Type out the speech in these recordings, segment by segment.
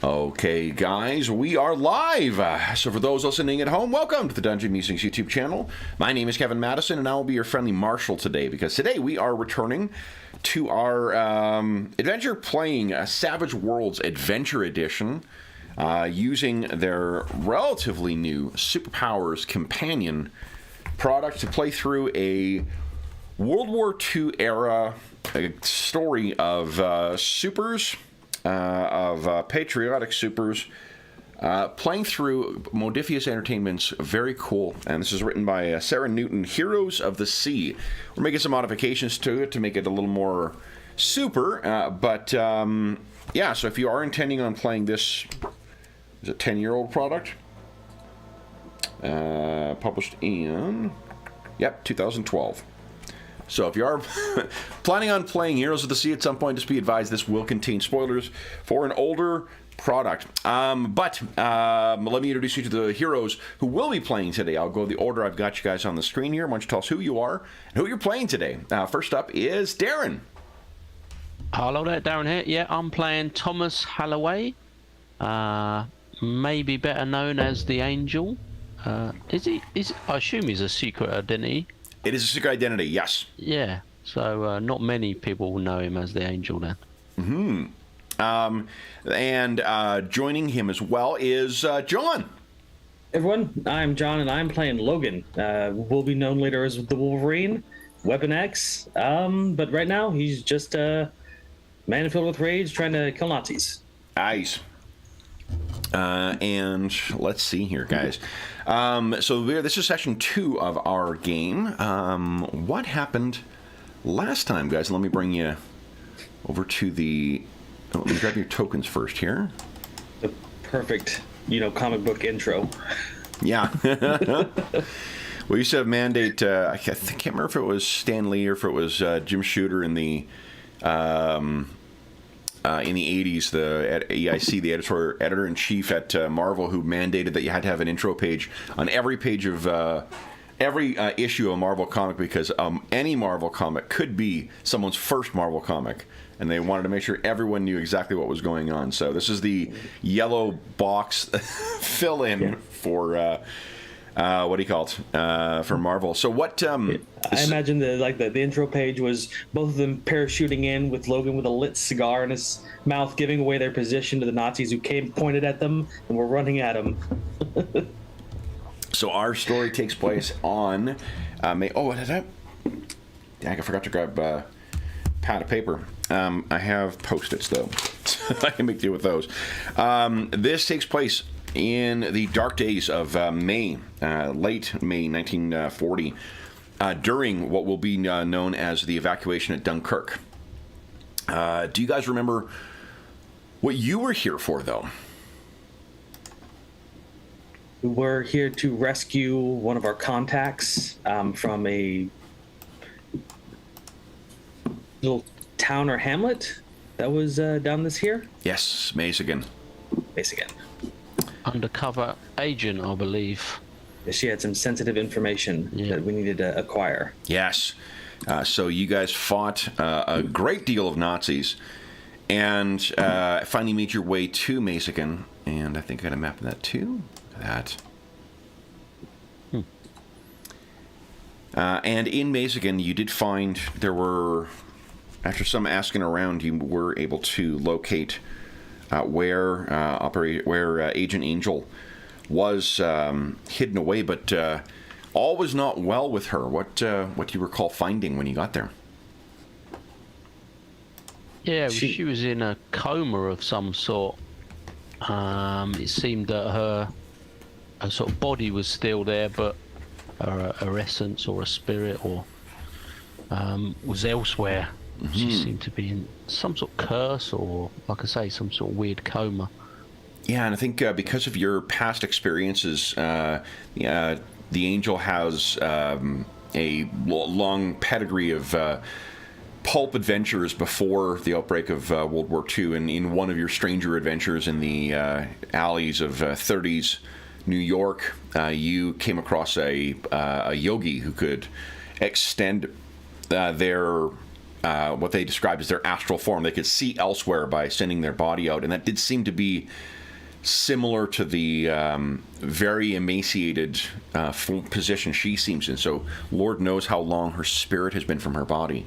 Okay, guys, we are live. So for those listening at home, welcome to the Dungeon Musings YouTube channel. My name is Kevin Madison, and I will be your friendly marshal today, because today we are returning to our adventure playing Savage Worlds Adventure Edition, using their relatively new Superpowers Companion product to play through a World War II era story of supers, of patriotic supers, playing through Modiphius Entertainment's very cool, and this is written by Sarah Newton, Heroes of the Sea. We're making some modifications to it to make it a little more super, but yeah, so if you are intending on playing this, is it a 10-year-old product? Published in, 2012. So if you are planning on playing Heroes of the Sea at some point, just be advised this will contain spoilers for an older product. But let me introduce you to the heroes who will be playing today. I'll go the order I've got you guys on the screen here. Why don't you tell us who you are and who you're playing today. First up is Darren. Hello there, Darren here. Yeah, I'm playing Thomas Halloway, maybe better known as the Angel. Is he? I assume he's a secret identity. It is a secret identity, yes. Yeah, so not many people will know him as the Angel then. And joining him as well is John. Everyone, I'm John, and I'm playing Logan. Will be known later as the Wolverine, Weapon X. But right now, he's just a man filled with rage trying to kill Nazis. Nice. And let's see here, guys. So this is session 2 of our game. What happened last time, guys? Let me bring you over to the... let me grab your tokens first here. The perfect, comic book intro. Yeah. We used to have mandate... I can't remember if it was Stan Lee or if it was Jim Shooter in the 80s, the EIC, the editor-in-chief at Marvel, who mandated that you had to have an intro page on every page of every issue of a Marvel comic, because any Marvel comic could be someone's first Marvel comic, and they wanted to make sure everyone knew exactly what was going on. So this is the yellow box fill-in for... what do you call it? For Marvel. So what? I imagine the intro page was both of them parachuting in with Logan with a lit cigar in his mouth, giving away their position to the Nazis who pointed at them, and were running at him. So our story takes place on May. Oh, what is that? Dang, I forgot to grab a pad of paper. I have Post-its though, so I can make do with those. This takes place in the dark days of May, late May 1940, during what will be known as the evacuation at Dunkirk. Do you guys remember what you were here for, though? We were here to rescue one of our contacts from a little town or hamlet that was down this here. Yes, Mazigan. Undercover agent, I believe. She had some sensitive information that we needed to acquire. Yes. So you guys fought a great deal of Nazis, and finally made your way to Mazigan. And I think I got a map of that too. And in Mazigan, you did find there were, after some asking around, you were able to locate where Agent Angel was hidden away, but all was not well with her. What do you recall finding when you got there? Yeah, she was in a coma of some sort. It seemed that her sort of body was still there, but her essence or a spirit or was elsewhere. Mm-hmm. She seemed to be in some sort of curse or, like I say, some sort of weird coma. Yeah, and I think because of your past experiences, the Angel has a long pedigree of pulp adventures before the outbreak of World War II, and in one of your stranger adventures in the alleys of 30s New York, you came across a yogi who could extend their what they described as their astral form. They could see elsewhere by sending their body out, and that did seem to be similar to the very emaciated position she seems in. So Lord knows how long her spirit has been from her body.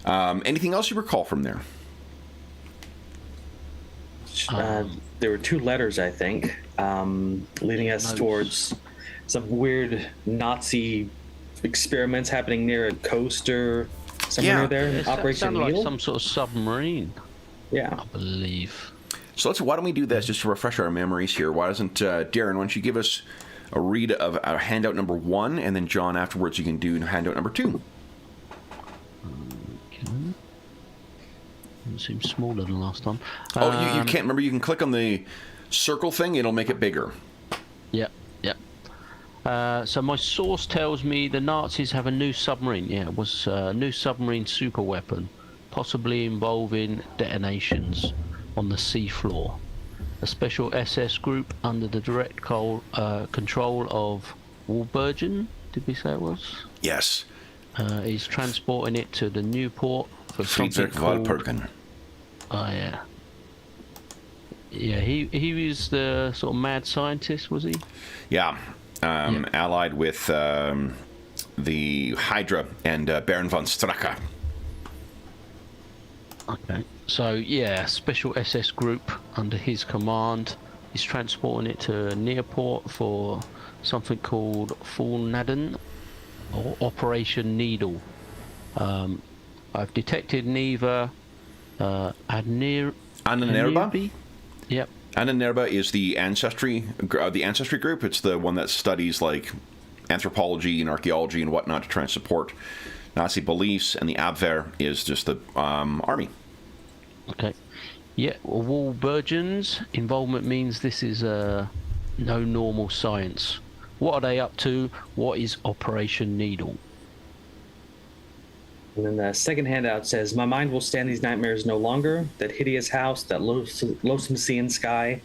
Anything else you recall from there? There were 2 letters, I think, leading us towards some weird Nazi experiments happening near a coast or somewhere near there. It Operation sounded Needle? like some sort of submarine, Yeah. I believe. So why don't we do this just to refresh our memories here? Why doesn't Darren? Why don't you give us a read of handout number 1, and then John afterwards you can do handout number 2. Okay. It seems smaller than last time. You can't remember. You can click on the circle thing; it'll make it bigger. Yep. So my source tells me the Nazis have a new submarine. Yeah, it was a new submarine super weapon, possibly involving detonations on the seafloor. A special SS group under the direct control of Walbergen, did we say it was? Yes. Is transporting it to the new port for something Friedrich called... Walpurgin. Oh, yeah. Yeah, he was the sort of mad scientist, was he? Yeah. Allied with the Hydra and Baron von Straka. Okay. So, yeah, special SS group under his command is transporting it to a near port for something called Fulnaden or Operation Needle. I've detected neither Annenerba? Yep. Annenerba is the ancestry group. It's the one that studies like anthropology and archaeology and whatnot to try and support Nazi beliefs, and the Abwehr is just the army. Okay. Yeah, well, Walbergen's involvement means this is no normal science. What are they up to? What is Operation Needle? And then the second handout says, "My mind will stand these nightmares no longer. That hideous house, that loathsome sea and sky.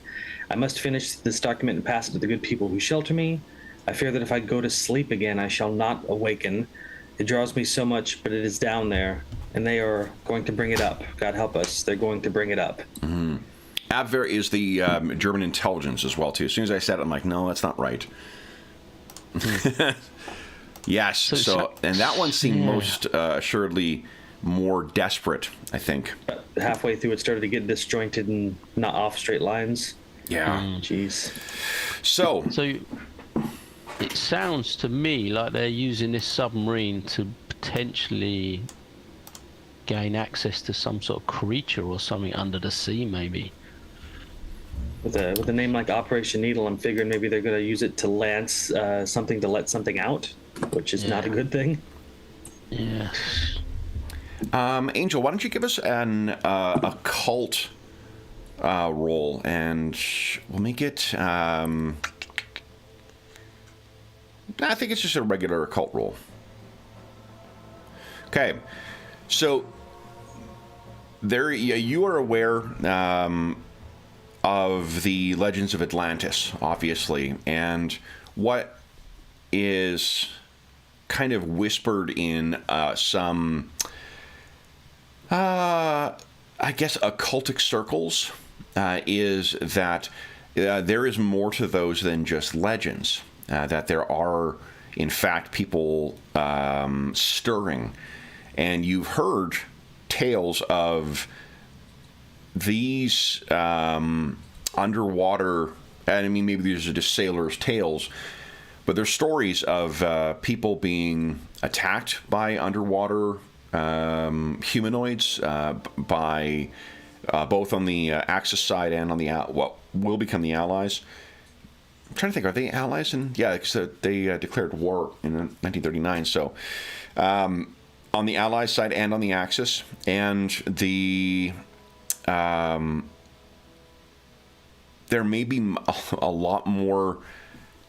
I must finish this document and pass it to the good people who shelter me. I fear that if I go to sleep again, I shall not awaken. It draws me so much, but it is down there, and they are going to bring it up. God help us, they're going to bring it up." Mm-hmm. Abwehr is the German intelligence as well, too. As soon as I said it, I'm like, no, that's not right. Yes, so and that one seemed most assuredly more desperate, I think. But halfway through, it started to get disjointed and not off straight lines. Yeah. Jeez. So it sounds to me like they're using this submarine to potentially gain access to some sort of creature or something under the sea, maybe. With a name like Operation Needle, I'm figuring maybe they're going to use it to lance something to let something out, which is not a good thing. Yes. Angel, why don't you give us an occult roll, and we'll make it. I think it's just a regular occult roll. Okay, so there you are aware of the legends of Atlantis, obviously, and what is kind of whispered in some, I guess, occultic circles is that there is more to those than just legends, that there are, in fact, people stirring. And you've heard tales of these underwater, and I mean, maybe these are just sailors' tales, but there's stories of people being attacked by underwater humanoids by both on the Axis side and on the what will become the Allies. I'm trying to think, are they allies? Yeah, because they declared war in 1939. So on the Allies side and on the Axis, and the there may be a lot more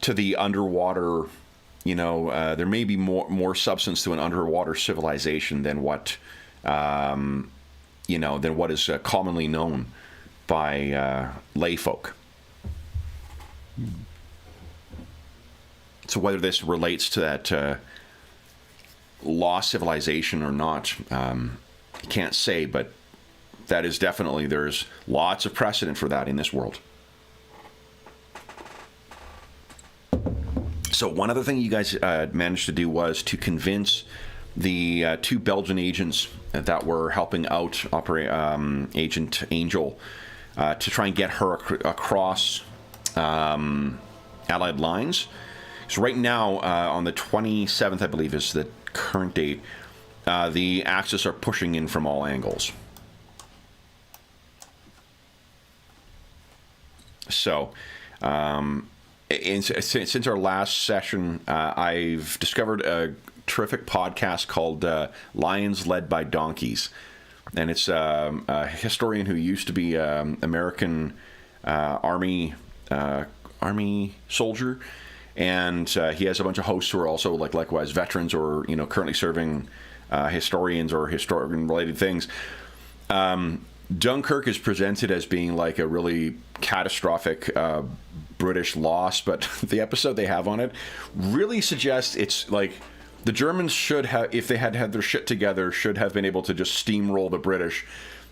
to the underwater. There may be more substance to an underwater civilization than what than what is commonly known by lay folk. So whether this relates to that lost civilization or not. Can't say, but that is definitely, there's lots of precedent for that in this world. So one other thing you guys managed to do was to convince the 2 Belgian agents that were helping out Agent Angel to try and get her across Allied lines. So right now, on the 27th, I believe, is the current date, the Axis are pushing in from all angles. So, since our last session, I've discovered a terrific podcast called Lions Led by Donkeys. And it's a historian who used to be American Army soldier. And he has a bunch of hosts who are also likewise veterans or currently serving historians or historian-related things. Dunkirk is presented as being like a really catastrophic British loss, but the episode they have on it really suggests it's like the Germans should have, if they had had their shit together, should have been able to just steamroll the British.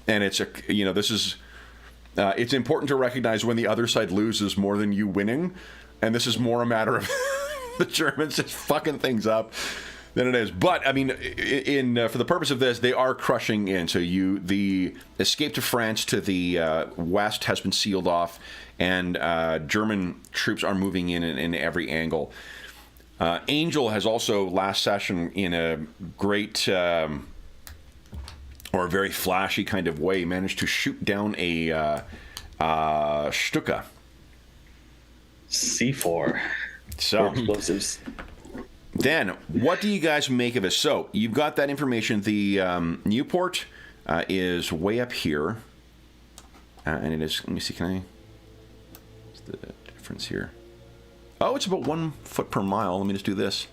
And it's this is it's important to recognize when the other side loses more than you winning. And this is more a matter of the Germans just fucking things up than it is. But I mean, for the purpose of this, they are crushing in. So the escape to France to the west has been sealed off, and German troops are moving in every angle. Angel has also last session in a great or a very flashy kind of way managed to shoot down a Stuka. C4. So explosives. Then, what do you guys make of it? So, you've got that information. The Newport is way up here. And it is, let me see, what's the difference here? Oh, it's about 1 foot per mile. Let me just do this.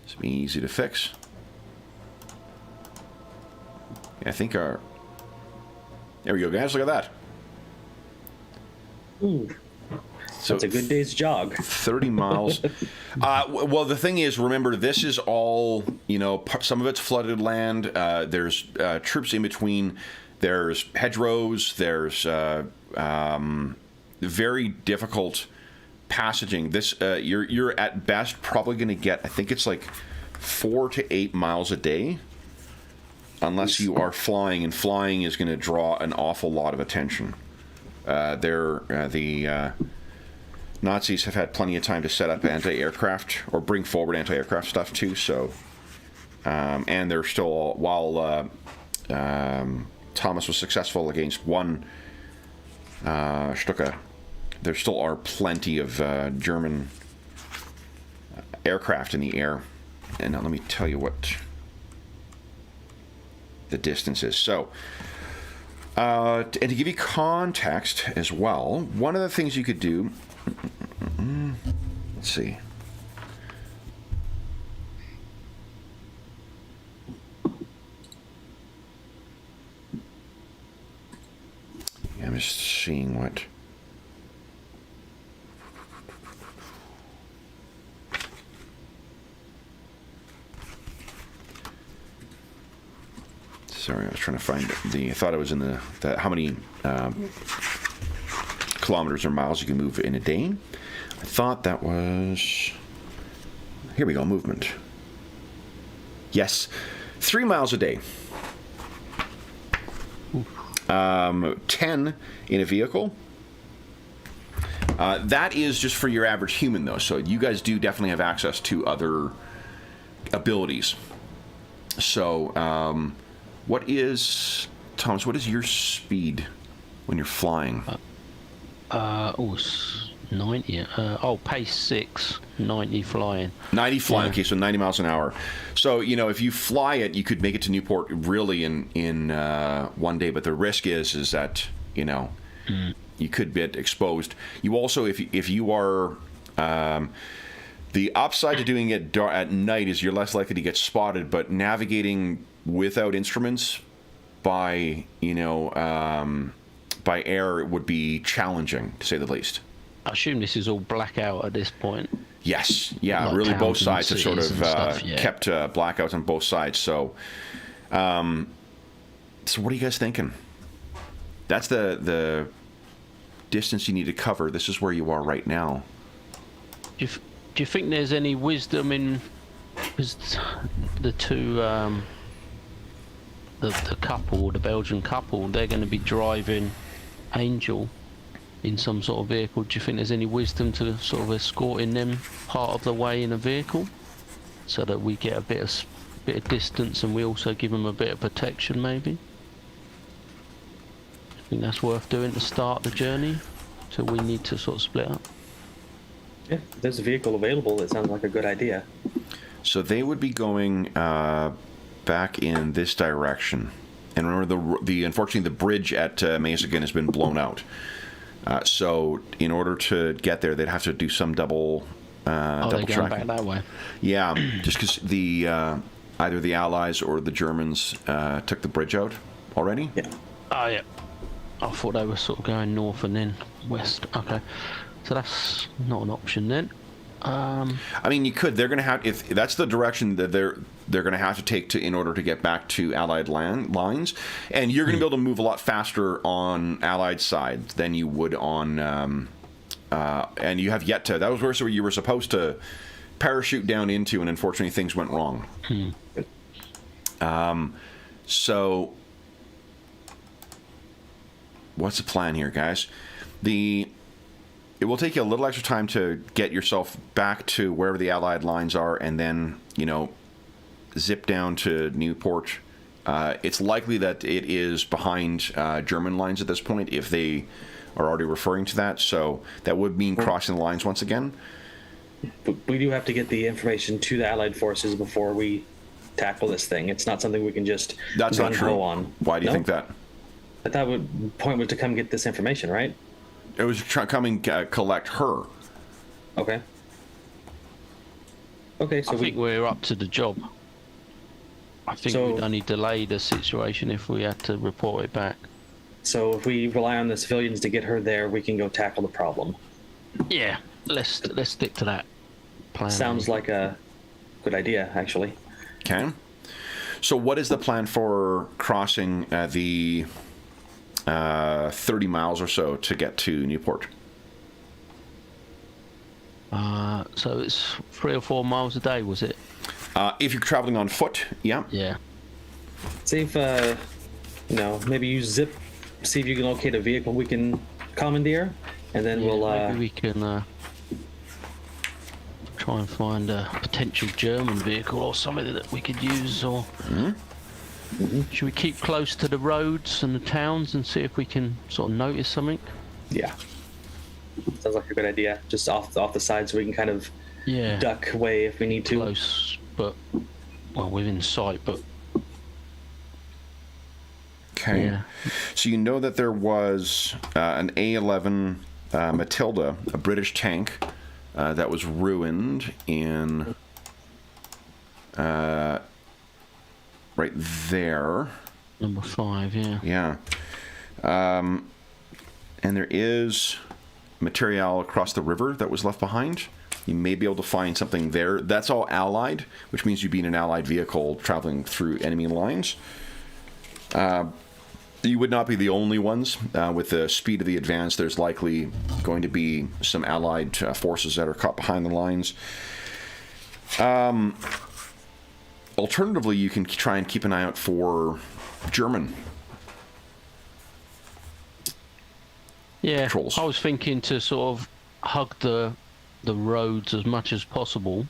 This will be easy to fix. Yeah, I think there we go, guys. Look at that. Ooh. So that's a good day's jog. 30 miles. Well, the thing is, remember, this is all, some of it's flooded land. There's troops in between. There's hedgerows. There's very difficult passaging. This you're at best probably going to get, I think it's like 4 to 8 miles a day, unless you are flying, and flying is going to draw an awful lot of attention. The Nazis have had plenty of time to set up anti-aircraft or bring forward anti-aircraft stuff too. So, and they're still, while Thomas was successful against one Stuka, there still are plenty of German aircraft in the air. And now let me tell you what the distance is. So, and to give you context as well, one of the things you could do, let's see. Yeah, I'm just seeing what. Sorry, I was trying to find I thought it was in the how many kilometers or miles you can move in a day. I thought that was, here we go, movement. Yes, 3 miles a day. 10 in a vehicle. That is just for your average human, though. So you guys do definitely have access to other abilities. So, what is, Thomas, what is your speed when you're flying? 90. Pace 6, 90 flying. 90 flying, yeah. Okay, so 90 miles an hour. So, if you fly it, you could make it to Newport really in one day, but the risk is that, you could get exposed. You also, if you are, the upside to doing it at night is you're less likely to get spotted, but navigating without instruments by air would be challenging, to say the least. I assume this is all blackout at this point. Yes, yeah, like really both towns and sides have sort cities of and stuff, yeah. kept blackouts on both sides. So, so what are you guys thinking? That's the distance you need to cover. This is where you are right now. Do you think there's any wisdom in, because the two the couple, the Belgian couple, they're going to be driving Angel in some sort of vehicle. Do you think there's any wisdom to sort of escorting them part of the way in a vehicle, so that we get a bit of distance and we also give them a bit of protection, maybe? I think that's worth doing to start the journey, so we need to sort of split up. Yeah, if there's a vehicle available, it sounds like a good idea. So they would be going back in this direction. And remember, the unfortunately, the bridge at Mazagan has been blown out. So in order to get there, they'd have to do some double They're going tracking. back that way. Yeah, just because the either the Allies or the Germans took the bridge out already. Yeah. Oh yeah. I thought they were sort of going north and then west. Okay, so that's not an option then. I mean, you could. They're going to have, if that's the direction that they're going to have to take to in order to get back to Allied lines, and you're going to be able to move a lot faster on Allied side than you would on. And you have yet to. That was where you were supposed to parachute down into, and unfortunately things went wrong. So, what's the plan here, guys? It will take you a little extra time to get yourself back to wherever the Allied lines are, and then, zip down to Newport. It's likely that it is behind German lines at this point, if they are already referring to that. So that would mean crossing the lines once again. But we do have to get the information to the Allied forces before we tackle this thing. It's not something we can just That's not true. go on. Why do you think that? I thought the point was to come get this information, right? It was come and collect her. Okay. Okay, so I think we're up to the job. I think So- we'd only delay the situation if we had to report it back. so if we rely on the civilians to get her there, we can go tackle the problem. Yeah, let's stick to that plan. Sounds like a good idea, actually. Okay. So what is the plan for crossing the 30 miles or so to get to Newport? So it's 3 or 4 miles a day, was it? If you're traveling on foot, yeah. Yeah. See if, maybe you zip, see if you can locate a vehicle we can commandeer, and then we'll, Maybe we can try and find a potential German vehicle or something that we could use, or should we keep close to the roads and the towns and see if we can sort of notice something? yeah. Sounds like a good idea. Just off the side so we can kind of Yeah. duck away if we need to. Close, but within sight. But Okay. yeah. So you know that there was an A-11 Matilda, a British tank, that was ruined in right there. Number 5, yeah. Yeah. And there is material across the river that was left behind. You may be able to find something there. That's all Allied, which means you'd be in an Allied vehicle traveling through enemy lines. You would not be the only ones. With the speed of the advance, there's likely going to be some Allied forces that are caught behind the lines. Alternatively, you can try and keep an eye out for German. Yeah, Trolls. I was thinking to sort of hug the roads as much as possible,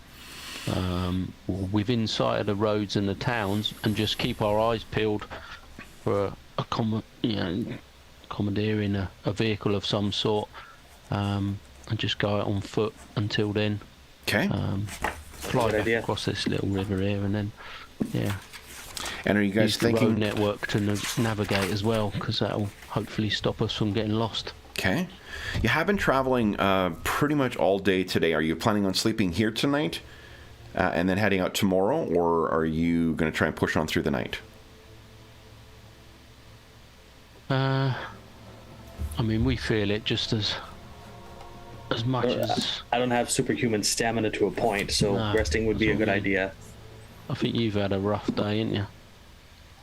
within sight of the roads and the towns, and just keep our eyes peeled for commandeering a vehicle of some sort, and just go out on foot until then. Okay. Fly Good back idea. across this little river here, and then And are you guys use the road thinking? network to navigate as well, because that'll hopefully stop us from getting lost. Okay. You have been traveling pretty much all day today. Are you planning on sleeping here tonight and then heading out tomorrow, or are you going to try and push on through the night? I mean, we feel it just as as much as I don't have superhuman stamina to a point, so No, resting would be a that's what good I mean. idea. I think you've had a rough day, ain't you?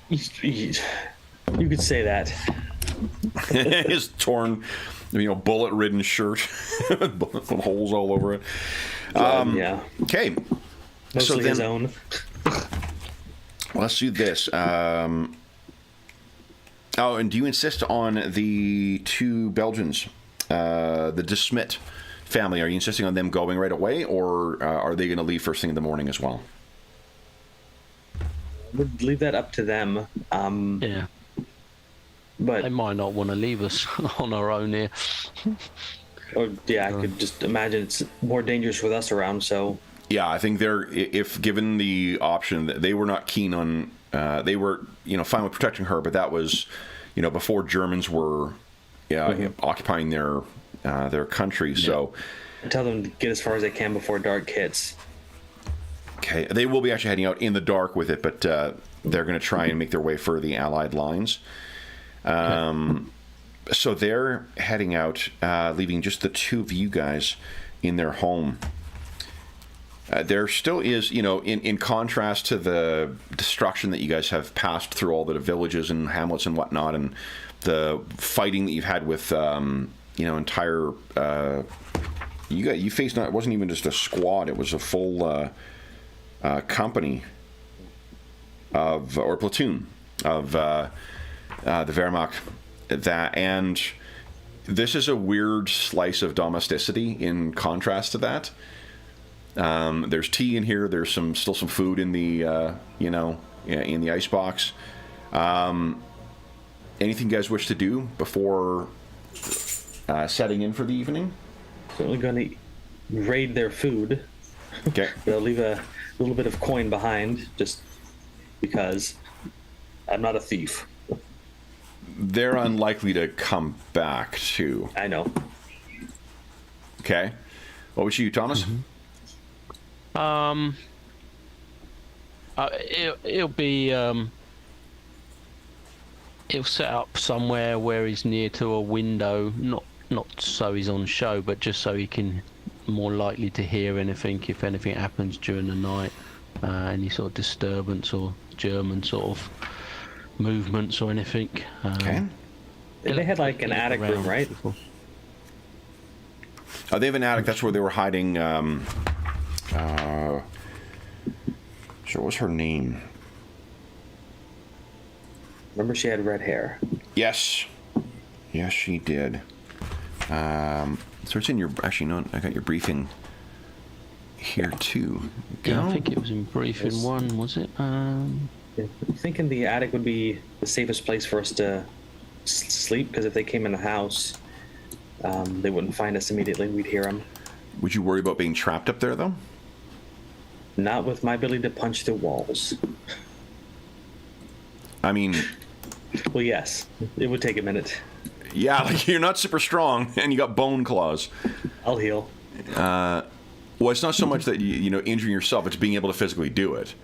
You could say that. His torn, bullet-ridden shirt, with holes all over it. Yeah, Okay, mostly his own. let's do this. Oh, and do you insist on the two Belgians, the De Smet family? Are you insisting on them going right away, or are they going to leave first thing in the morning as well? Would leave that up to them. Yeah. But They might not want to leave us on our own here. or yeah, I could just imagine it's more dangerous with us around. So Yeah, I think if given the option, they were not keen on. They were, fine with protecting her, but that was, before Germans were, occupying their country. So, tell them to get as far as they can before dark hits. okay, they will be actually heading out in the dark with it, but they're going to try and make their way for the Allied lines. So they're heading out, leaving just the two of you guys in their home. There still is, in contrast to the destruction that you guys have passed through all the villages and hamlets and whatnot, and the fighting that you've had with, entire. You faced it wasn't even just a squad; it was a full company or platoon of the Wehrmacht. And this is a weird slice of domesticity in contrast to that. There's tea in here. There's still some food in the in the icebox. Anything you guys wish to do before setting in for the evening? Certainly going to raid their food. Okay. They'll leave a little bit of coin behind, just because I'm not a thief. They're unlikely to come back too. I know. Okay. What was you, Thomas? It'll be he'll set up somewhere where he's near to a window, not so he's on show, but just so he can more likely to hear anything if anything happens during the night, any sort of disturbance or German sort of movements or anything. Okay. They had like an attic room, right? They have an attic. That's where they were hiding. So what was her name? Remember, she had red hair. Yes. Yes, she did. So it's in your... Actually, no, I got your briefing here, too. Yeah, I think it was in briefing one, was it? I'm thinking the attic would be the safest place for us to sleep, because if they came in the house, they wouldn't find us immediately. We'd hear them. Would you worry about being trapped up there, though? Not with my ability to punch through walls. I mean... Well, yes. It would take a minute. Yeah, like you're not super strong, and you got bone claws. I'll heal. Well, it's not so much that you injuring yourself; it's being able to physically do it.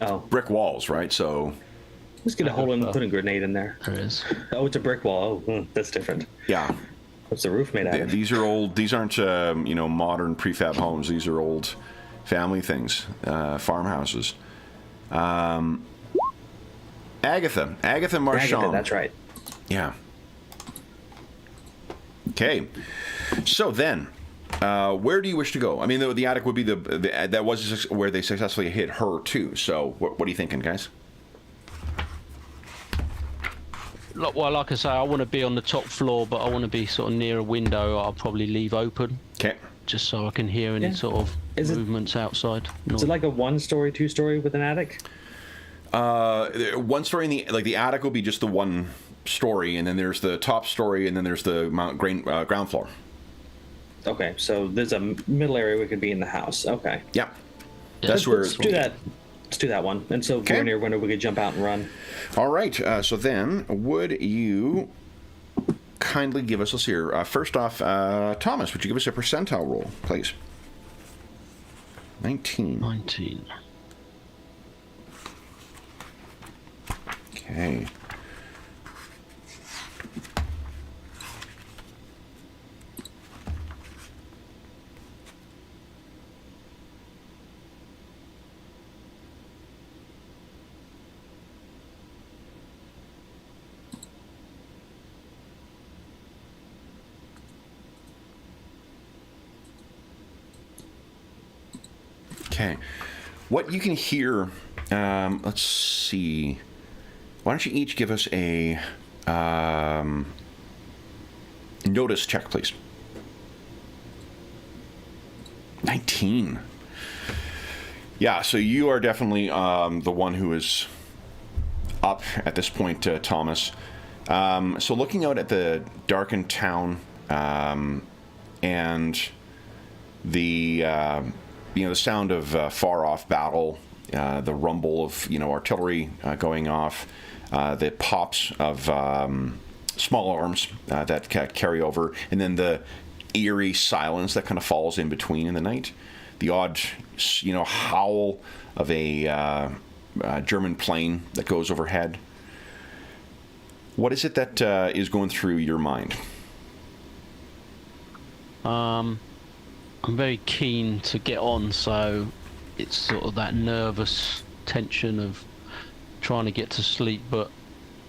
Oh. Brick walls, right? So. Just get a hole and put a grenade in there. There is. Oh, it's a brick wall. Oh, that's different. Yeah. What's the roof made out of? These are old. These aren't modern prefab homes. These are old family things, farmhouses. Agatha Marchand. Agatha, that's right. Yeah. Okay. So then, where do you wish to go? I mean, the attic would be that was where they successfully hit her too. So, what are you thinking, guys? Well, like I say, I want to be on the top floor, but I want to be sort of near a window. I'll probably leave open. Okay. Just so I can hear any sort of movements outside. Is it like a 1-story, 2-story with an attic? One story in the attic will be just the one story, and then there's the top story, and then there's the ground floor. Okay, so there's a middle area we could be in the house. Okay. Yeah. That's where. Let's do that. Let's do that one. And so we're near a window, we could jump out and run. All right. So then, would you kindly give us? Let's see here. First off, Thomas, would you give us a percentile roll, please? 19. Okay. Okay. What you can hear, let's see. Why don't you each give us a notice check, please? 19. Yeah, so you are definitely the one who is up at this point, Thomas. So looking out at the darkened town and the the sound of far off battle, the rumble of artillery going off, the pops of small arms that carry over, and then the eerie silence that kind of falls in between in the night, the odd howl of a German plane that goes overhead. What is it that is going through your mind? I'm very keen to get on, so it's sort of that nervous tension of trying to get to sleep, but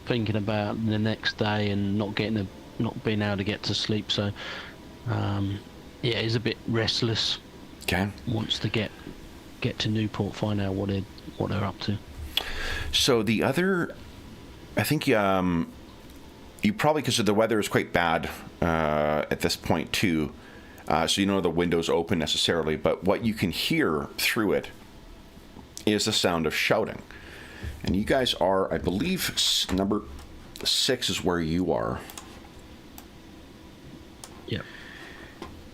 thinking about the next day and not being able to get to sleep. So, he's a bit restless. Okay. Wants to get to Newport, find out what they're up to. So the other, I think you probably, because the weather is quite bad at this point too. So the window's open necessarily, but what you can hear through it is the sound of shouting. And you guys are, I believe, number 6 is where you are. Yep.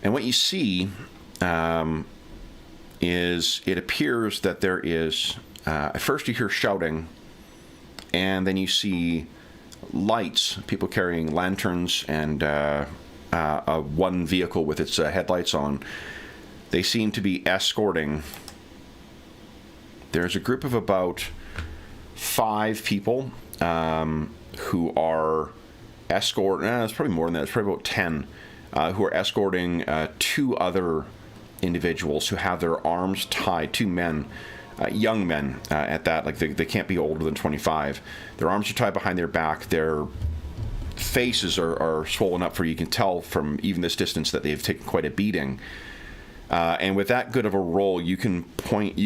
And what you see is it appears that there is, at first you hear shouting, and then you see lights, people carrying lanterns and one vehicle with its headlights on. They seem to be escorting. There's a group of about 5 people who are escorting. It's probably more than that. It's probably about 10 who are escorting 2 other individuals who have their arms tied. 2 men, young men at that. Like they can't be older than 25. Their arms are tied behind their back. Their faces are swollen up, for you can tell from even this distance that they've taken quite a beating. And with that good of a roll, you can quite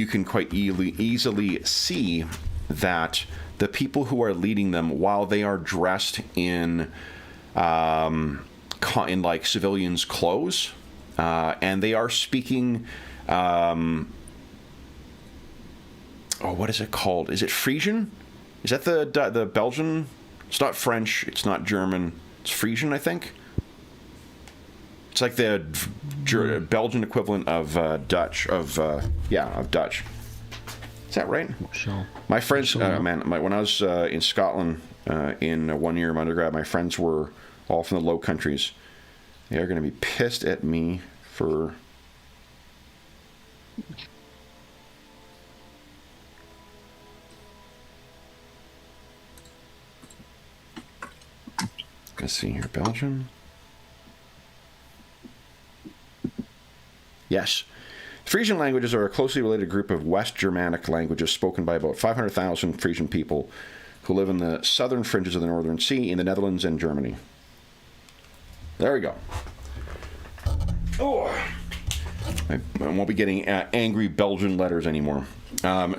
easily see that the people who are leading them, while they are dressed in like civilians' clothes, and they are speaking. What is it called? Is it Frisian? Is that the Belgian? It's not French. It's not German. It's Frisian, I think. It's like the Belgian equivalent of Dutch. Of Dutch. Is that right? Sure. My friends, when I was in Scotland in 1 year of undergrad, my friends were all from the Low Countries. They are going to be pissed at me for. Let's see here, Belgian. Yes. Frisian languages are a closely related group of West Germanic languages spoken by about 500,000 Frisian people who live in the southern fringes of the Northern Sea in the Netherlands and Germany. There we go. Oh, I won't be getting angry Belgian letters anymore.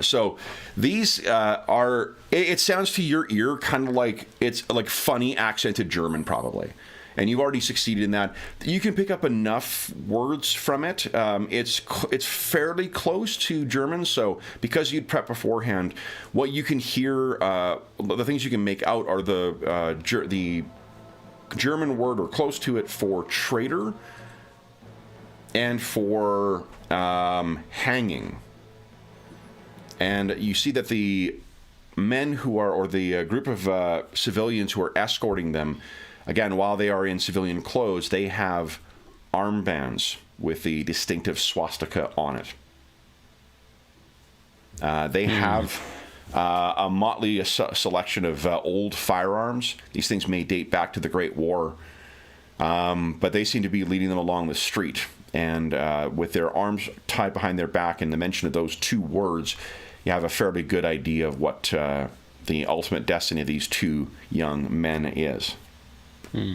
So these are, it sounds to your ear kind of like, it's like funny accented German probably. And you've already succeeded in that. You can pick up enough words from it. It's fairly close to German, so because you'd prep beforehand, what you can hear, the things you can make out are the German word or close to it for traitor and for hanging. And you see that the men who are, or the group of civilians who are escorting them, again, while they are in civilian clothes, they have armbands with the distinctive swastika on it. They have a motley selection of old firearms. These things may date back to the Great War, but they seem to be leading them along the street. And with their arms tied behind their back and the mention of those 2 words, you have a fairly good idea of what the ultimate destiny of these 2 young men is. Hmm.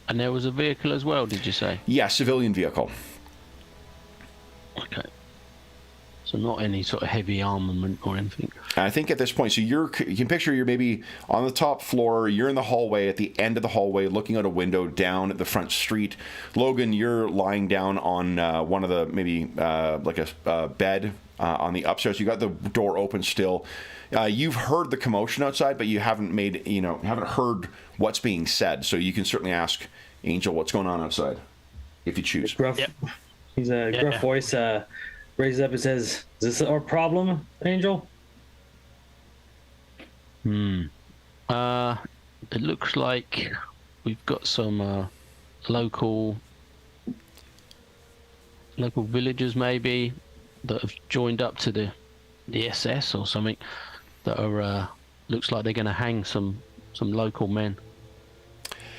And there was a vehicle as well, did you say? Yeah, civilian vehicle. Okay. So not any sort of heavy armament or anything. I think at this point, so you can picture you're maybe on the top floor, you're in the hallway, at the end of the hallway, looking out a window down at the front street. Logan, you're lying down on one of the, maybe like a bed on the upstairs. You got the door open still. You've heard the commotion outside, but you haven't haven't heard what's being said. So you can certainly ask Angel what's going on outside, if you choose. Gruff. Yep. He's a gruff voice. Raises up and says, "Is this our problem, Angel?" It looks like we've got some local villagers maybe that have joined up to the SS or something that are looks like they're going to hang some local men.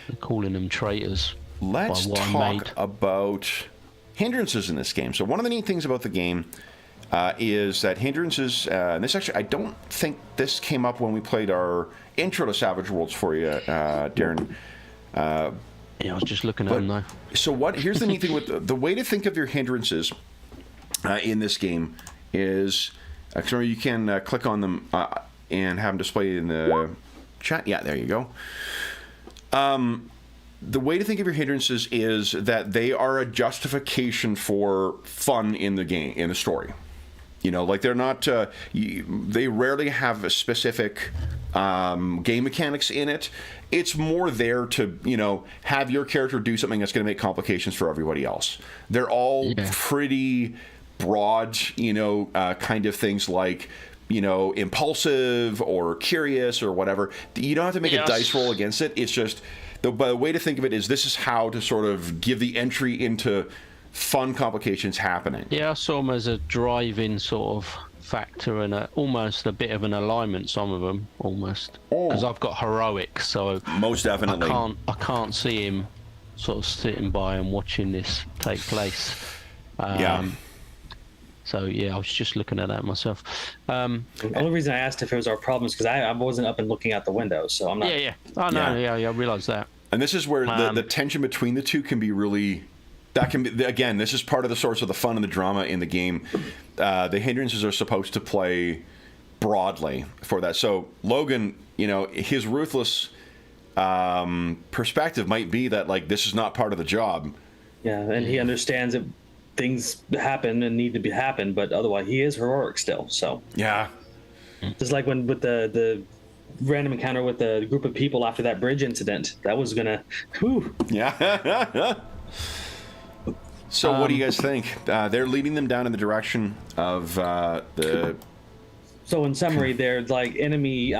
They're calling them traitors. Let's talk about hindrances in this game. So one of the neat things about the game is that hindrances, and this actually, I don't think this came up when we played our intro to Savage Worlds for you, Darren. Yeah, I was just looking at them though. So here's the neat thing with the way to think of your hindrances in this game is, actually you can click on them and have them displayed in the chat. Yeah, there you go. The way to think of your hindrances is that they are a justification for fun in the game, in the story. Like they're not, they rarely have a specific game mechanics in it. It's more there to, have your character do something that's going to make complications for everybody else. They're all pretty broad, kind of things like, impulsive or curious or whatever. You don't have to make a dice roll against it. It's just... The way to think of it is this is how to sort of give the entry into fun complications happening. Yeah, I saw them as a driving sort of factor and almost a bit of an alignment, some of them, almost. Because I've got heroics, so... Most definitely. I can't see him sort of sitting by and watching this take place. So, yeah, I was just looking at that myself. The only reason I asked if it was our problem is because I wasn't up and looking out the window, so I'm not... Yeah. Oh, no, I realize that. And this is where the tension between the two can be really... That can be, again, this is part of the source of the fun and the drama in the game. The hindrances are supposed to play broadly for that. So, Logan, his ruthless perspective might be that, like, this is not part of the job. Yeah, and he understands that things happen and need to happen, but otherwise he is heroic still. So yeah, just like when with the random encounter with the group of people after that bridge incident, that was gonna. Whew. Yeah. So what do you guys think? They're leading them down in the direction of the. So in summary, they're like enemy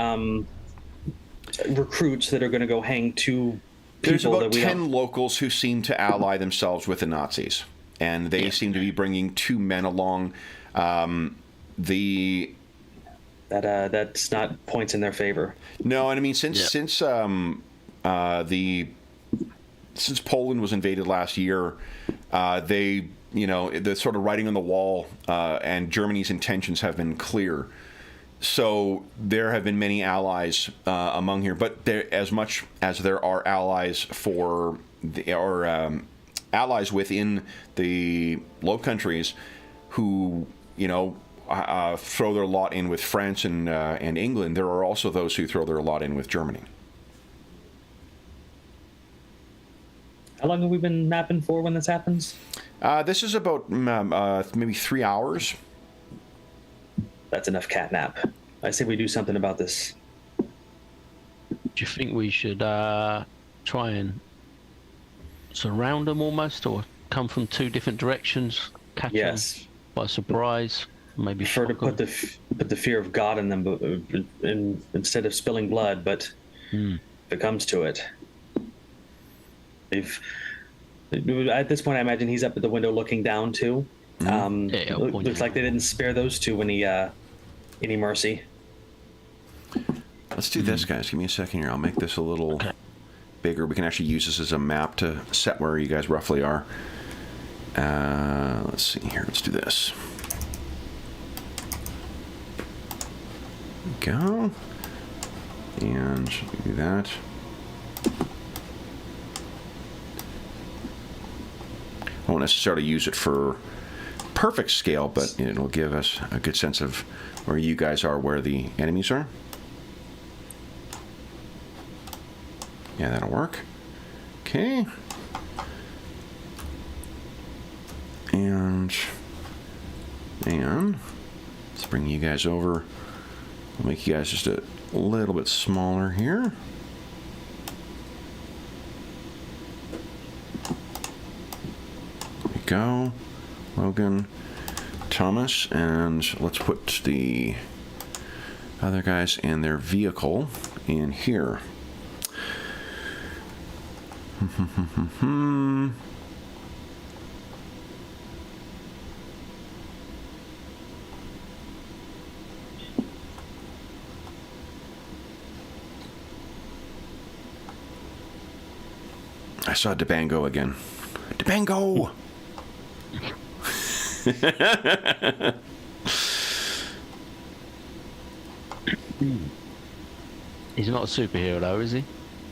recruits that are going to go hang two people. There's about 10 locals who seem to ally themselves with the Nazis. And they seem to be bringing 2 men along. That's not points in their favor. No, and I mean since Poland was invaded last year, the sort of writing on the wall and Germany's intentions have been clear. So there have been many allies among here, but as much as there are allies allies within the Low Countries who, throw their lot in with France and England, there are also those who throw their lot in with Germany. How long have we been mapping for when this happens? This is about maybe 3 hours. That's enough catnap. I say we do something about this. Do you think we should try and surround them almost, or come from 2 different directions, catch them by surprise, maybe prefer to put the fear of God in them, but instead of spilling blood. But if it comes to it, at this point, I imagine he's up at the window looking down too. Looks like they didn't spare those 2 any mercy. Let's do this, guys. Give me a second here. I'll make this a little bigger. We can actually use this as a map to set where you guys roughly are. Let's see here. Let's do this. There we go. And do that. I won't necessarily use it for perfect scale, but it'll give us a good sense of where you guys are, where the enemies are. Yeah, that'll work. Okay. And let's bring you guys over. I'll make you guys just a little bit smaller here. There we go. Logan, Thomas, and let's put the other guys and their vehicle in here. I saw Debango again. Debango! He's not a superhero, though, is he?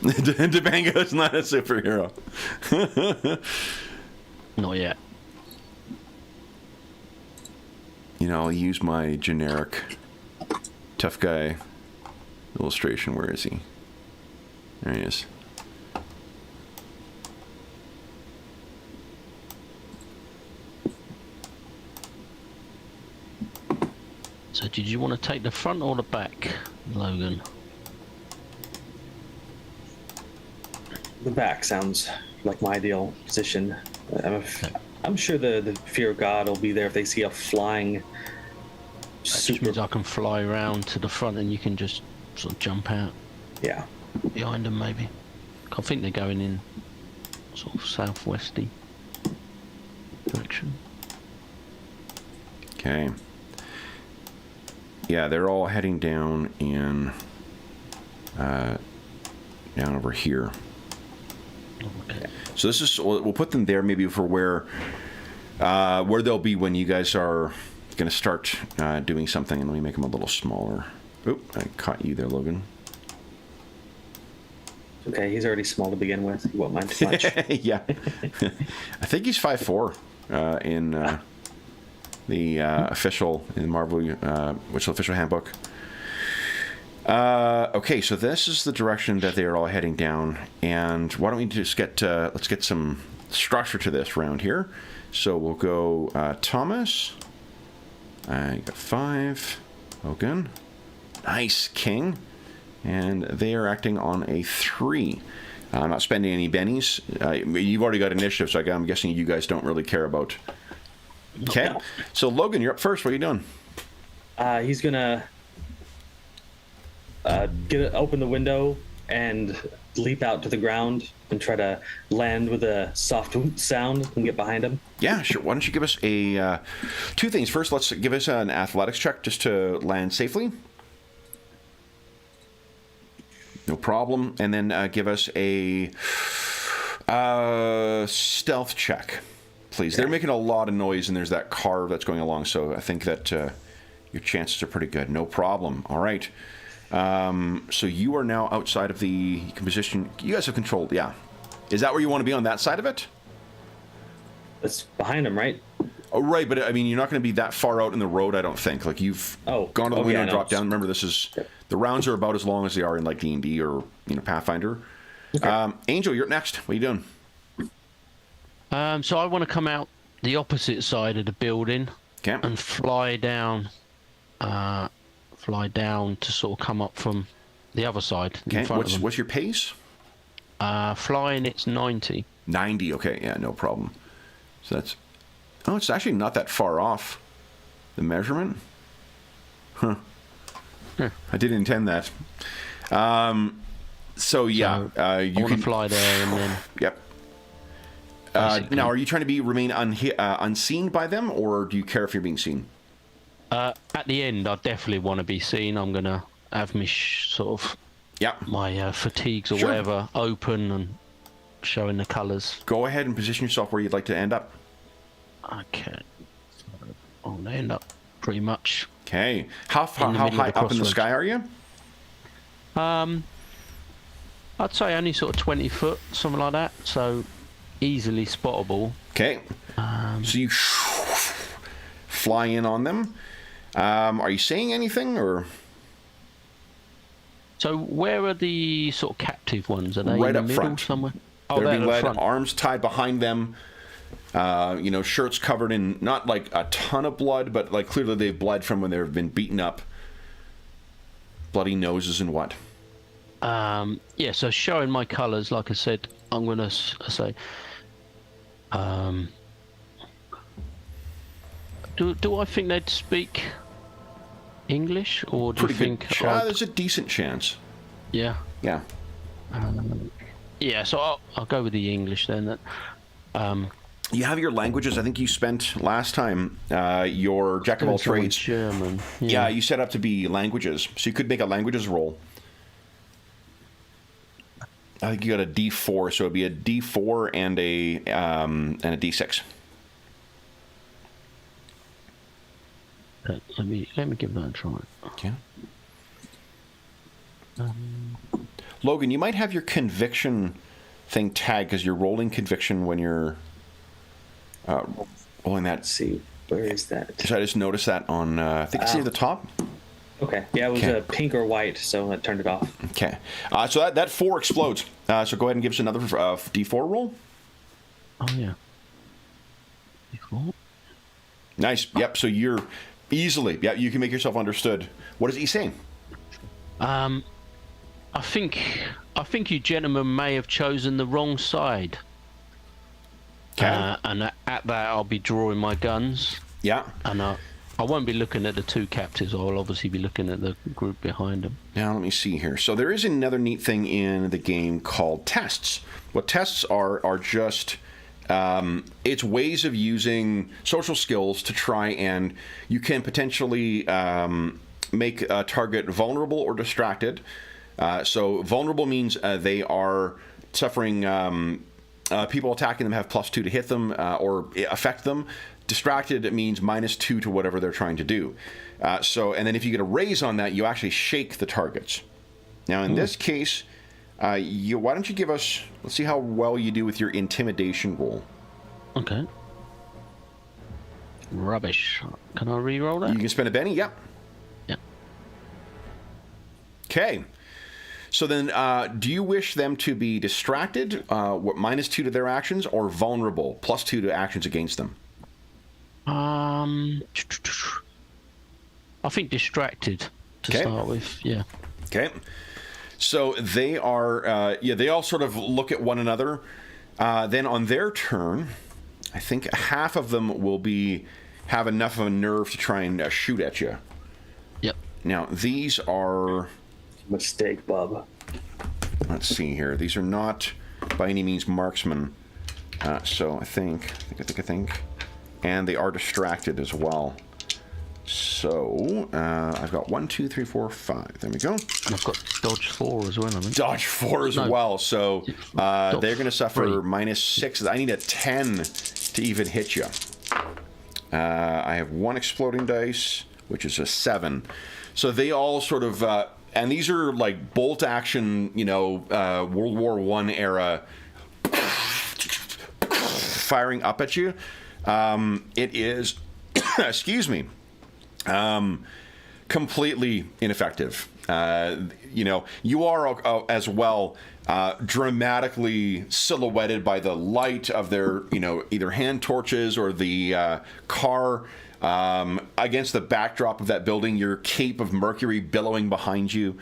Debango is not a superhero. Not yet. You know, I'll use my generic tough guy illustration. Where is he? There he is. So did you want to take the front or the back, Logan? The back sounds like my ideal position. I'm sure the fear of God will be there if they see a flying That just means I can fly around to the front and you can just sort of jump out. Yeah. Behind them, maybe. I think they're going in sort of southwesty direction. Okay. Yeah, they're all heading down in down over here. Okay. So this is, we'll put them there maybe for where they'll be when you guys are going to start doing something. And let me make them a little smaller. Oop, I caught you there, Logan. Okay, he's already small to begin with. He won't mind too much. Yeah. I think he's 5'4" in the official, in Marvel, which is the official handbook. Okay, so this is the direction that they are all heading down, and why don't we just get let's get some structure to this round here. So we'll go Thomas. I got 5. Logan, nice, King, and they are acting on a 3. I'm not spending any bennies. You've already got initiative, so I'm guessing you guys don't really care about. Okay, No. So Logan, you're up first. What are you doing? He's gonna open the window and leap out to the ground and try to land with a soft sound and get behind him. Yeah, sure. Why don't you give us a 2 things. First, let's give us an athletics check just to land safely. No problem. And then give us a stealth check, please. They're making a lot of noise, and there's that car that's going along, so I think that your chances are pretty good. No problem. All right. So you are now outside of the position. You guys have controlled, yeah. Is that where you want to be, on that side of it? It's behind him, right? Oh, right, but I mean, you're not going to be that far out in the road, I don't think. Like, you've gone to the window and dropped down. Remember, this is the rounds are about as long as they are in like D&D or Pathfinder. Okay. Angel, you're next. What are you doing? So I want to come out the opposite side of the building and fly down to sort of come up from the other side. Okay. What's your pace? Flying, it's 90. 90. Okay. Yeah. No problem. So that's. Oh, it's actually not that far off the measurement. Huh. I didn't intend that. So yeah, you can fly there and then. Yep. Now, are you trying to remain unseen by them, or do you care if you're being seen? At the end, I definitely want to be seen. I'm gonna have me sort of my fatigues or whatever open and showing the colours. Go ahead and position yourself where you'd like to end up. Okay. I'm gonna end up pretty much. Okay. How high up in the sky are you? I'd say only sort of 20 foot, something like that. So easily spottable. Okay. So you fly in on them. Are you saying anything, or? So where are the sort of captive ones? Are they Right in the up middle front. somewhere? They're being led, front. arms tied behind them. Shirts covered in not like a ton of blood, but like clearly they've bled from when they've been beaten up. Bloody noses and what? Yeah, so showing my colours, like I said, I'm going to say... Do I think they'd speak English, or do Pretty you good. think... There's a decent chance. Yeah. Yeah. Yeah, so I'll go with the English then. You have your languages. I think you spent last time your jack of all trades. German. Yeah, you set up to be languages, so you could make a languages roll. I think you got a D4, so it'd be a D4 and a D6. Let me give that a try. Okay. Logan, you might have your conviction thing tagged because you're rolling conviction when you're rolling that. Let's see, where is that? So I just noticed that on, I think it's near the top. Okay, yeah, it was pink or white, so I turned it off. Okay, so that 4 explodes. So go ahead and give us another D4 roll. Oh, yeah. D4. Nice. Yep, so you're easily, you can make yourself understood. What is he saying? I think you gentlemen may have chosen the wrong side. Okay. And at that, I'll be drawing my guns. Yeah. And I won't be looking at the 2 captives. I'll obviously be looking at the group behind them. Now, let me see here. So there is another neat thing in the game called tests. What tests are just... it's ways of using social skills to try and... You can potentially make a target vulnerable or distracted. So vulnerable means they are suffering... people attacking them have +2 to hit them or affect them. Distracted, it means -2 to whatever they're trying to do. And then if you get a raise on that, you actually shake the targets. Now, in this case, why don't you give us... Let's see how well you do with your intimidation roll. Okay. Rubbish. Can I re-roll that? You can spend a Benny? Yep. Yeah. Okay. So then, do you wish them to be distracted, -2 to their actions, or vulnerable, +2 to actions against them? I think distracted to start with. Yeah. Okay. So they are, they all sort of look at one another. Then on their turn, I think half of them will have enough of a nerve to try and shoot at you. Yep. Now, these are... Mistake, Bob. Let's see here. These are not by any means marksmen. So I think. And they are distracted as well. So I've got 1, 2, 3, 4, 5. There we go. And I've got dodge 4 as well, I think. Dodge 4 as well. So they're going to suffer -6. I need a 10 to even hit you. I have 1 exploding dice, which is a 7. So they all sort of... and these are like bolt action, World War I era firing up at you. It is, excuse me, completely ineffective. You are as well dramatically silhouetted by the light of their, either hand torches or the car against the backdrop of that building, your cape of mercury billowing behind you.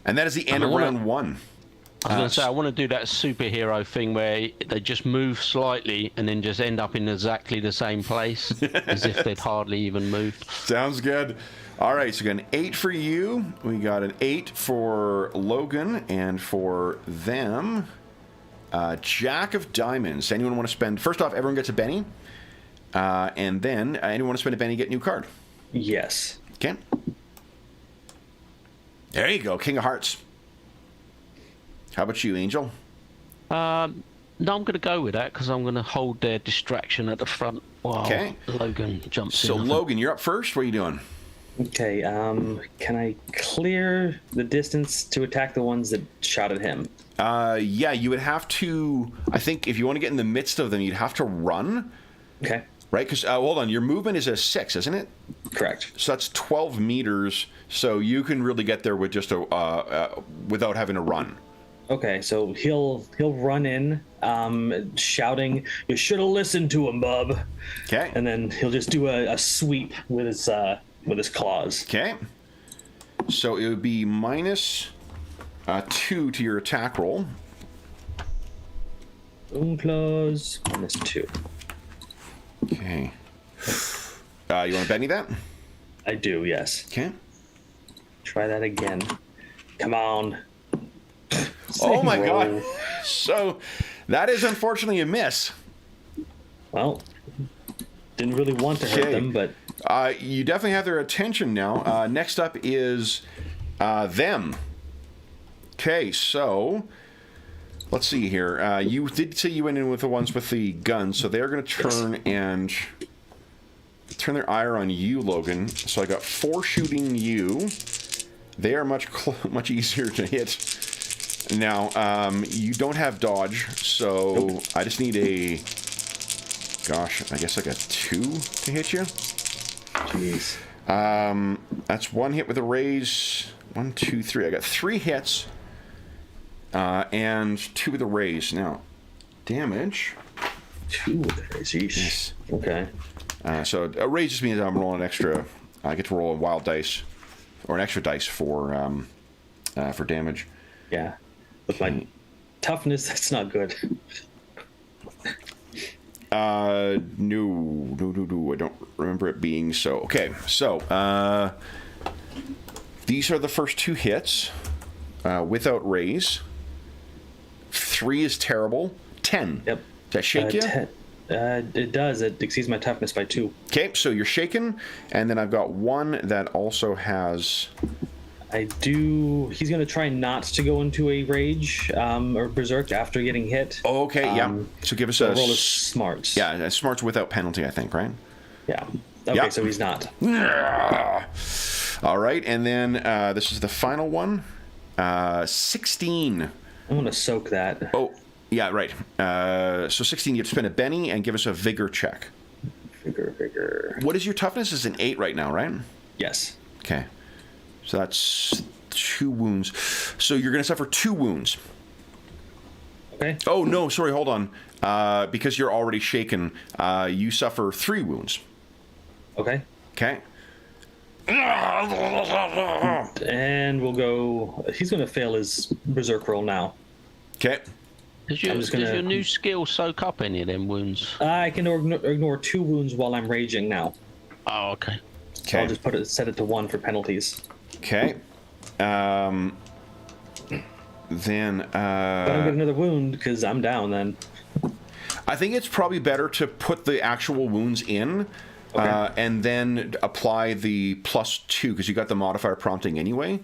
And that is the end of round 1. I was going to say, I want to do that superhero thing where they just move slightly and then just end up in exactly the same place as if they'd hardly even moved. Sounds good. All right, so we got an 8 for you. We got an 8 for Logan, and for them, Jack of Diamonds. Anyone want to spend... First off, everyone gets a Benny. And then, anyone want to spend a Benny, get a new card? Yes. Okay. There you go, King of Hearts. How about you, Angel? No, I'm going to go with that because I'm going to hold their distraction at the front while Logan jumps in. So, Logan, you're up first. What are you doing? Okay, can I clear the distance to attack the ones that shot at him? Yeah, you would have to... I think if you want to get in the midst of them, you'd have to run. Okay. right? Because hold on, your movement is a 6, isn't it? Correct. So that's 12 meters. So you can really get there with just without having to run. Okay, so he'll run in, shouting, "You should have listened to him, bub." Okay. And then he'll just do a sweep with his claws. Okay. So it would be minus 2 to your attack roll. Boom claws, -2. Okay. You want to bet me that? I do, yes. Okay. Try that again. Come on. Oh my roll. god. So that is unfortunately a miss. Well, didn't really want to hurt Okay. them, but You definitely have their attention now. Next up is them. Okay, so let's see here. You did say you went in with the ones with the guns, so they're going to turn and turn their ire on you, Logan. So I got 4 shooting you. They are much easier to hit. Now, you don't have dodge, so Nope. I just need a, gosh, I guess like a 2 to hit you. jeez. That's 1 hit with a raise. 1, 2, 3. I got 3 hits, and 2 with a raise. Now, damage. 2 with the raise. Yeesh. Okay. So a raise just means I'm rolling an extra. I get to roll a wild dice, or an extra dice for damage. Yeah. With my toughness, that's not good. No. I don't remember it being so. Okay, so these are the first 2 hits without raise. 3 is terrible. 10. Yep. Does that shake you? It does. It exceeds my toughness by 2. Okay, so you're shaken, and then I've got 1 that also has. He's going to try not to go into a rage or berserk after getting hit. Okay, yeah. So give us a roll is smarts. Yeah, smarts without penalty, I think, right? Yeah. Okay, Yep. so he's not. All right, and then this is the final one. 16. I'm going to soak that. Oh, yeah, right. So 16, you have to spend a Benny and give us a vigor check. Vigor. What is your toughness? Is an 8 right now, right? Yes. Okay. So that's 2 wounds. So you're going to suffer 2 wounds. Okay. Oh, no, sorry, hold on. Because you're already shaken, you suffer 3 wounds. Okay. Okay. And we'll go. He's going to fail his berserk roll now. Okay. Does I'm just your gonna- new skill soak up any of them wounds? I can ignore 2 wounds while I'm raging now. Oh, okay. So I'll just set it to 1 for penalties. Okay. Then. But I'm get another wound because I'm down then. I think it's probably better to put the actual wounds in, Okay. and then apply the +2 because you got the modifier prompting anyway.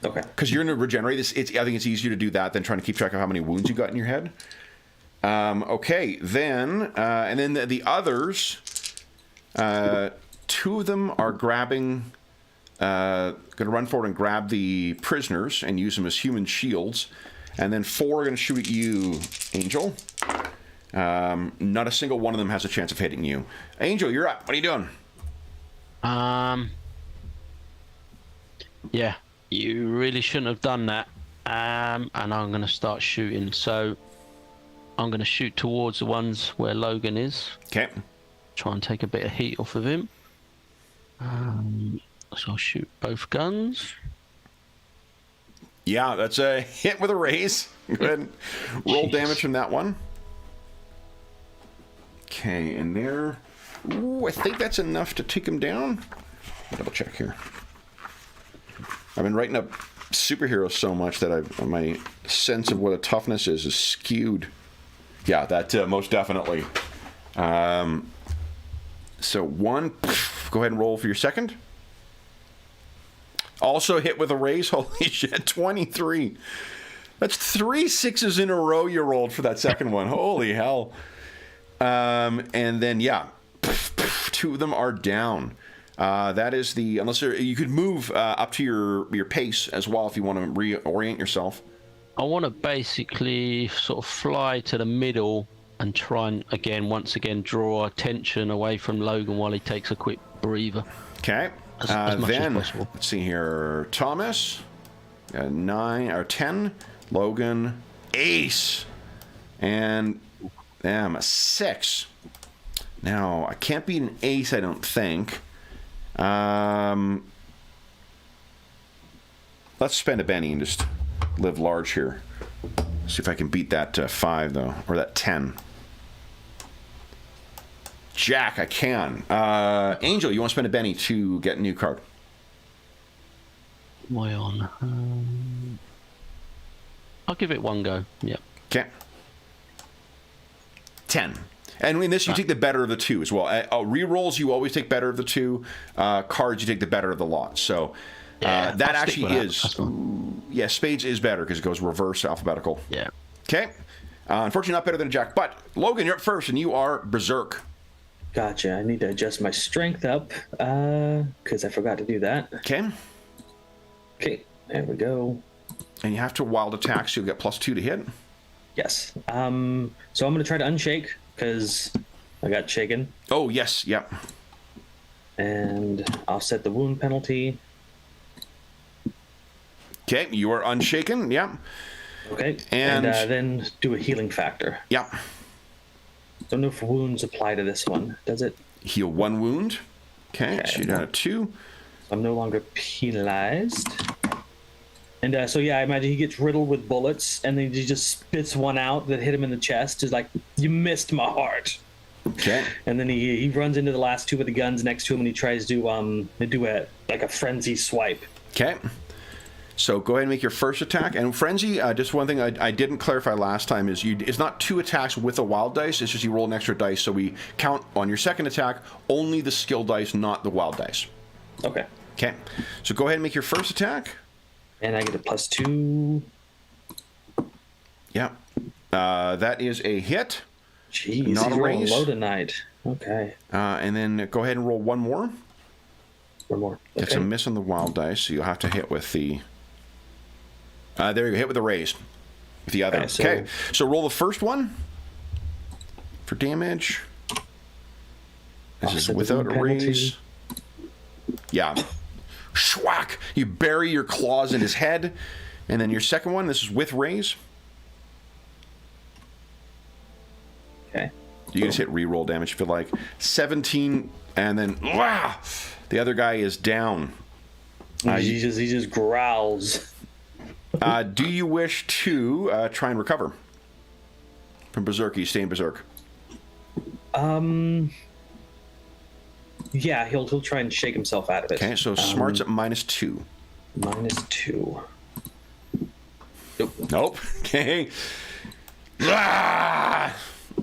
Okay. Because you're going to regenerate this. I think it's easier to do that than trying to keep track of how many wounds you got in your head. Okay, then and then the others. 2 of them are grabbing. Going to run forward and grab the prisoners and use them as human shields, and then 4 are going to shoot at you, Angel. Not a single one of them has a chance of hitting you. Angel, you're up. What are you doing? Yeah, you really shouldn't have done that. And I'm going to start shooting. So I'm going to shoot towards the ones where Logan is. Okay. Try and take a bit of heat off of him. So I'll shoot both guns. Yeah, that's a hit with a raise. Go ahead and roll Jeez. damage from that one. Okay, and there. Ooh, I think that's enough to take him down. Double check here. I've been writing up superheroes so much that my sense of what a toughness is skewed. Yeah, that most definitely. So 1. Go ahead and roll for your second. Also hit with a raise. Holy shit, 23. That's 3 6s in a row you rolled for that second one. Holy hell. And then, yeah, 2 of them are down. That is unless you could move up to your pace as well if you want to reorient yourself. I want to basically sort of fly to the middle and try and once again draw attention away from Logan while he takes a quick breather. Okay. As much then as possible. let's see here. Thomas, 9 or 10. Logan, ace, and I'm a 6. Now I can't beat an ace, I don't think. Let's spend a Benny and just live large here. See if I can beat that 5 though, or that 10. Jack, I can. Angel, you want to spend a Benny to get a new card? Am I on? I'll give it one go. Yep. Okay. 10. And in this, you take the better of the 2 as well. Rerolls, you always take better of the 2. Cards, you take the better of the lot. So that I'll actually is. Yeah, spades is better because it goes reverse alphabetical. Yeah. Okay. Unfortunately, not better than a jack. But Logan, you're up first, and you are berserk. Gotcha. I need to adjust my strength up because I forgot to do that. Okay. Okay, there we go. And you have to wild attack, so you'll get +2 to hit. Yes. So I'm going to try to unshake because I got shaken. Oh, yes. Yep. And offset the wound penalty. Okay, you are unshaken. Yep. Okay. And then do a healing factor. Yep. Don't know if wounds apply to this one. Does it? Heal 1 wound. Okay, shoot down a 2. I'm no longer penalized. And so, yeah, I imagine he gets riddled with bullets, and then he just spits one out that hit him in the chest. He's like, you missed my heart. Okay. And then he runs into the last 2 with the guns next to him, and he tries to do a frenzy swipe. Okay. So go ahead and make your first attack. And Frenzy, just one thing I didn't clarify last time is it's not 2 attacks with a wild dice. It's just you roll an extra dice. So we count on your second attack only the skill dice, not the wild dice. Okay. Okay. So go ahead and make your first attack. And I get a +2. Yeah. That is a hit. Jeez, not he's a rolling raise. low tonight. Okay. And then go ahead and roll 1 more. 1 more. Okay. It's a miss on the wild dice, so you'll have to hit with the... there you go. Hit with the raise. With the other. Okay. So roll the first one for damage. This is without a raise. Yeah. Schwack! You bury your claws in his head. And then your second one, this is with raise. Okay. You just hit reroll damage if you like. 17, and then the other guy is down. He just growls. Do you wish to try and recover from Berserk? You stay in Berserk. Yeah, he'll try and shake himself out of it. Okay, so smart's at -2. -2. Nope. Okay.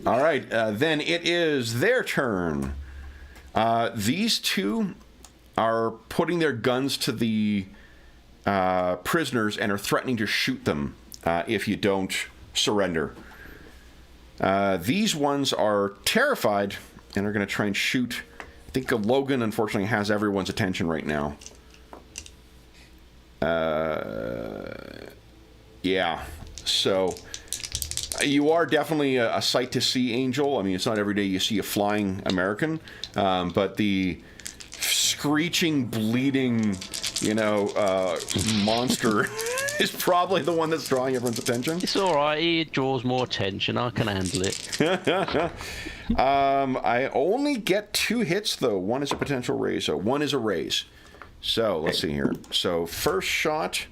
All right. Then it is their turn. These 2 are putting their guns to the prisoners and are threatening to shoot them if you don't surrender. These ones are terrified and are going to try and shoot. I think Logan, unfortunately, has everyone's attention right now. Yeah. So you are definitely a sight to see, Angel. I mean, it's not every day you see a flying American, but the screeching, bleeding, monster is probably the one that's drawing everyone's attention. It's all right. He draws more attention. I can handle it. I only get 2 hits, though. 1 is a potential raise, so 1 is a raise. So let's see here. So first shot,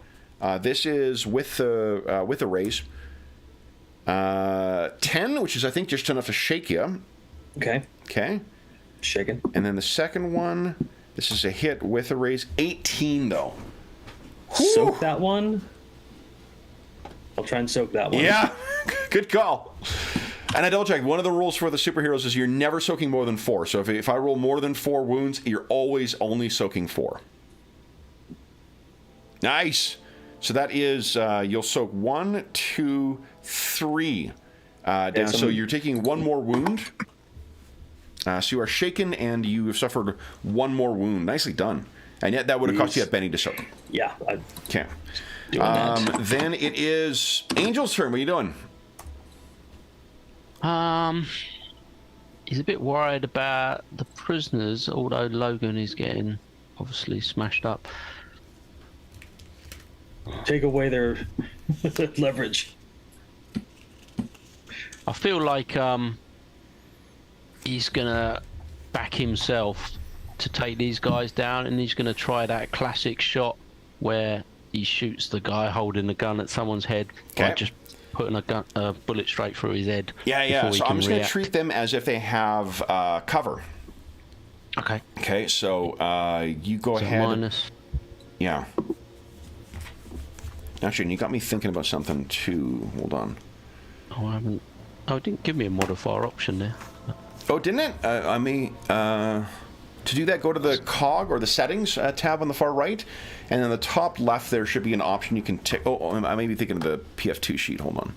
this is with the raise. 10, which is I think just enough to shake you. Okay. Okay. Shaken. And then the second one, this is a hit with a raise. 18 though. Soak that one. I'll try and soak that one. Yeah. Good call. And I double checked. One of the rules for the superheroes is you're never soaking more than 4. So if I roll more than 4 wounds, you're always only soaking 4. Nice. So that is you'll soak 1, 2, 3 down. So you're taking 1 more wound. So you are shaken and you have suffered 1 more wound. Nicely done. And yet that would have cost you a Benny to soak. Yeah. Okay. Then it is Angel's turn. What are you doing? He's a bit worried about the prisoners, although Logan is getting obviously smashed up. Take away their leverage. I feel like he's gonna back himself to take these guys down, and he's gonna try that classic shot where he shoots the guy holding the gun at someone's head by just putting a bullet straight through his head. Yeah. So I'm just going to treat them as if they have cover. Okay. Okay, so you go ahead. Minus. Yeah. Actually, you got me thinking about something too. Hold on. Oh, I haven't. Oh, it didn't give me a modifier option there. Oh, didn't it? To do that, go to the cog or the settings tab on the far right, and on the top left there should be an option you can tick. Oh, I may be thinking of the PF2 sheet. Hold on.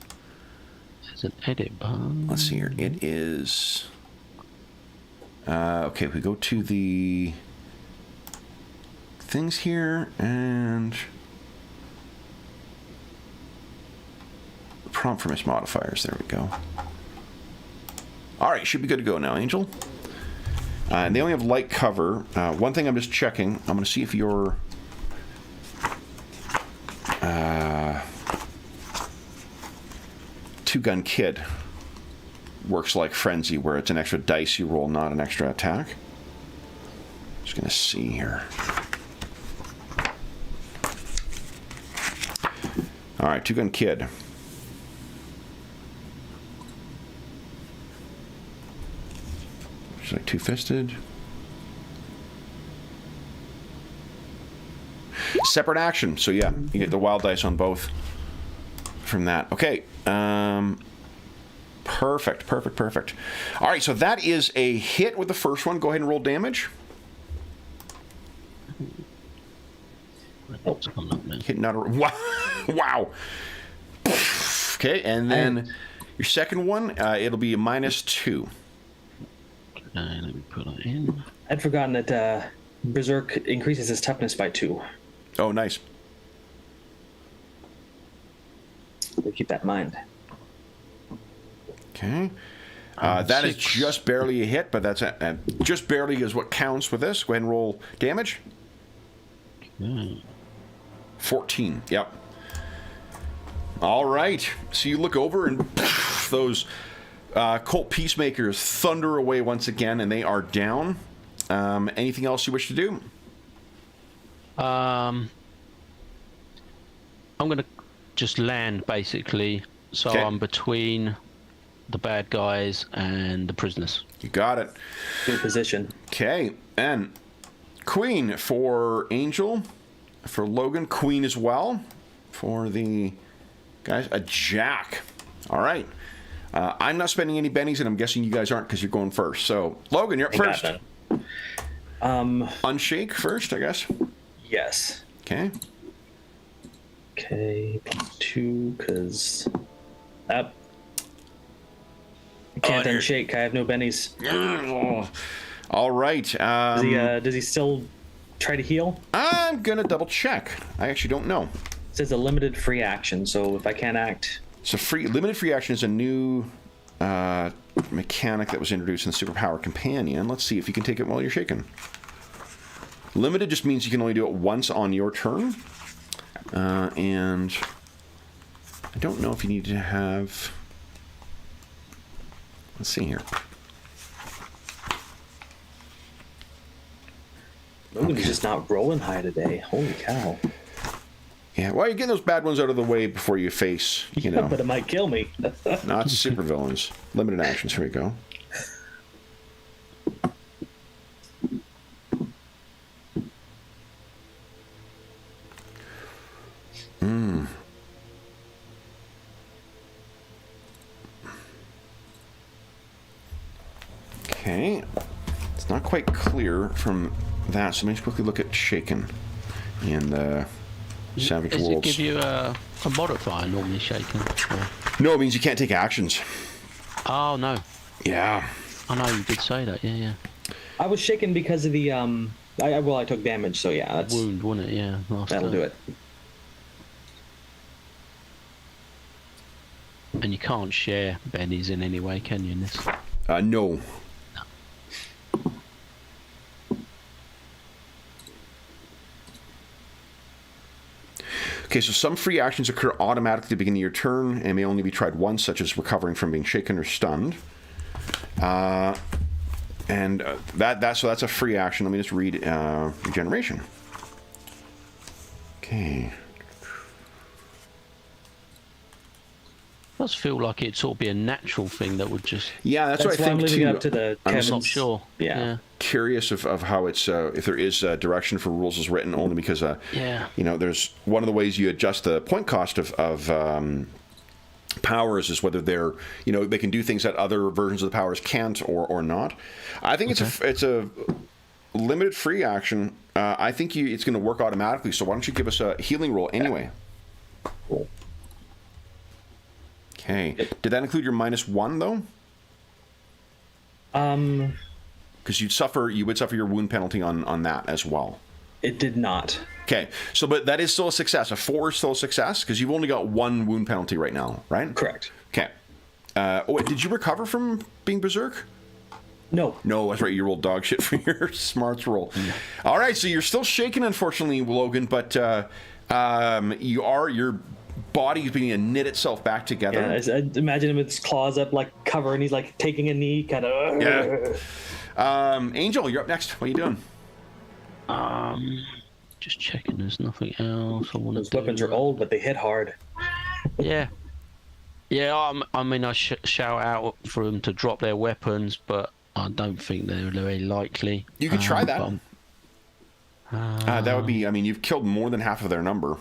There's an edit button. Let's see here. It is. Okay, we go to the things here and prompt for modifiers. There we go. All right, should be good to go now, Angel. And they only have light cover. One thing I'm just checking. I'm going to see if your two-gun kid works like Frenzy, where it's an extra dice you roll, not an extra attack. Just going to see here. All right, two-gun kid. Like two-fisted. Separate action. So yeah, you get the wild dice on both from that. Okay. Perfect. All right, so that is a hit with the first one. Go ahead and roll damage. Hit not a... Wow. Okay, and then your second one, it'll be a -2. Let me put it in. I'd forgotten that Berserk increases his toughness by 2. Oh, nice. So keep that in mind. Okay. That is just barely a hit, but that's just barely is what counts with this. Go ahead and roll damage. 14. Yep. All right. So you look over and those Cult Peacemakers thunder away once again, and they are down. Anything else you wish to do? I'm going to just land, basically, so I'm between the bad guys and the prisoners. You got it. Good position. Okay, and Queen for Angel, for Logan, Queen as well, for the guys, a Jack. All right. I'm not spending any bennies, and I'm guessing you guys aren't because you're going first. So, Logan, you're up first. Unshake first, I guess. Yes. Okay. Okay, 2, because I can't unshake. I have no bennies. All right. Does he still try to heal? I'm gonna double check. I actually don't know. It says a limited free action, so if I can't act. So limited free action is a new mechanic that was introduced in the Superpower Companion. Let's see if you can take it while you're shaking. Limited just means you can only do it once on your turn. And I don't know if you need to have... Let's see here. Logan's just not rolling high today. Holy cow. Yeah, well, you're getting those bad ones out of the way before you face, you know. But it might kill me. Not super villains. Limited actions. Here we go. Okay. It's not quite clear from that, so let me just quickly look at Shaken and Savage Wolves. Does it give you a modifier normally, Shaken? Or... No, it means you can't take actions. Oh, no. Yeah. I know you did say that, yeah. I was shaken because of the, I took damage, so yeah. That's, wound, wasn't it? Yeah. That'll do it. And you can't share bennies in any way, can you? In this? No. Okay, so some free actions occur automatically at the beginning of your turn and may only be tried once, such as recovering from being shaken or stunned. So that's a free action. Let me just read regeneration. Okay. It does feel like it'd sort of be a natural thing that would just... Yeah, that's what I why I'm think leaving too. it up to the I'm Kevin's. not sure. Yeah. Curious of how it's if there is direction for rules is written, only because there's one of the ways you adjust the point cost of powers is whether they're they can do things that other versions of the powers can't or not. I think it's a limited free action. I think it's going to work automatically. So why don't you give us a healing roll anyway? Cool. Okay. Did that include your -1 though? Because you would suffer your wound penalty on that as well. It did not. Okay, so but that is still a success. A 4 is still a success because you've only got 1 wound penalty right now, right? Correct. Okay. Wait, did you recover from being berserk? No. No, that's right. You rolled dog shit for your smarts roll. All right, so you're still shaken, unfortunately, Logan, but your body is beginning to knit itself back together. Yeah, I imagine him with his claws up, like cover, and he's like taking a knee, kind of. Yeah. Angel, you're up next. What are you doing? Just checking there's nothing else I want to Those do. weapons are old, but they hit hard. Yeah. Yeah, I mean, I shout out for them to drop their weapons, but I don't think they're very likely. You could try that. That would be, you've killed more than half of their number.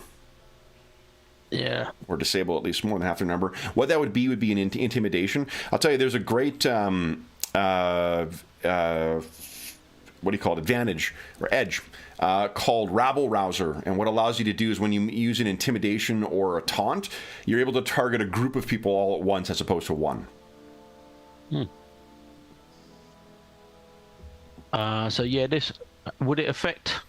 Yeah. Or disable at least more than half their number. What that would be an intimidation. I'll tell you, there's a great, what do you call it, advantage or edge called Rabble Rouser. And what allows you to do is when you use an intimidation or a taunt, you're able to target a group of people all at once as opposed to one. So yeah, this would it affect?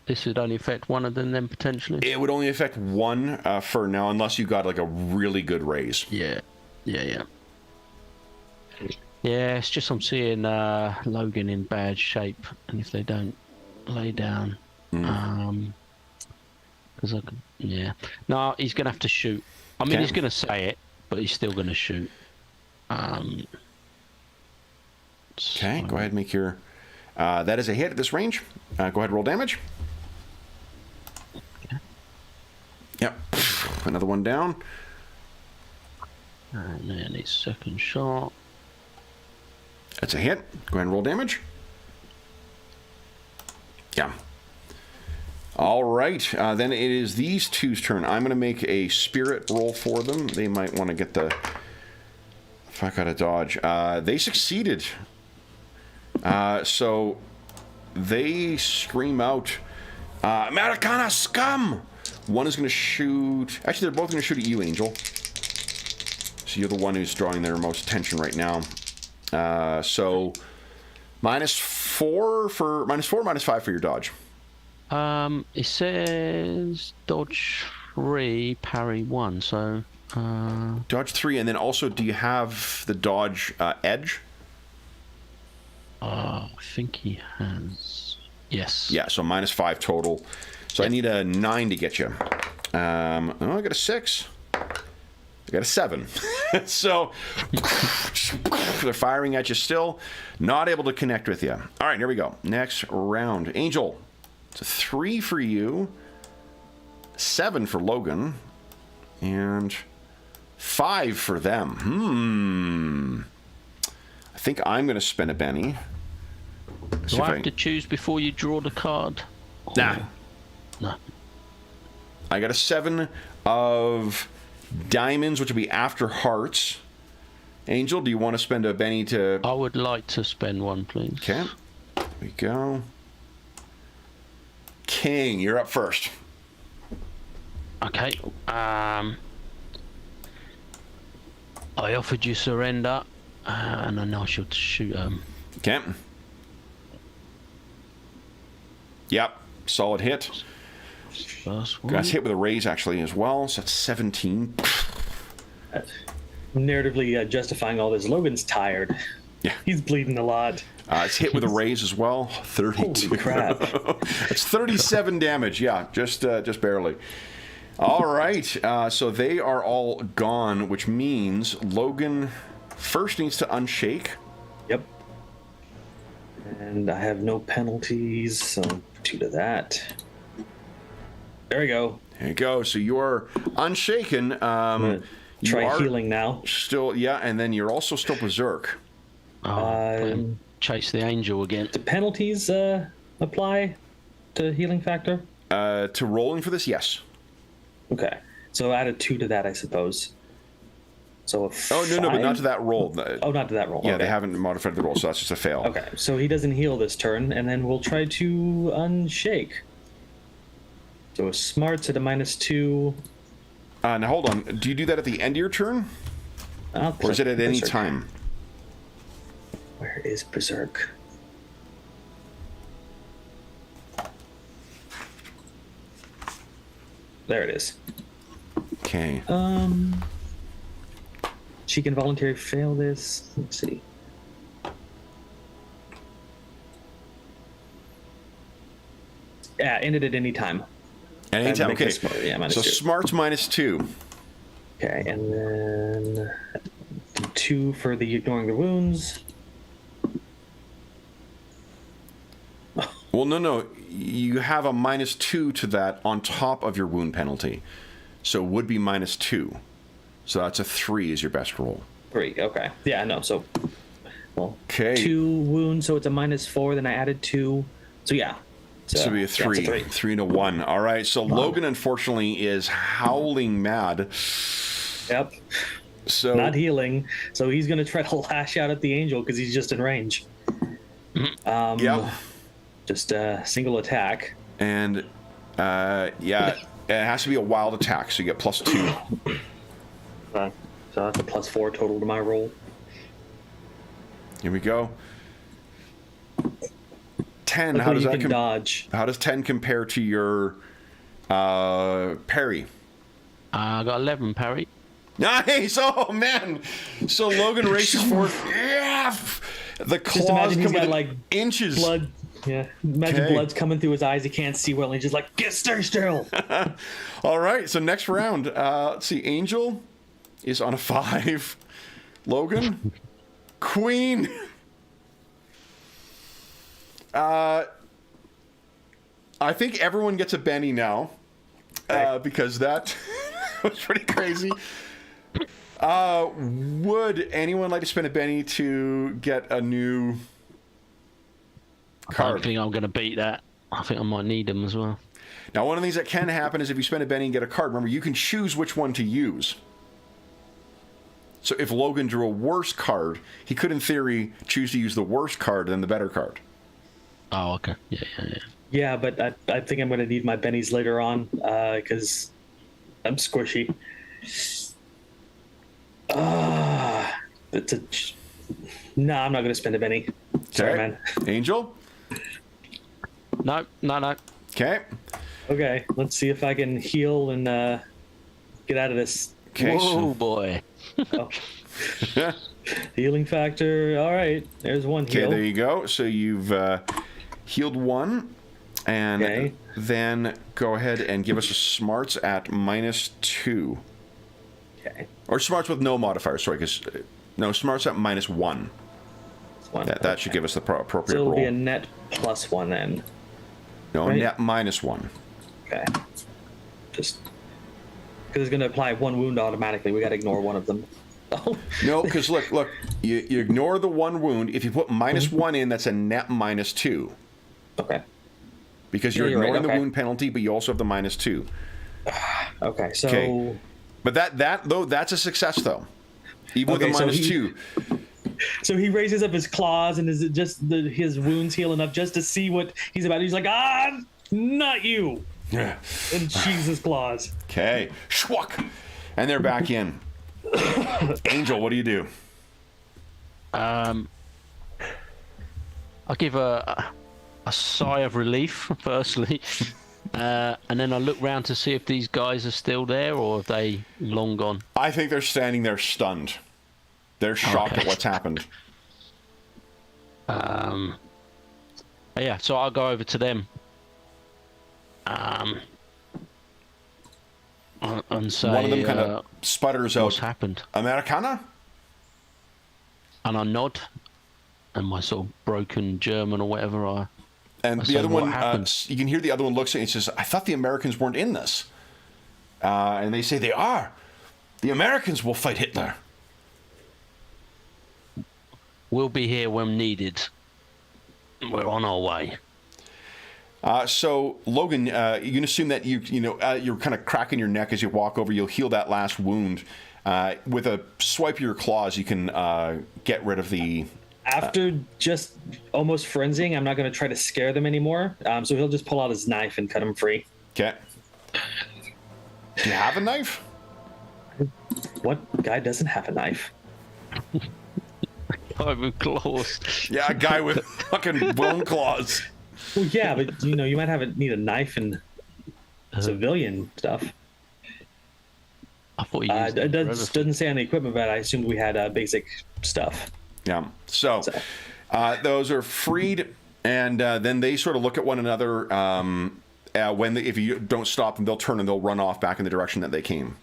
This would only affect one of them then potentially. It would only affect one for now, unless you got like a really good raise. Yeah. Yeah, it's just I'm seeing Logan in bad shape, and if they don't lay down, because no, he's gonna have to shoot. I mean, he's gonna say it, but he's still gonna shoot. Okay, go ahead and make your. That is a hit at this range. Go ahead and roll damage. Okay. Yep. Another one down. And then his second shot. That's a hit. Go ahead and roll damage. Yeah. All right. Then it is these two's turn. I'm going to make a spirit roll for them. They might want to get the fuck out of dodge. They succeeded. So they scream out, Americana scum! One is going to shoot... Actually, they're both going to shoot at you, Angel. So you're the one who's drawing their most attention right now. So -4, -5 for your dodge. It says dodge 3, parry 1. So dodge 3, and then also, do you have the dodge edge? I think he has. Yes. Yeah. So -5 total. So I need a 9 to get you. I got a 6. I got a 7. So they're firing at you still, not able to connect with you. All right, here we go. Next round. Angel, it's a 3 for you, 7 for Logan, and 5 for them. I think I'm going to spend a Benny. Do I have to choose before you draw the card? Nah. No. I got a 7 of diamonds, which will be after hearts. Angel, do you want to spend a Benny to... I would like to spend one, please. Okay. There we go. King, you're up first. Okay. I offered you surrender, and I know I should shoot him. Okay. Yep. Solid hit. First one. Got hit with a raise, actually, as well. So that's 17. Narratively justifying all this, Logan's tired. Yeah. He's bleeding a lot. It's hit with a raise as well. 32. Holy crap. It's 37 damage. Yeah, just barely. All right. So they are all gone, which means Logan first needs to unshake. Yep. And I have no penalties, so 2 to that. There we go. There you go. So you are unshaken. Try healing now. Still, yeah, and then you're also still berserk. Chase the angel again. Do penalties apply to healing factor? To rolling for this, yes. Okay. So add a 2 to that, I suppose. So a 5? No, but not to that roll. Oh, not to that roll. Yeah, okay. they haven't modified the roll, so that's just a fail. Okay, so he doesn't heal this turn, and then we'll try to unshake. So a smarts at a -2. Now hold on. Do you do that at the end of your turn, or is it at any time? Where is Berserk? There it is. Okay. She can voluntarily fail this. Let's see. Yeah, end it at any time. At any time. Okay. Yeah, so -2. smarts -2. Okay, and then 2 for the ignoring the wounds. Well, no. You have a -2 to that on top of your wound penalty, so it would be -2. So that's a 3 is your best roll. 3. Okay. Yeah, no. So, well, Okay. 2 wounds, so it's a -4. Then I added 2. So yeah. This would be a 3. Yeah, 3 to 1. All right. So Logan, unfortunately, is howling mad. Yep. So Not healing. So he's going to try to lash out at the angel because he's just in range. yeah. Just a single attack. And yeah, it has to be a wild attack, so you get +2. So that's a +4 total to my roll. Here we go. 10. Look How what does you that can dodge? How does 10 compare to your parry? I got 11 parry. Nice! Oh man! So Logan races forward. Yeah! The claws Just imagine he's come got within like inches. blood. Yeah. Imagine Okay. blood's coming through his eyes. He can't see well. And he's just like, get still. All right. So next round, let's see. Angel is on a 5. Logan, Queen. I think everyone gets a Benny now because that was pretty crazy. Would anyone like to spend a Benny to get a new I card? don't think I'm going to beat that. I think I might need them as well. Now, one of the things that can happen is if you spend a Benny and get a card, remember, you can choose which one to use. So if Logan drew a worse card, he could, in theory, choose to use the worse card than the better card. Oh, okay. Yeah. Yeah, but I think I'm going to need my bennies later on because I'm squishy. No, I'm not going to spend a benny. Sorry, Okay. man. Angel? No. Okay. Okay, let's see if I can heal and get out of this. Okay. Whoa, boy. Oh. Healing factor. All right, there's one Okay, heal. there you go. So you've healed 1. And Okay. then go ahead and give us a smarts at -2. Okay. Or smarts with no modifier, sorry, because no, smarts at -1. One. That should give us the appropriate So it'll roll. be a net +1 then. No, right? net -1. Okay. Just because it's going to apply 1 wound automatically, we got to ignore one of them. Oh. No, because look, you ignore the 1 wound. If you put -1 in, that's a net -2. Okay. Because Yeah, you're you're right, ignoring the okay. wound penalty, but you also have the -2. Okay. So. Okay. But that's a success though. Even Okay, with so the he- -2. So he raises up his claws, and is it just his wounds heal enough just to see what he's about? He's like, not you, Yeah. and sheathes his claws. Okay. Schwuck. And they're back in. Angel, what do you do? I give a sigh of relief, firstly. And then I look round to see if these guys are still there or have they long gone. I think they're standing there stunned. They're shocked Okay. at what's happened. Yeah, so I'll go over to them. And say, One of them kind of sputters out, what's happened? Americana? And I nod, and my sort of broken German or whatever And the say, other "What one, happened?" you can hear the other one looks at it and says, I thought the Americans weren't in this. And they say they are. The Americans will fight Hitler. We'll be here when needed. We're on our way. So, Logan, you can assume that you're kind of cracking your neck as you walk over. You'll heal that last wound. With a swipe of your claws, you can get rid of the... After just almost frenzying, I'm not going to try to scare them anymore. So he'll just pull out his knife and cut him free. Okay. Do you have a knife? What guy doesn't have a knife? Guy with claws. Yeah, a guy with fucking bone claws. Well, yeah, but you might need a knife and civilian stuff. I thought you used It it for everything. doesn't say on the equipment, but I assumed we had basic stuff. Yeah. So, those are freed, and then they sort of look at one another. If you don't stop them, they'll turn and they'll run off back in the direction that they came.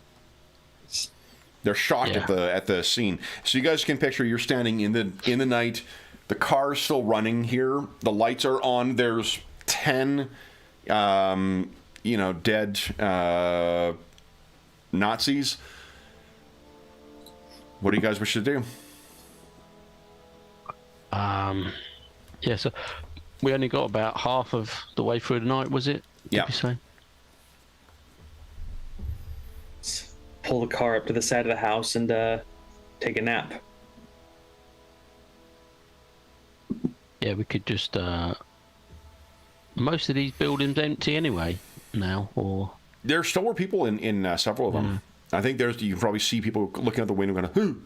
They're shocked at the scene. So you guys can picture you're standing in the night. The car's still running here. The lights are on. There's 10, dead Nazis. What do you guys wish to do? Yeah, so we only got about half of the way through the night, was it? Yeah. Did you say? Pull the car up to the side of the house and take a nap. Yeah, we could just... most of these buildings empty anyway now, or... There still were people in several of them. I think you can probably see people looking out the window going, "Who?"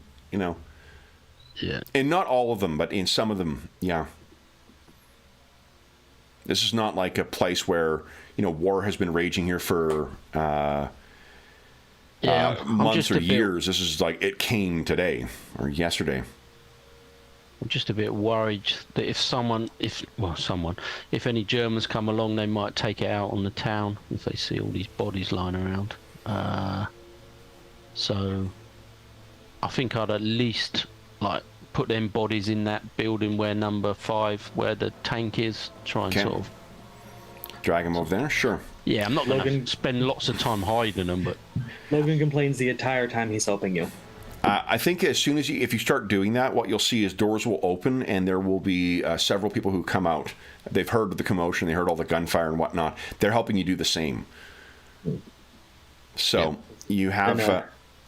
Yeah. And not all of them, but in some of them, yeah. This is not like a place where, war has been raging here for I'm months just or a bit- years. This is like it came today or yesterday. I'm just a bit worried that if any Germans come along, they might take it out on the town if they see all these bodies lying around. So I think I'd at least put them bodies in that building where number 5, where the tank is. Try and sort of drag them over there. Sure. Yeah, I'm not going Logan- to spend lots of time hiding them, but Logan complains the entire time he's helping you. I think as soon as if you start doing that, what you'll see is doors will open and there will be several people who come out. They've heard the commotion, they heard all the gunfire and whatnot. They're helping you do the same. So you have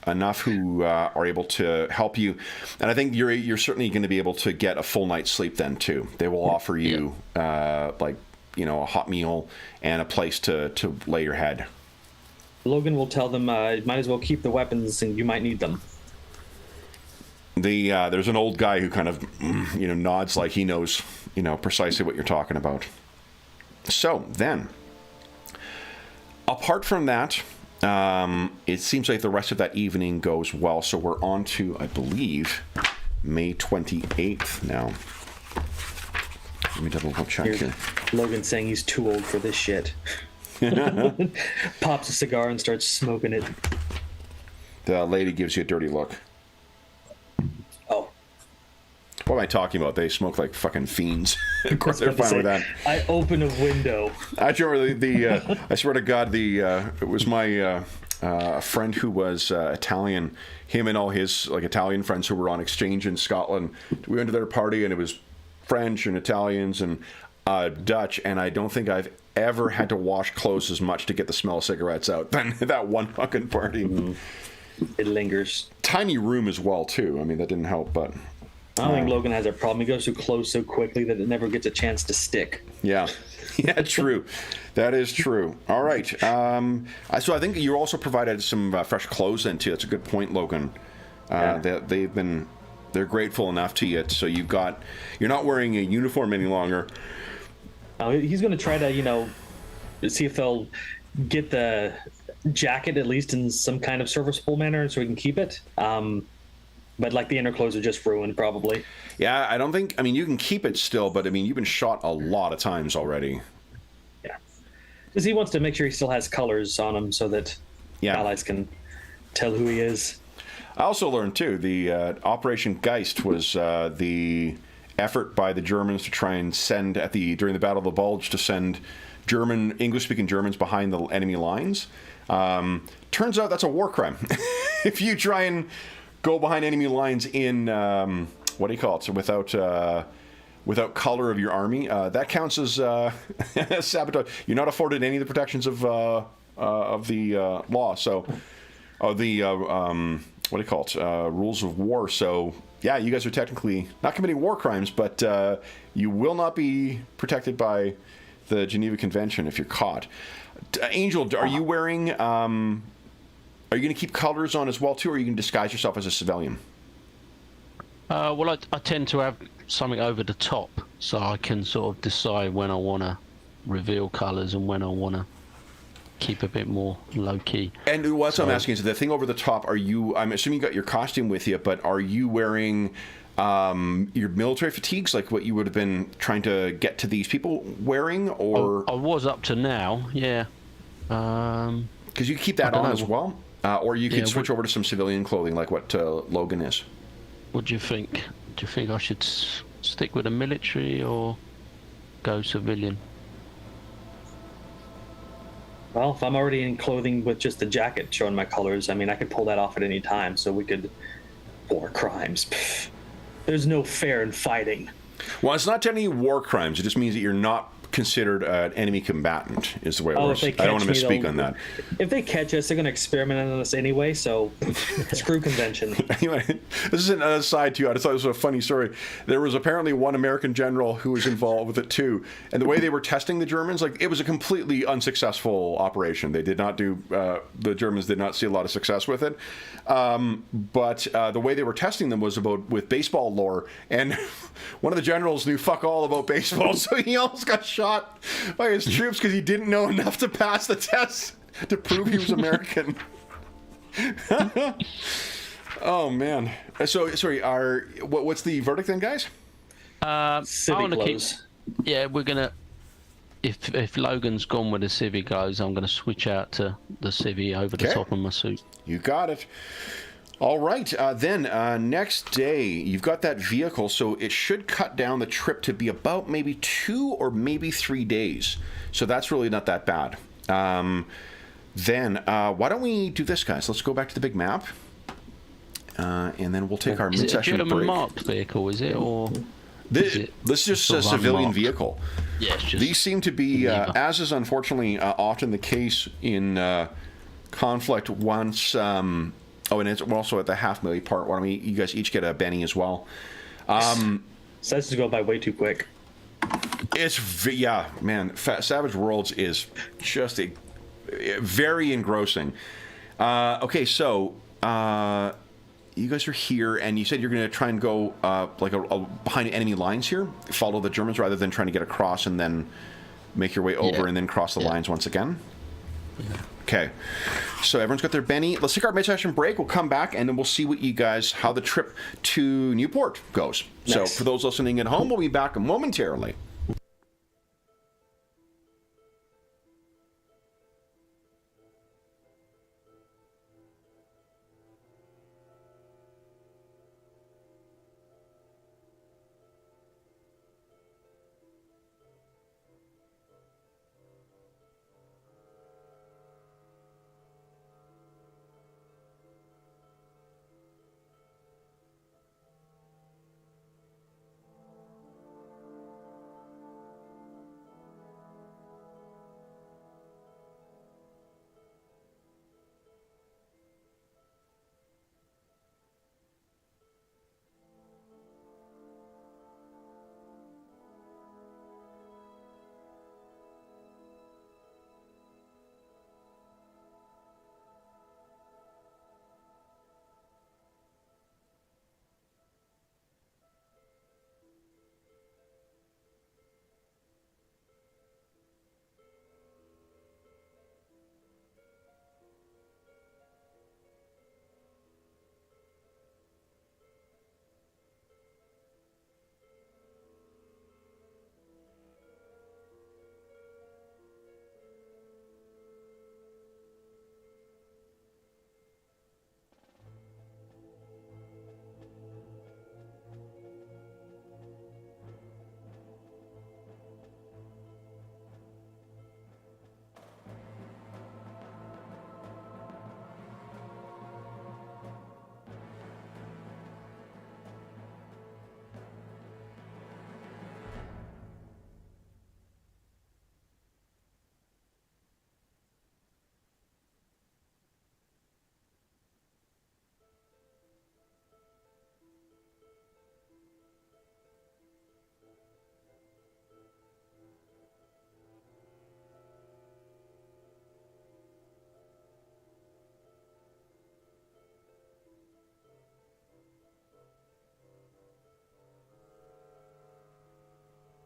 enough who are able to help you, and I think you're certainly going to be able to get a full night's sleep then too. They will offer you a hot meal and a place to lay your head. Logan will tell them, might as well keep the weapons and you might need them. There's an old guy who kind of nods like he knows precisely what you're talking about. So then, apart from that, it seems like the rest of that evening goes well. So we're on to, I believe, May 28th now. Let me double check here. Logan saying he's too old for this shit. Pops a cigar and starts smoking it. The lady gives you a dirty look. Oh. What am I talking about? They smoke like fucking fiends. Of course, they're fine with that. I open a window. I remember I swear to God, it was my friend who was Italian. Him and all his Italian friends who were on exchange in Scotland. We went to their party and it was French and Italians and Dutch. And I don't think I've ever had to wash clothes as much to get the smell of cigarettes out than that one fucking party. Mm. It lingers. Tiny room as well too. I mean, that didn't help, but. I don't think Logan has a problem. He goes through clothes so quickly that it never gets a chance to stick. Yeah, true. That is true. All right. So I think you also provided some fresh clothes then too. That's a good point, Logan. They're grateful enough to you. So you're not wearing a uniform any longer. He's going to try to, see if they'll get the jacket at least in some kind of serviceable manner so we can keep it. But like the inner clothes are just ruined, probably. Yeah, I don't think. I mean, you can keep it still, but I mean, you've been shot a lot of times already. Yeah, because he wants to make sure he still has colors on him so that allies can tell who he is. I also learned too the Operation Geist was the effort by the Germans to try and send during the Battle of the Bulge to send English-speaking Germans behind the enemy lines. Turns out that's a war crime. If you try and go behind enemy lines in what do you call it? So without color of your army, that counts as sabotage. You're not afforded any of the protections of the law. So, what do you call it? Rules of war. So, yeah, you guys are technically not committing war crimes, but you will not be protected by the Geneva Convention if you're caught. Angel, are you wearing? Are you going to keep colors on as well too, or are you going to disguise yourself as a civilian? Well, I tend to have something over the top, so I can sort of decide when I want to reveal colours and when I want to keep a bit more low key. And what I'm asking is the thing over the top. I'm assuming you got your costume with you, but are you wearing your military fatigues, like what you would have been trying to get to these people wearing, or I was up to now, yeah. Because you keep that on as well, or you could switch over to some civilian clothing, like what Logan is. What do you think? Do you think I should stick with the military or go civilian? Well, if I'm already in clothing with just the jacket showing my colors, I mean, I could pull that off at any time, so we could... War crimes. Pfft. There's no fair in fighting. Well, it's not any war crimes. It just means that you're not considered an enemy combatant, is the way it works. I don't want to misspeak on that. If they catch us, they're going to experiment on us anyway, so screw convention. Anyway, this is an aside too. I just thought this was a funny story. There was apparently one American general who was involved with it too, and the way they were testing the Germans, like, it was a completely unsuccessful operation. They did not do, the Germans did not see a lot of success with it. But the way they were testing them was with baseball lore, and one of the generals knew fuck all about baseball, so he almost got shot by his troops because he didn't know enough to pass the test to prove he was American. Oh man! So sorry. What's the verdict then, guys? Civic clothes. We're gonna. If Logan's gone with the civvy clothes, I'm gonna switch out to the civvy over the top of my suit. You got it. All right, then next day, you've got that vehicle, so it should cut down the trip to be about maybe 2 or maybe 3 days. So that's really not that bad. Then, why don't we do this, guys? Let's go back to the big map, and then we'll take our mid-session break. Is it a German marked vehicle, is it, or...? This is just a civilian vehicle. Yeah, it's just these seem to be, as is unfortunately often the case in conflict, once... and it's also at the half-milli part. Why don't you guys each get a Benny as well? Says to go by way too quick. Man. Savage Worlds is just very engrossing. Okay, so you guys are here, and you said you're going to try and go behind enemy lines here, follow the Germans rather than trying to get across and then make your way over and then cross the lines once again. Yeah. Okay, so everyone's got their Benny. Let's take our mid-session break. We'll come back, and then we'll see how the trip to Newport goes. Nice. So for those listening at home, we'll be back momentarily.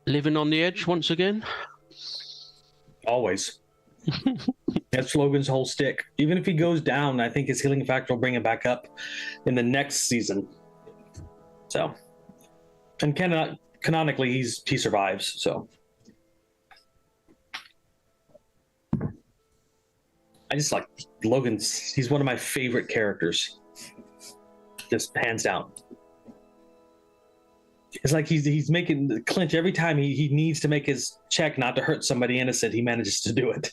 Living on the edge once again. Always. That's Logan's whole stick. Even if he goes down, I think his healing factor will bring him back up in the next season. So, and canonically, he survives. So, I just like Logan's. He's one of my favorite characters. Just hands down. It's like he's making the clinch every time he needs to make his check not to hurt somebody innocent. He manages to do it.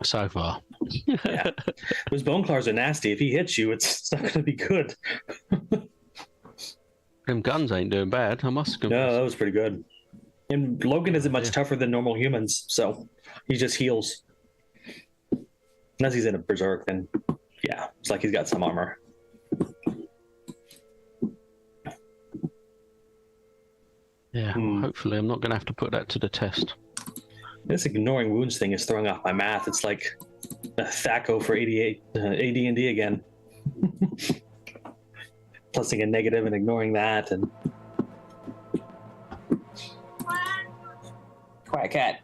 So far. Yeah. Those bone claws are nasty. If he hits you, it's not going to be good. Them guns ain't doing bad, I must confess. No, that was pretty good. And Logan isn't much tougher than normal humans, so he just heals. Unless he's in a berserk, then yeah, it's like he's got some armor. Yeah, hopefully I'm not going to have to put that to the test. This ignoring wounds thing is throwing off my math. It's like a THACO for AD&D again. Plusing a negative and ignoring that. And quiet cat.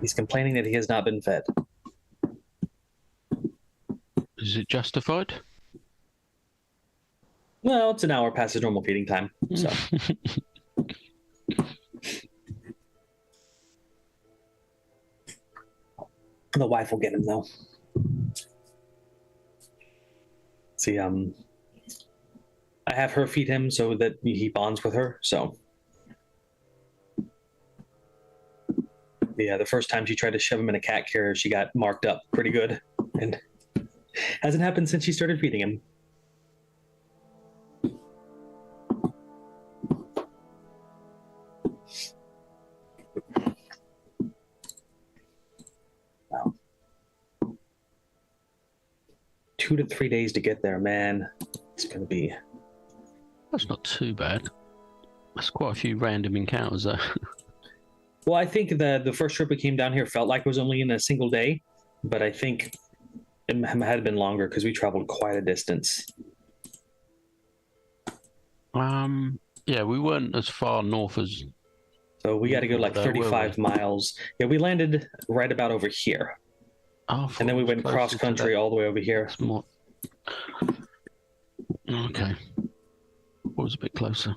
He's complaining that he has not been fed. Is it justified? Well, it's an hour past his normal feeding time, so. The wife will get him, though. See, I have her feed him so that he bonds with her, so. Yeah, the first time she tried to shove him in a cat carrier, she got marked up pretty good, and hasn't happened since she started feeding him. Wow. 2 to 3 days to get there, man. It's gonna be. That's not too bad. That's quite a few random encounters, though. Well, I think the first trip we came down here felt like it was only in a single day, but I think it had been longer because we traveled quite a distance. Yeah, we weren't as far north as. So we got to go like 35 miles. Yeah, we landed right about over here. Oh, and then we went cross country all the way over here. More... Okay. What was a bit closer?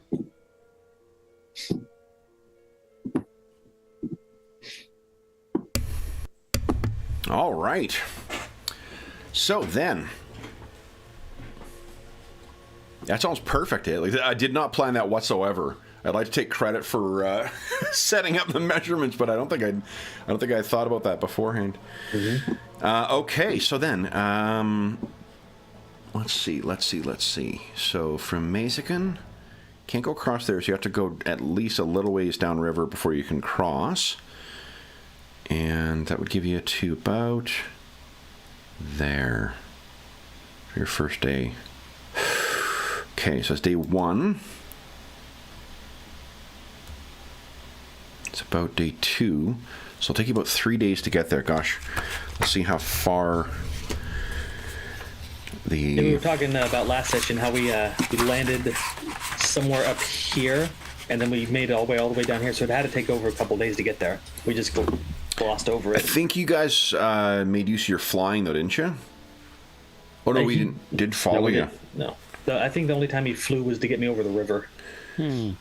All right. So then, that sounds perfect. Like, I did not plan that whatsoever. I'd like to take credit for setting up the measurements, but I don't think I thought about that beforehand. Mm-hmm. Okay, so then, let's see. So from Mazakin, can't go across there, so you have to go at least a little ways downriver before you can cross. And that would give you to about there for your first day. Okay, so it's day 1. It's about day 2. So it'll take you about 3 days to get there. Gosh, let's see how far the... And we were talking about last session how we landed somewhere up here, and then we made it all the way down here. So it had to take over a couple days to get there. We just glossed over it. I think you guys made use of your flying, though, didn't you? Oh, no, we didn't. Did follow you? No. I think the only time he flew was to get me over the river. And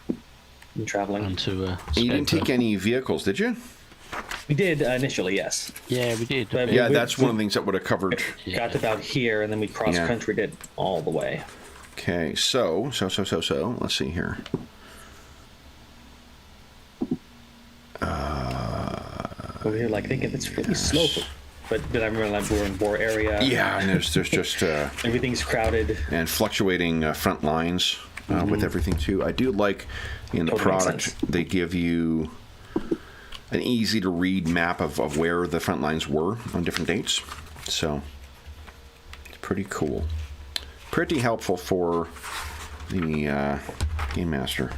traveling. You didn't take any vehicles, did you? We did initially, yes. Yeah, we did. Yeah, that's one of the things that would have covered. Got about here, and then we cross-countryed it all the way. Okay, so, let's see here. Over here, like, thinking it's really slow, but then I remember like we're in Boar area. Yeah, and there's just... everything's crowded. And fluctuating front lines with everything, too. I do like, in the product, they give you an easy-to-read map of where the front lines were on different dates. So, it's pretty cool. Pretty helpful for the Game Master.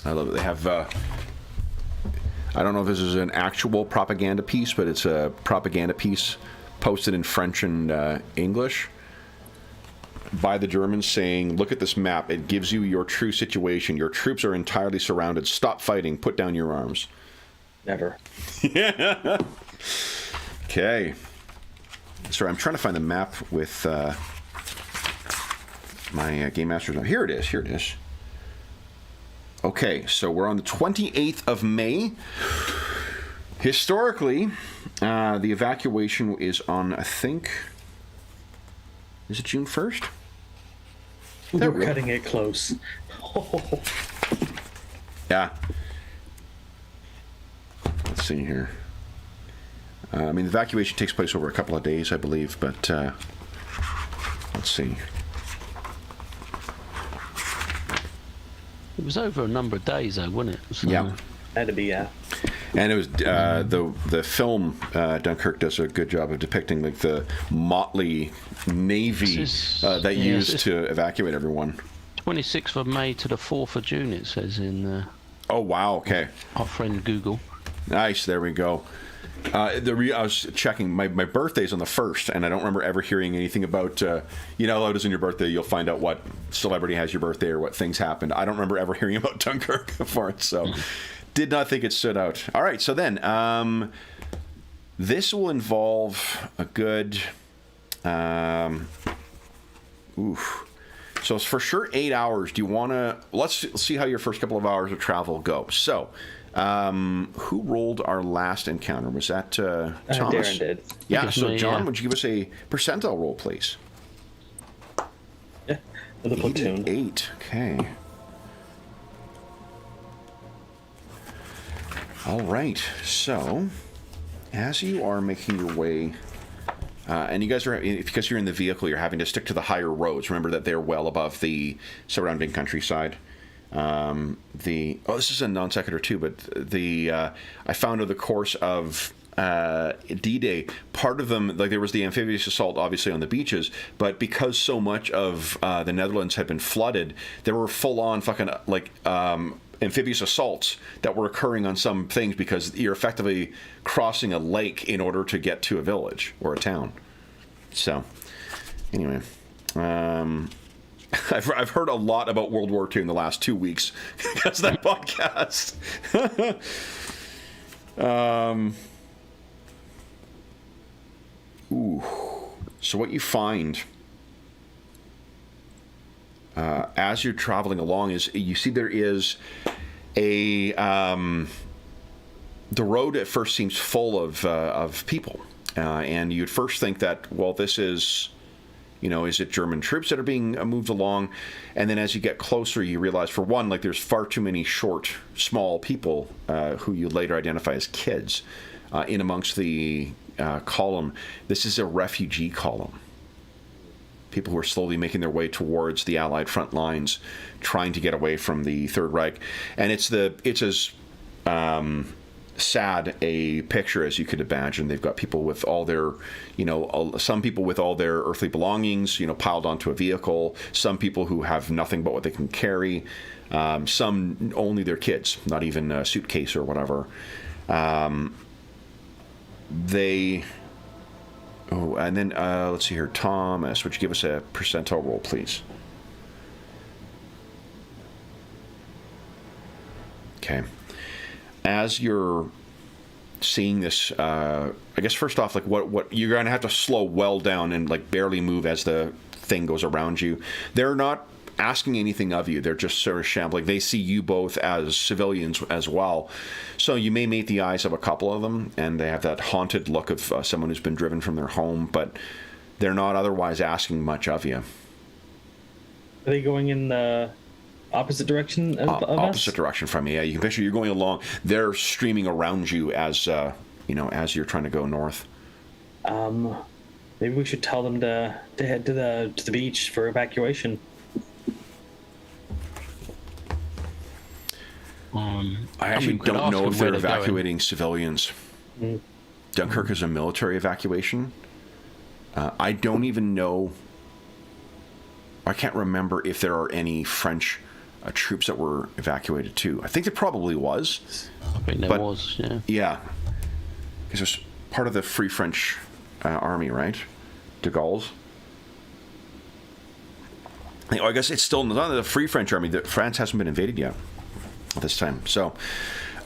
I love it. They have I don't know if this is an actual propaganda piece, but it's a propaganda piece posted in French and English by the Germans saying, look at this map. It gives you your true situation. Your troops are entirely surrounded. Stop fighting. Put down your arms. Never. Yeah. Okay. Sorry, I'm trying to find the map with my Game Master's note. Here it is. Here it is. Okay, so we're on the 28th of May. Historically, the evacuation is on, I think, is it June 1st? We're cutting it close. Yeah. Let's see here. I mean, the evacuation takes place over a couple of days, I believe, but let's see. It was over a number of days, though, wasn't it? So, Yeah. Had to be, yeah. And it was the film Dunkirk does a good job of depicting like the motley navy that used to evacuate everyone. 26th of May to the 4th of June, it says in Oh wow! Okay. our friend Google. Nice. There we go. I was checking. My birthday's on the 1st, and I don't remember ever hearing anything about. You know, how it is on your birthday. You'll find out what celebrity has your birthday or what things happened. I don't remember ever hearing about Dunkirk before it, so did not think it stood out. All right, so then this will involve a good. So it's for sure 8 hours. Do you want to? Let's see how your first couple of hours of travel go. So. Who rolled our last encounter? Was that Thomas? Darren did. Yeah, so Me, John, yeah. would you give us a percentile roll, please? Yeah, with a platoon. 8. Okay. All right. So, as you are making your way, and you guys are, because you're in the vehicle, you're having to stick to the higher roads. Remember that they're well above the surrounding countryside. This is a non sequitur too, but I found over the course of D-Day, part of them, like there was the amphibious assault obviously on the beaches, but because so much of the Netherlands had been flooded, there were full on fucking amphibious assaults that were occurring on some things because you're effectively crossing a lake in order to get to a village or a town. So anyway, I've heard a lot about World War II in the last 2 weeks because of that podcast. So what you find as you're traveling along is you see there is a the road at first seems full of people, and you'd first think that, well, this is. You know, is it German troops that are being moved along? And then as you get closer, you realize, for one, like there's far too many short, small people who you later identify as kids in amongst the column. This is a refugee column. People who are slowly making their way towards the Allied front lines, trying to get away from the Third Reich. And it's as sad a picture as you could imagine. They've got people with all their, some people with all their earthly belongings, piled onto a vehicle. Some people who have nothing but what they can carry. Some only their kids, not even a suitcase or whatever. And then let's see here, Thomas, would you give us a percentile roll, please? Okay. As you're seeing this, I guess first off, like what you're going to have to slow well down and like barely move as the thing goes around you. They're not asking anything of you. They're just sort of shambling. They see you both as civilians as well. So you may meet the eyes of a couple of them, and they have that haunted look of someone who's been driven from their home, but they're not otherwise asking much of you. Are they going in the opposite direction of opposite us? direction from you. Yeah, you can picture you're going along. They're streaming around you as as you're trying to go north. Maybe we should tell them to head to the beach for evacuation. I actually don't know if they're evacuating civilians. Dunkirk is a military evacuation. I don't even know. I can't remember if there are any French troops that were evacuated too. I think there probably was, think there was, yeah. Yeah. Because it was part of the Free French army, right? De Gaulle's. I guess it's still not the Free French army. France hasn't been invaded yet at this time. So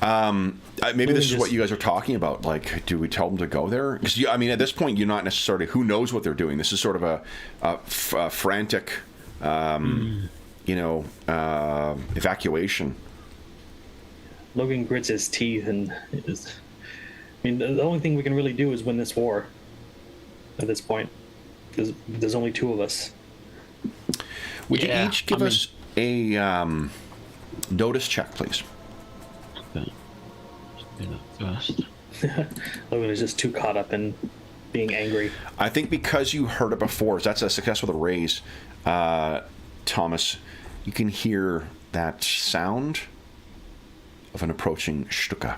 maybe this is what you guys are talking about. Like, do we tell them to go there? Because I mean, at this point, you're not necessarily who knows what they're doing. This is sort of a frantic, evacuation. Logan grits his teeth and the only thing we can really do is win this war. At this point, there's only two of us. Would you each give us a notice check, please? Okay. Do that first. Logan is just too caught up in being angry. I think because you heard it before, that's a success with a raise, Thomas. You can hear that sound of an approaching Stuka.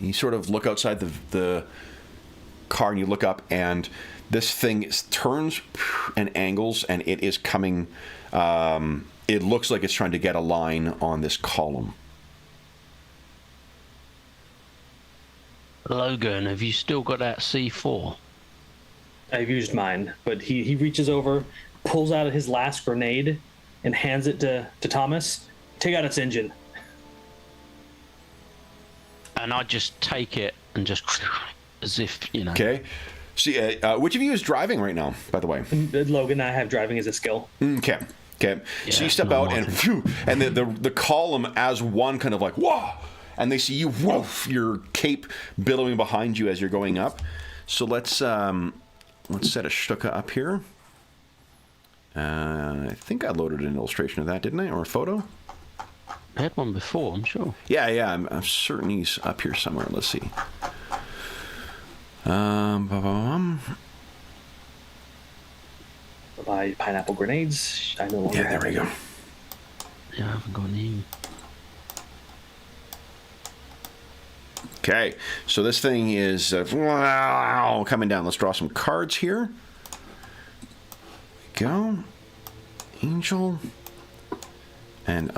You sort of look outside the car and you look up, and this thing turns and angles, and it is coming. It looks like it's trying to get a line on this column. Logan, have you still got that C4? I've used mine, but he reaches over, pulls out his last grenade, and hands it to Thomas. Take out its engine. And I just take it and just as if, Okay. See, which of you is driving right now, by the way? Logan, I have driving as a skill. Okay. Yeah, so you step out and phew, and the column as one kind of like, whoa, and they see you, woof, your cape billowing behind you as you're going up. So let's set a Stuka up here. I think I loaded an illustration of that, didn't I, or a photo? I had one before, I'm sure. Yeah, I'm certain he's up here somewhere. Let's see. Buy pineapple grenades. I no longer there we go. Yeah, I haven't got any. Okay, so this thing is coming down. Let's draw some cards here. Go. Angel. And,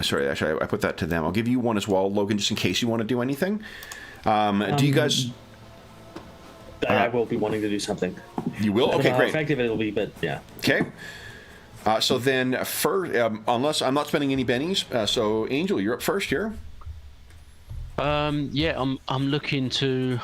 sorry, actually, I put that to them. I'll give you one as well, Logan, just in case you want to do anything. Do you guys... I will be wanting to do something. You will? I don't Okay, know great. How effective it will be, but yeah. Okay. So then, first, unless I'm not spending any bennies, so Angel, you're up first here. Yeah, I'm looking to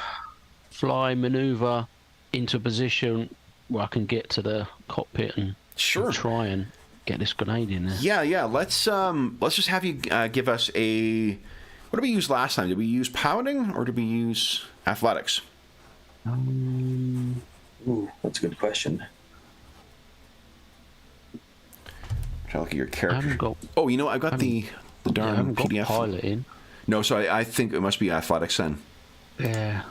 fly, maneuver into a position where I can get to the cockpit and try and get this grenade in there. Yeah. Let's just have you give us a. What did we use last time? Did we use piloting or did we use athletics? Ooh, that's a good question. Try to look at your character. I haven't got, I've got the darn I haven't PDF. got piloting. No, so I think it must be athletics then. Yeah.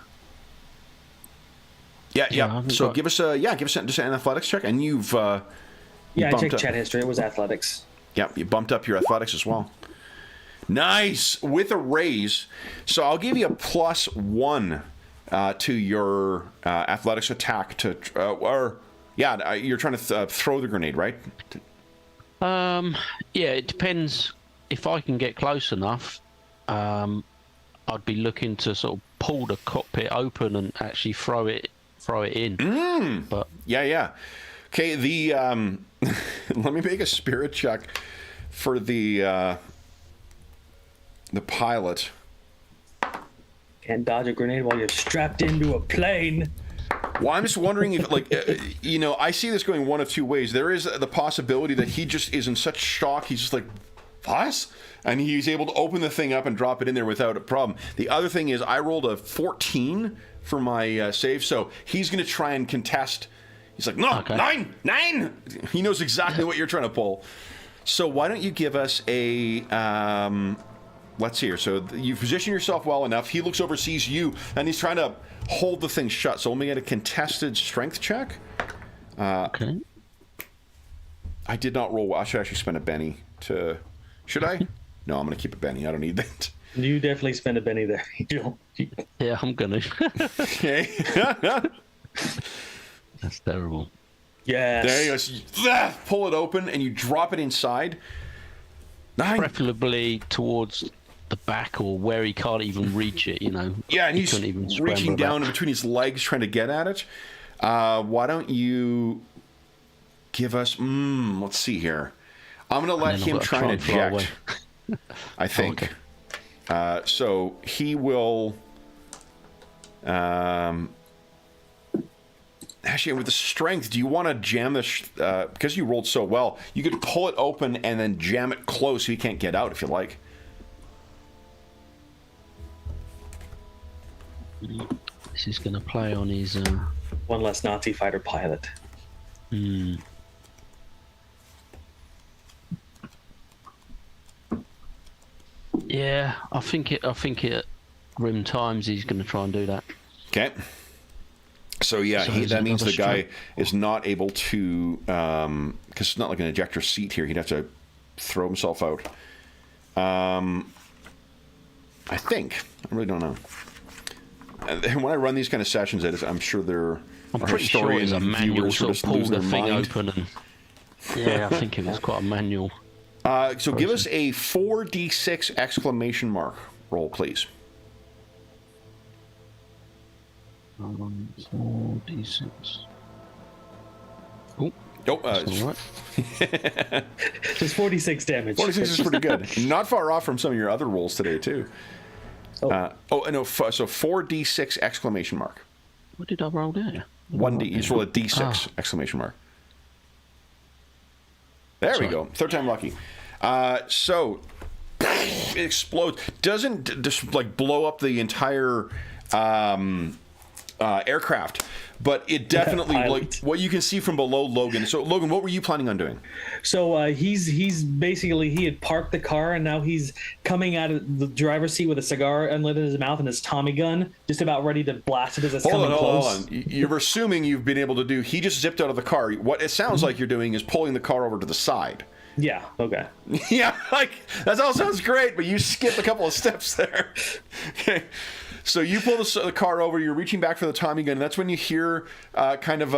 Yeah. So give us just an athletics check, and you've. I checked chat history. It was athletics. Yeah, you bumped up your athletics as well. Nice with a raise. So I'll give you a +1 to your athletics attack to, you're trying to throw the grenade, right? Yeah, it depends. If I can get close enough, I'd be looking to sort of pull the cockpit open and actually throw it in. But yeah. Okay, the let me make a spirit check for the pilot. Can't dodge a grenade while you're strapped into a plane. Well, I'm just wondering if, I see this going one of two ways. There is the possibility that he just is in such shock, he's just like, what? And he's able to open the thing up and drop it in there without a problem. The other thing is I rolled a 14 for my save, so he's going to try and contest. He's like, no, okay. 9! He knows exactly what you're trying to pull. So why don't you give us a... let's see here. So you position yourself well enough. He looks over, sees you, and he's trying to hold the thing shut. So let me get a contested strength check. okay. I did not roll. I should actually spend a Benny to... Should I? No, I'm going to keep a Benny. I don't need that. You definitely spend a Benny there, Angel. Yeah, I'm gonna. Okay. That's terrible. Yes. There you go. So you pull it open and you drop it inside. preferably towards the back or where he can't even reach it, Yeah, and he he's couldn't even reaching down back. between his legs trying to get at it. Why don't you give us... let's see here. I'm going to let him try and eject, I think. Okay. So he will... actually, with the strength, do you want to jam this... because you rolled so well, you could pull it open and then jam it close so he can't get out if you like. This is going to play on his... One less Nazi fighter pilot. Yeah, I think at grim times he's going to try and do that. Okay. So yeah, that means the guy is not able to, because it's not like an ejector seat here. He'd have to throw himself out. I think. I really don't know. And when I run these kind of sessions, I'm sure there I'm are pretty sure it's a historian manual viewers who sort of just pull lose the their thing mind. open and... Yeah, I think it was quite a manual. So give us a 4d6 exclamation mark roll, please. 4d6. Oh, Oh, all right. Just 46 damage. 46 is pretty good. Not far off from some of your other rolls today, too. So 4d6 exclamation mark. What did I roll there? 1d. You just roll a d6 exclamation mark. There we go. Third time lucky. So it explodes. Doesn't just like blow up the entire aircraft, but it definitely like what you can see from below Logan. So Logan, what were you planning on doing? So he's basically, he had parked the car and now he's coming out of the driver's seat with a cigar unlit in his mouth and his Tommy gun, just about ready to blast it as it's coming close. Hold on. You're assuming you've been able to do. He just zipped out of the car. What it sounds like you're doing is pulling the car over to the side. Yeah. Okay. Yeah, like that all sounds great, but you skipped a couple of steps there. Okay. So you pull the car over, you're reaching back for the Tommy gun, and that's when you hear kind of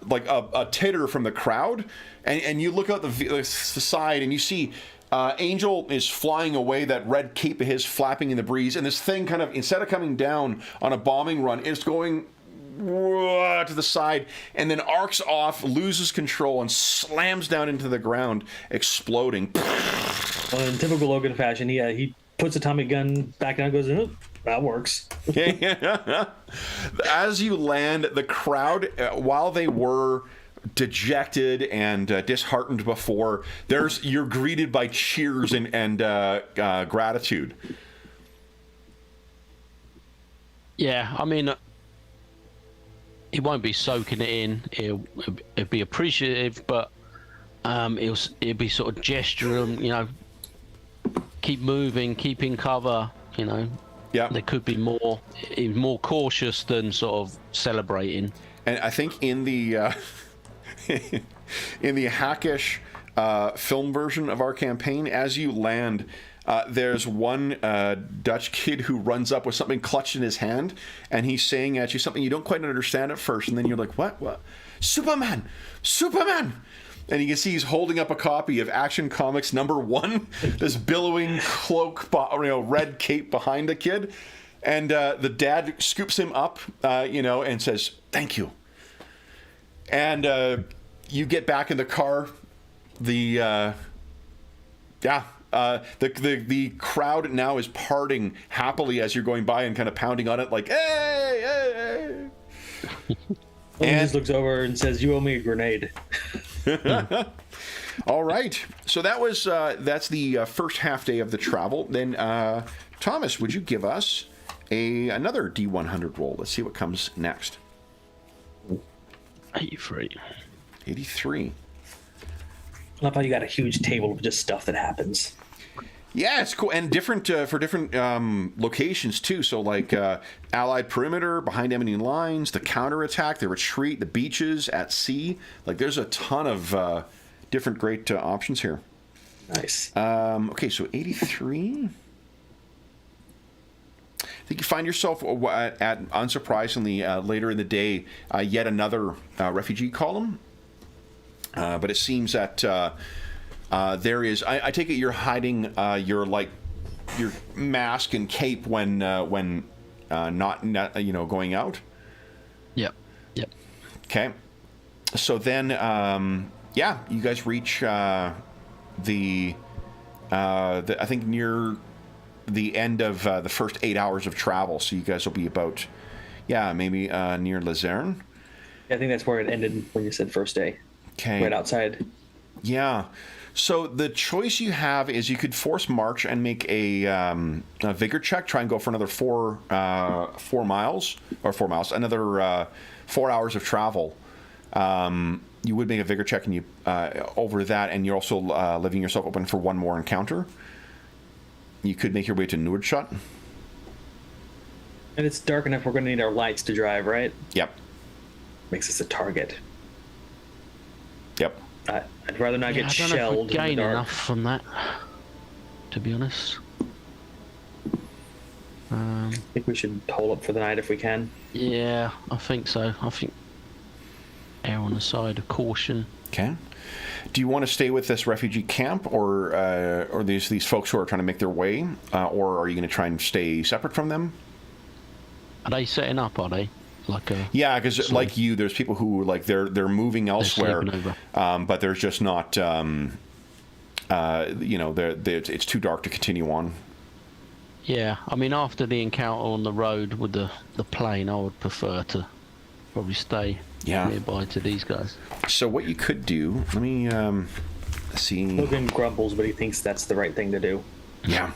like a titter from the crowd, and you look out the side and you see Angel is flying away, that red cape of his flapping in the breeze, and this thing kind of, instead of coming down on a bombing run, it's going to the side and then arcs off, loses control, and slams down into the ground, exploding. Well, in typical Logan fashion, he puts the Tommy gun back down and goes, oh, that works. As you land, the crowd, while they were dejected and disheartened before, you're greeted by cheers and gratitude. Yeah, I mean, he won't be soaking it in. He'll be appreciative, but he'll be sort of gesturing, keep moving, keep in cover, Yeah. There could be more. He's more cautious than sort of celebrating. And I think in the in the hackish film version of our campaign, as you land, there's one Dutch kid who runs up with something clutched in his hand, and he's saying at you something you don't quite understand at first, and then you're like, what? Superman! And you can see he's holding up a copy of Action Comics #1, this billowing cloak, red cape behind the kid. And the dad scoops him up, and says, "Thank you." And you get back in the car. The crowd now is parting happily as you're going by and kind of pounding on it like, "Hey, hey, hey!" And he just looks over and says, "You owe me a grenade." All right. So that's the first half day of the travel. Then, Thomas, would you give us another D100 roll? Let's see what comes next. 83. 83. I love how you got a huge table of just stuff that happens. Yeah, it's cool, and different for different locations too. So like Allied perimeter, behind enemy lines, the counterattack, the retreat, the beaches, at sea. Like there's a ton of different great options here. Nice. Okay, so 83. I think you find yourself at unsurprisingly later in the day, yet another refugee column. But it seems that there is. I take it you're hiding your mask and cape when not going out. Yep. Okay. So then, you guys reach the I think near the end of the first 8 hours of travel. So you guys will be about, maybe near Luzerne. I think that's where it ended when you said first day. Okay. Right outside. Yeah. So the choice you have is you could force march and make a vigor check. Try and go for another 4 miles, another 4 hours of travel. You would make a vigor check, and you over that, and you're also leaving yourself open for one more encounter. You could make your way to Noordshot. And it's dark enough. We're going to need our lights to drive, right? Yep. Makes us a target. Yep. I'd rather not get I don't shelled know if we gain in the dark. enough from that, to be honest. I think we should hold up for the night if we can. Yeah, I think so. I think err on the side of caution. Okay. Do you want to stay with this refugee camp, or these folks who are trying to make their way, or are you going to try and stay separate from them? Are they setting up? Are they? Yeah, because like you, there's people who they're moving elsewhere, but there's just not, it's too dark to continue on. Yeah, I mean, after the encounter on the road with the plane, I would prefer to probably stay nearby to these guys. So what you could do, let me see. Logan grumbles, but he thinks that's the right thing to do. Yeah.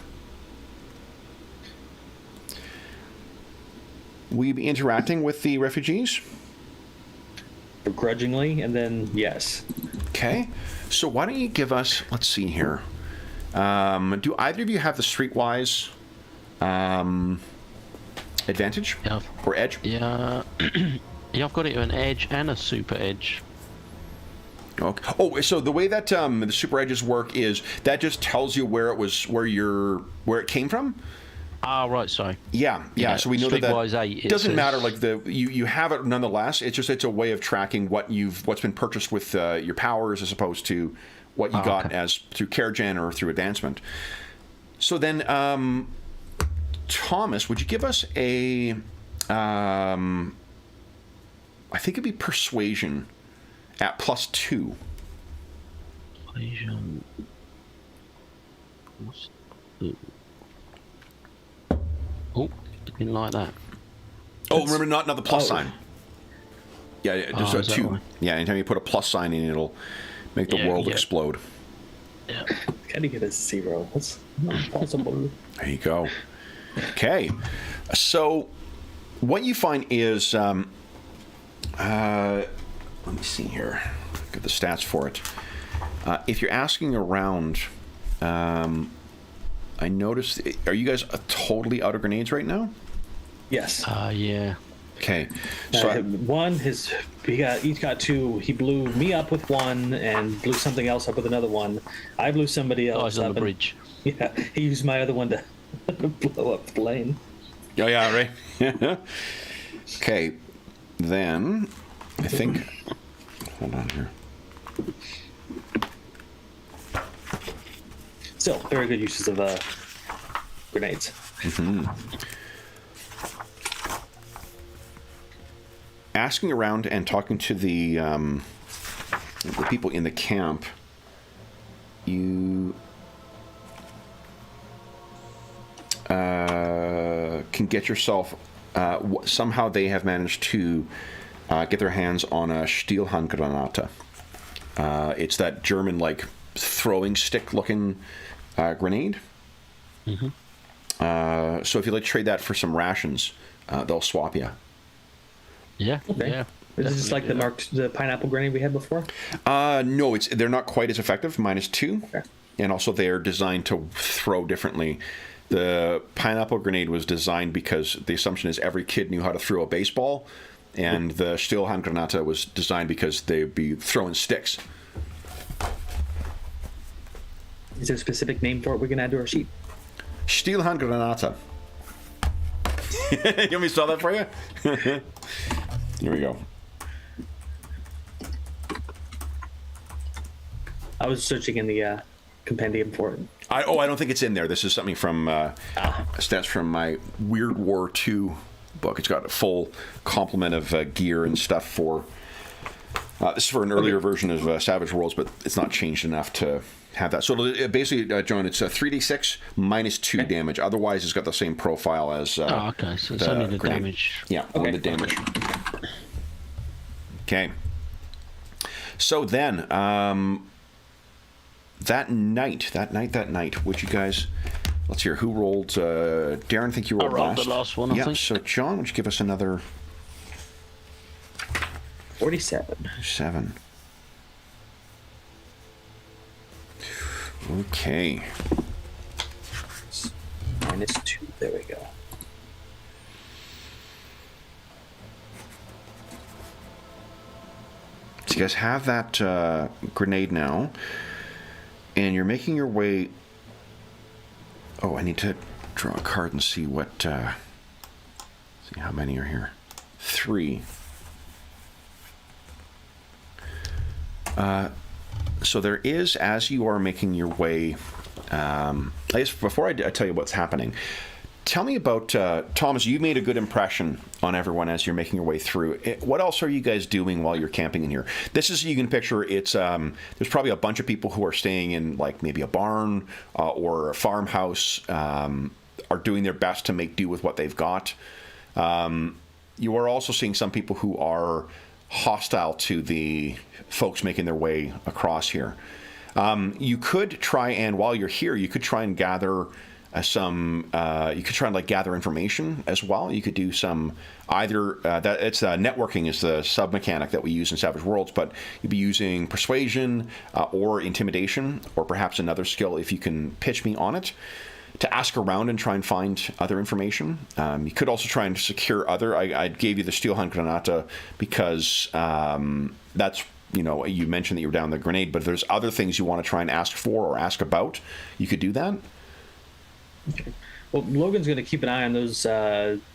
Will you be interacting with the refugees? Begrudgingly, and then yes. Okay. So why don't you give us, let's see here. Do either of you have the streetwise advantage? Yeah. Or edge? Yeah. Yeah, I've got it an edge and a super edge. Okay. Oh, so the way that the super edges work is that just tells you where it came from. Ah, right, sorry. Yeah. So we know that Streetwise 8, it doesn't matter. Like you have it nonetheless. It's a way of tracking what's been purchased with your powers as opposed to what you got as through care gen or through advancement. So then, Thomas, would you give us a? I think it'd be persuasion at +2. Persuasion. Oh, didn't like that. Oh, remember not the plus sign. Yeah, just a 2. Right? Yeah, anytime you put a plus sign in, it'll make the world explode. Yeah. Can you get a 0? That's not possible. There you go. Okay, so what you find is, let me see here. Get the stats for it. If you're asking around, I noticed. Are you guys totally out of grenades right now? Yes. Yeah. Okay. So each got 2. He blew me up with 1 and blew something else up with another 1. I blew somebody else Guys up on the bridge. Yeah, he used my other one to blow up the plane. Oh yeah, right. Okay, then I think. Hold on here. Still, very good uses of grenades. Mm-hmm. Asking around and talking to the people in the camp, you can get yourself. Somehow they have managed to get their hands on a Stielhandgranate. It's that German throwing stick looking grenade. Mm-hmm. So if you trade that for some rations, they'll swap you. Yeah. Okay. Yeah. Is this like the pineapple grenade we had before? No, they're not quite as effective. -2, okay. And also they're designed to throw differently. The pineapple grenade was designed because the assumption is every kid knew how to throw a baseball, and the Stielhandgranate was designed because they'd be throwing sticks. Is there a specific name for it we can add to our sheet? Stielhandgranate. You want me to spell that for you? Here we go. I was searching in the compendium for it. I don't think it's in there. This is something from stats from my Weird War II book. It's got a full complement of gear and stuff for. This is for an earlier version of Savage Worlds, but it's not changed enough to have that. So basically, John, it's 3d6 minus 2 damage. Otherwise, it's got the same profile as. Okay, so it's only the grenade. damage. Yeah, only the damage. Okay. So then, that night, would you guys? Let's hear who rolled. Darren, I think you rolled last. I rolled the last one. I think. So John, would you give us another? 47. 7. Okay. Minus 2. There we go. So you guys have that grenade now, and you're making your way. Oh, I need to draw a card and see what. See how many are here. 3. So there is, as you are making your way. I guess before I tell you what's happening, tell me about Thomas. You made a good impression on everyone as you're making your way through. What else are you guys doing while you're camping in here? This is, you can picture, it's there's probably a bunch of people who are staying in like maybe a barn or a farmhouse, are doing their best to make do with what they've got. You are also seeing some people who are hostile to the folks making their way across here. You could try and, while you're here, you could try and gather you could try and like gather information as well. You could do some either that it's networking is the sub mechanic that we use in Savage Worlds, but you'd be using persuasion or intimidation, or perhaps another skill if you can pitch me on it, to ask around and try and find other information. You could also try and secure other. I gave you the Steel Hand Granata because that's, you know, you mentioned that you were down the grenade, but if there's other things you want to try and ask for or ask about, you could do that. Okay. Well, Logan's going to keep an eye on those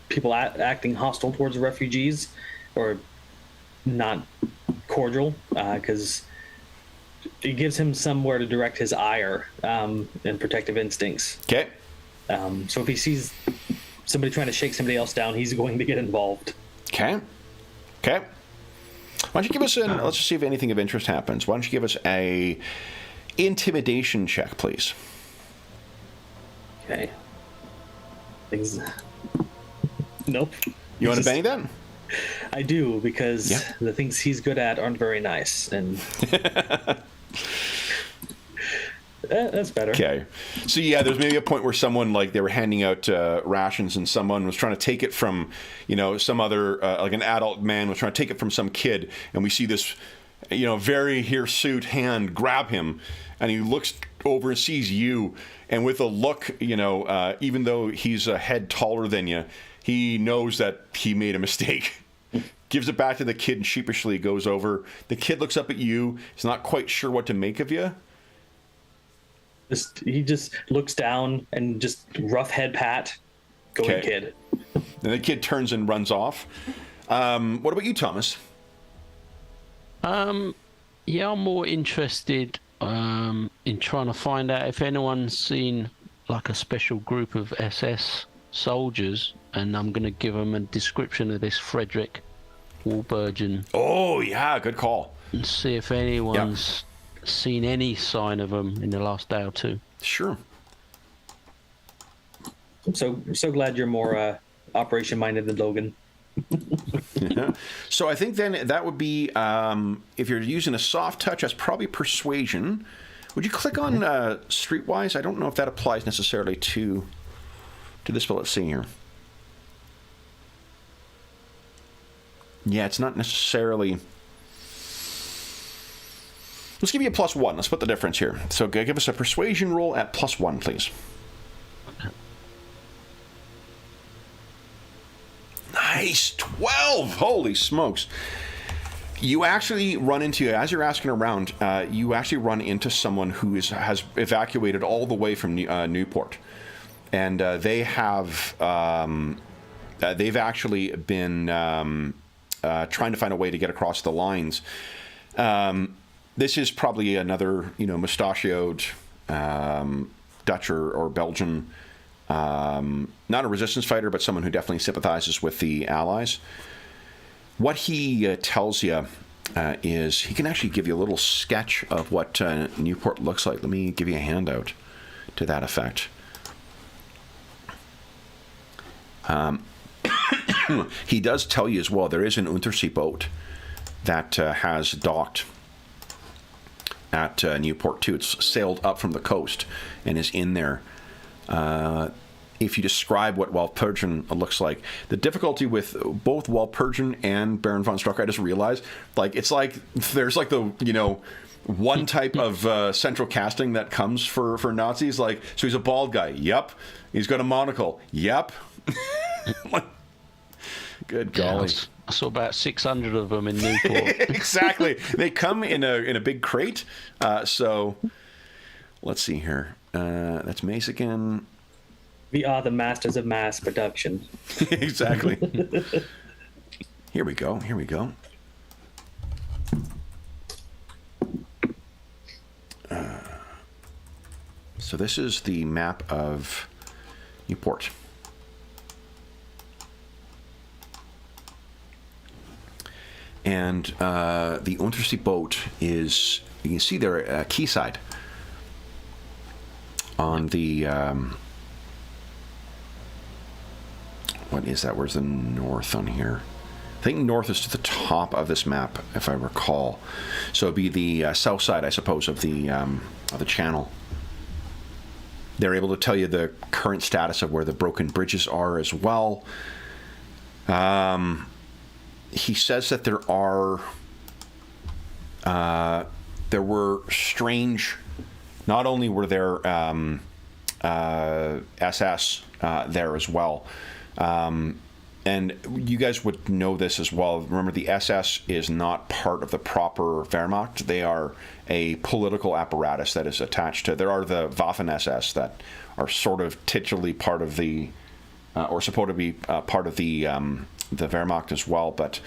people acting hostile towards the refugees, or not cordial, because it gives him somewhere to direct his ire and protective instincts. Okay. So if he sees somebody trying to shake somebody else down, he's going to get involved. Okay. Okay. Why don't you give us let's just see if anything of interest happens. Why don't you give us a intimidation check, please? Okay. Nope. You want to bang that? I do, because the things he's good at aren't very nice, and that's better. Okay. So yeah, there's maybe a point where someone, like, they were handing out rations, and someone was trying to take it from, you know, some other like an adult man was trying to take it from some kid, and we see this, you know, very hirsute hand grab him, and he looks over and sees you, and with a look, you know, even though he's a head taller than you, he knows that he made a mistake. Gives it back to the kid and sheepishly goes over. The kid looks up at you. He's not quite sure what to make of you. He just looks down and just rough head pat. Go ahead, kid. And the kid turns and runs off. What about you, Thomas? Yeah, I'm more interested in trying to find out if anyone's seen like a special group of SS soldiers, and I'm going to give them a description of this Frederick Walburgen. Oh, yeah, good call. And see if anyone's seen any sign of them in the last day or two. Sure. I'm so glad you're more operation-minded than Logan. Yeah. So I think then that would be, if you're using a soft touch, that's probably persuasion. Would you click on Streetwise? I don't know if that applies necessarily to this, but let's see here. Yeah, it's not necessarily. Let's give you a +1. Let's split the difference here. So give us a persuasion roll at +1, please. Nice, 12. Holy smokes! You actually run into, as you're asking around, you actually run into someone who has evacuated all the way from Newport, and they've actually been trying to find a way to get across the lines. This is probably another, mustachioed Dutch or Belgian, not a resistance fighter, but someone who definitely sympathizes with the Allies. What he tells you is he can actually give you a little sketch of what Newport looks like. Let me give you a handout to that effect. He does tell you as well, there is an Untersee boat that has docked at Newport too. It's sailed up from the coast and is in there. If you describe what Walpurgin looks like, the difficulty with both Walpurgin and Baron von Strucker, I just realized, like, it's like there's like the, you know, one type of central casting that comes for Nazis. Like, so he's a bald guy. Yep. He's got a monocle. Yep. Good golly. Yeah, I saw about 600 of them in Newport. Exactly. They come in a big crate. So let's see here. That's Mace again. We are the masters of mass production. Exactly. Here we go. Here we go. So this is the map of Newport. And the Untersee boat is, you can see there, quayside on the, what is that? Where's the north on here? I think north is to the top of this map, if I recall. So it'd be the south side, I suppose, of the channel. They're able to tell you the current status of where the broken bridges are as well. He says that there were strange. Not only were there SS there as well, and you guys would know this as well. Remember, the SS is not part of the proper Wehrmacht. They are a political apparatus that is attached to. There are the Waffen-SS that are sort of titularly part of the, or supposed to be part of the Wehrmacht as well. But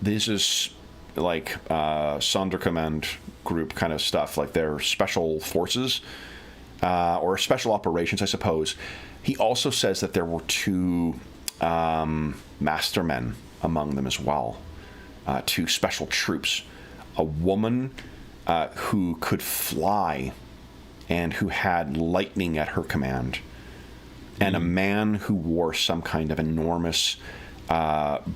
this is like Sonderkommand group kind of stuff, like their special forces or special operations, I suppose. He also says that there were two mastermen among them as well, two special troops. A woman who could fly and who had lightning at her command, and a man who wore some kind of enormous,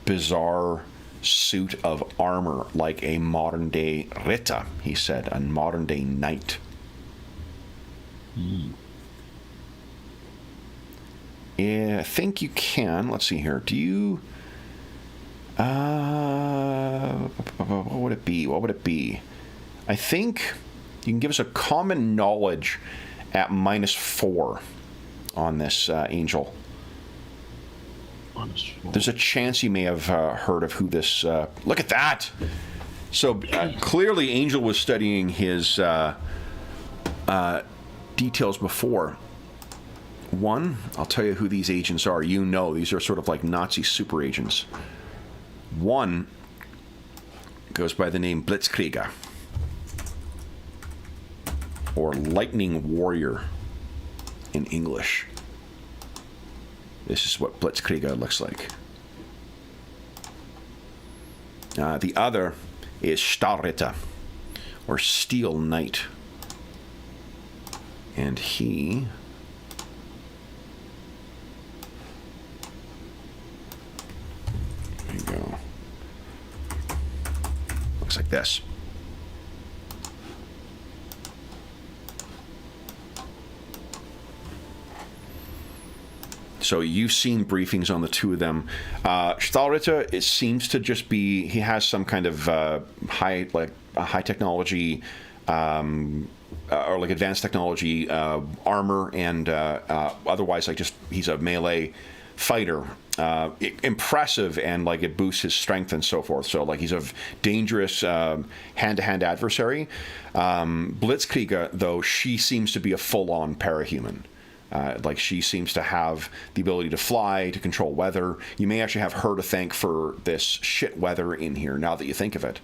bizarre suit of armor, like a modern-day Ritter, he said, a modern-day knight. Yeah, I think you can. Let's see here. Do you... what would it be? What would it be? I think you can give us a common knowledge at -4 on this angel. There's a chance you may have heard of who this... look at that! So clearly Angel was studying his details before. One, I'll tell you who these agents are. You know, these are sort of like Nazi super agents. One goes by the name Blitzkrieger, or Lightning Warrior in English. This is what Blitzkrieger looks like. The other is Stahlritter, or Steel Knight. And he... there you go. Looks like this. So you've seen briefings on the two of them. Stahlritter, it seems to just be, he has some kind of high technology or like advanced technology armor, and otherwise, like, just he's a melee fighter. Impressive, and like it boosts his strength and so forth. So like he's a dangerous hand-to-hand adversary. Blitzkrieger, though, she seems to be a full-on parahuman. Like she seems to have the ability to fly, to control weather. You may actually have her to thank for this shit weather in here, now that you think of it.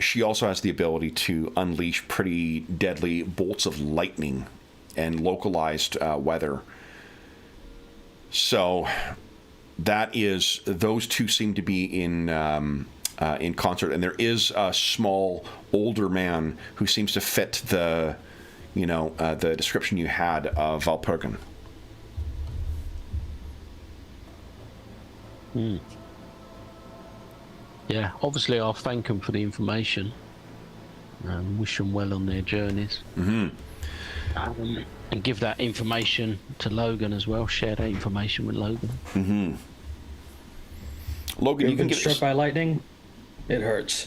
She also has the ability to unleash pretty deadly bolts of lightning and localized weather. So those two seem to be in concert, and there is a small older man who seems to fit the description you had of Valpurgin. Yeah, obviously I'll thank them for the information and wish them well on their journeys. And give that information to Logan as well. Share that information with Logan. Logan, you can get struck by lightning. It hurts.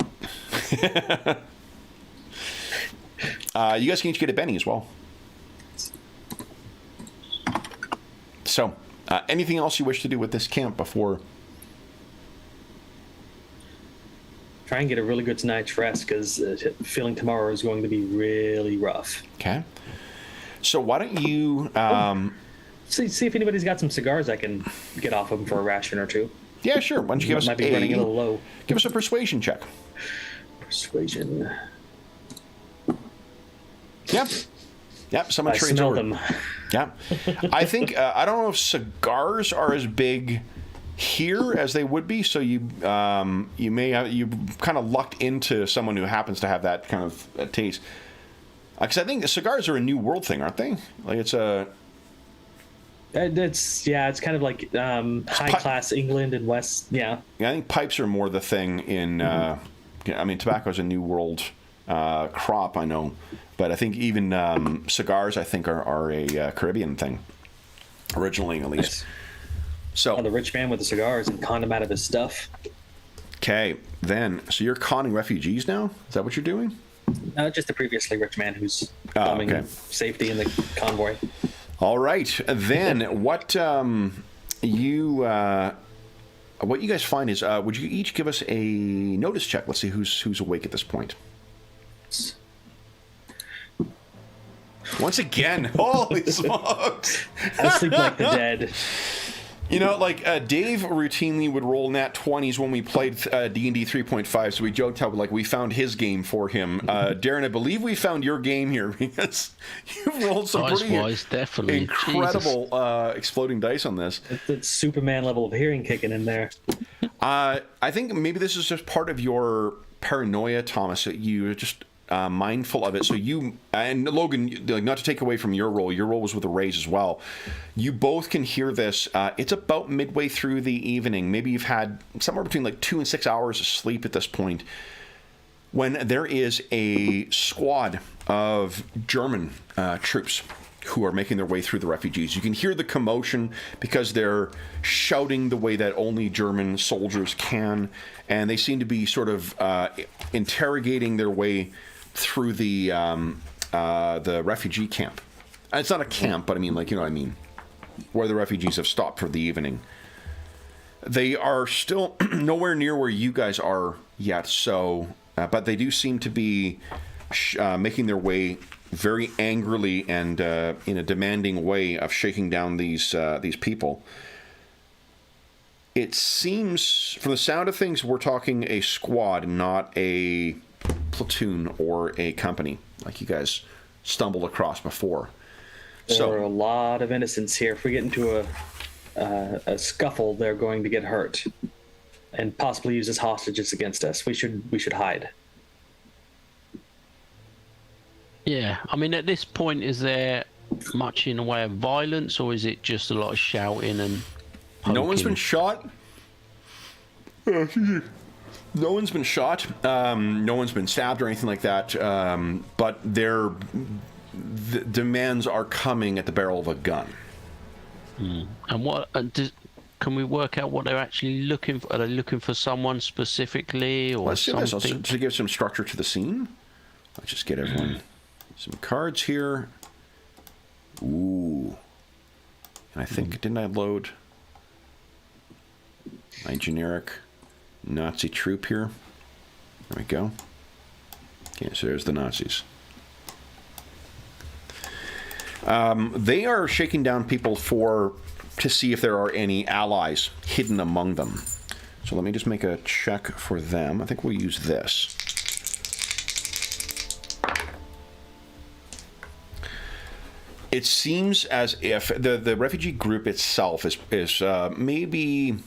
You guys can each get a Benny as well. So, anything else you wish to do with this camp before? Try and get a really good night's rest, because feeling tomorrow is going to be really rough. Okay. So why don't you see if anybody's got some cigars I can get off them for a ration or two. Yeah, sure. Why don't you give us might be running a little low. Give us a persuasion check. Persuasion. Yep. Someone I trades smell over. them. Yeah. I think I don't know if cigars are as big here as they would be. So you kind of lucked into someone who happens to have that kind of taste. Because I think the cigars are a New World thing, aren't they? Like it's kind of like high class England and West. Yeah. I think pipes are more the thing in. I mean, tobacco is a New World crop, I know, but I think even cigars, I think, are a Caribbean thing, originally at least. So the rich man with the cigars and con him out of his stuff. Okay, then so you're conning refugees now? Is that what you're doing? Just a previously rich man who's bumming safety in the convoy. All right, then what you guys find is would you each give us a notice check? Let's see who's awake at this point. Once again, holy smokes! I sleep like the dead. You know, like Dave routinely would roll nat 20s when we played D&D 3.5, so we joked how we found his game for him. Darren, I believe we found your game here because you've rolled some definitely incredible exploding dice on this. It's Superman level of hearing kicking in there. I think maybe this is just part of your paranoia, Thomas, that you're just mindful of it. So you and Logan, not to take away from your role was with a raise as well. You both can hear this. It's about midway through the evening. Maybe you've had somewhere between 2 and 6 hours of sleep at this point, when there is a squad of German troops who are making their way through the refugees. You can hear the commotion because they're shouting the way that only German soldiers can, and they seem to be sort of interrogating their way through the refugee camp. It's not a camp, but I mean, you know what I mean, where the refugees have stopped for the evening. They are still nowhere near where you guys are yet, so but they do seem to be making their way very angrily and in a demanding way of shaking down these people. It seems, from the sound of things, we're talking a squad, not a platoon or a company like you guys stumbled across before. There are a lot of innocents here. If we get into a scuffle, they're going to get hurt and possibly use as hostages against us. We should hide. Yeah, I mean, at this point, is there much in the way of violence, or is it just a lot of shouting and poking? No one's been shot. No one's been shot. No one's been stabbed or anything like that. But the demands are coming at the barrel of a gun. And what can we work out what they're actually looking for? Are they looking for someone specifically, or Let's do something? this. To give some structure to the scene, let's just get everyone some cards here. Ooh. And I think, didn't I load my generic Nazi troop here? There we go. Okay, so there's the Nazis. They are shaking down people to see if there are any allies hidden among them. So let me just make a check for them. I think we'll use this. It seems as if the refugee group itself is maybe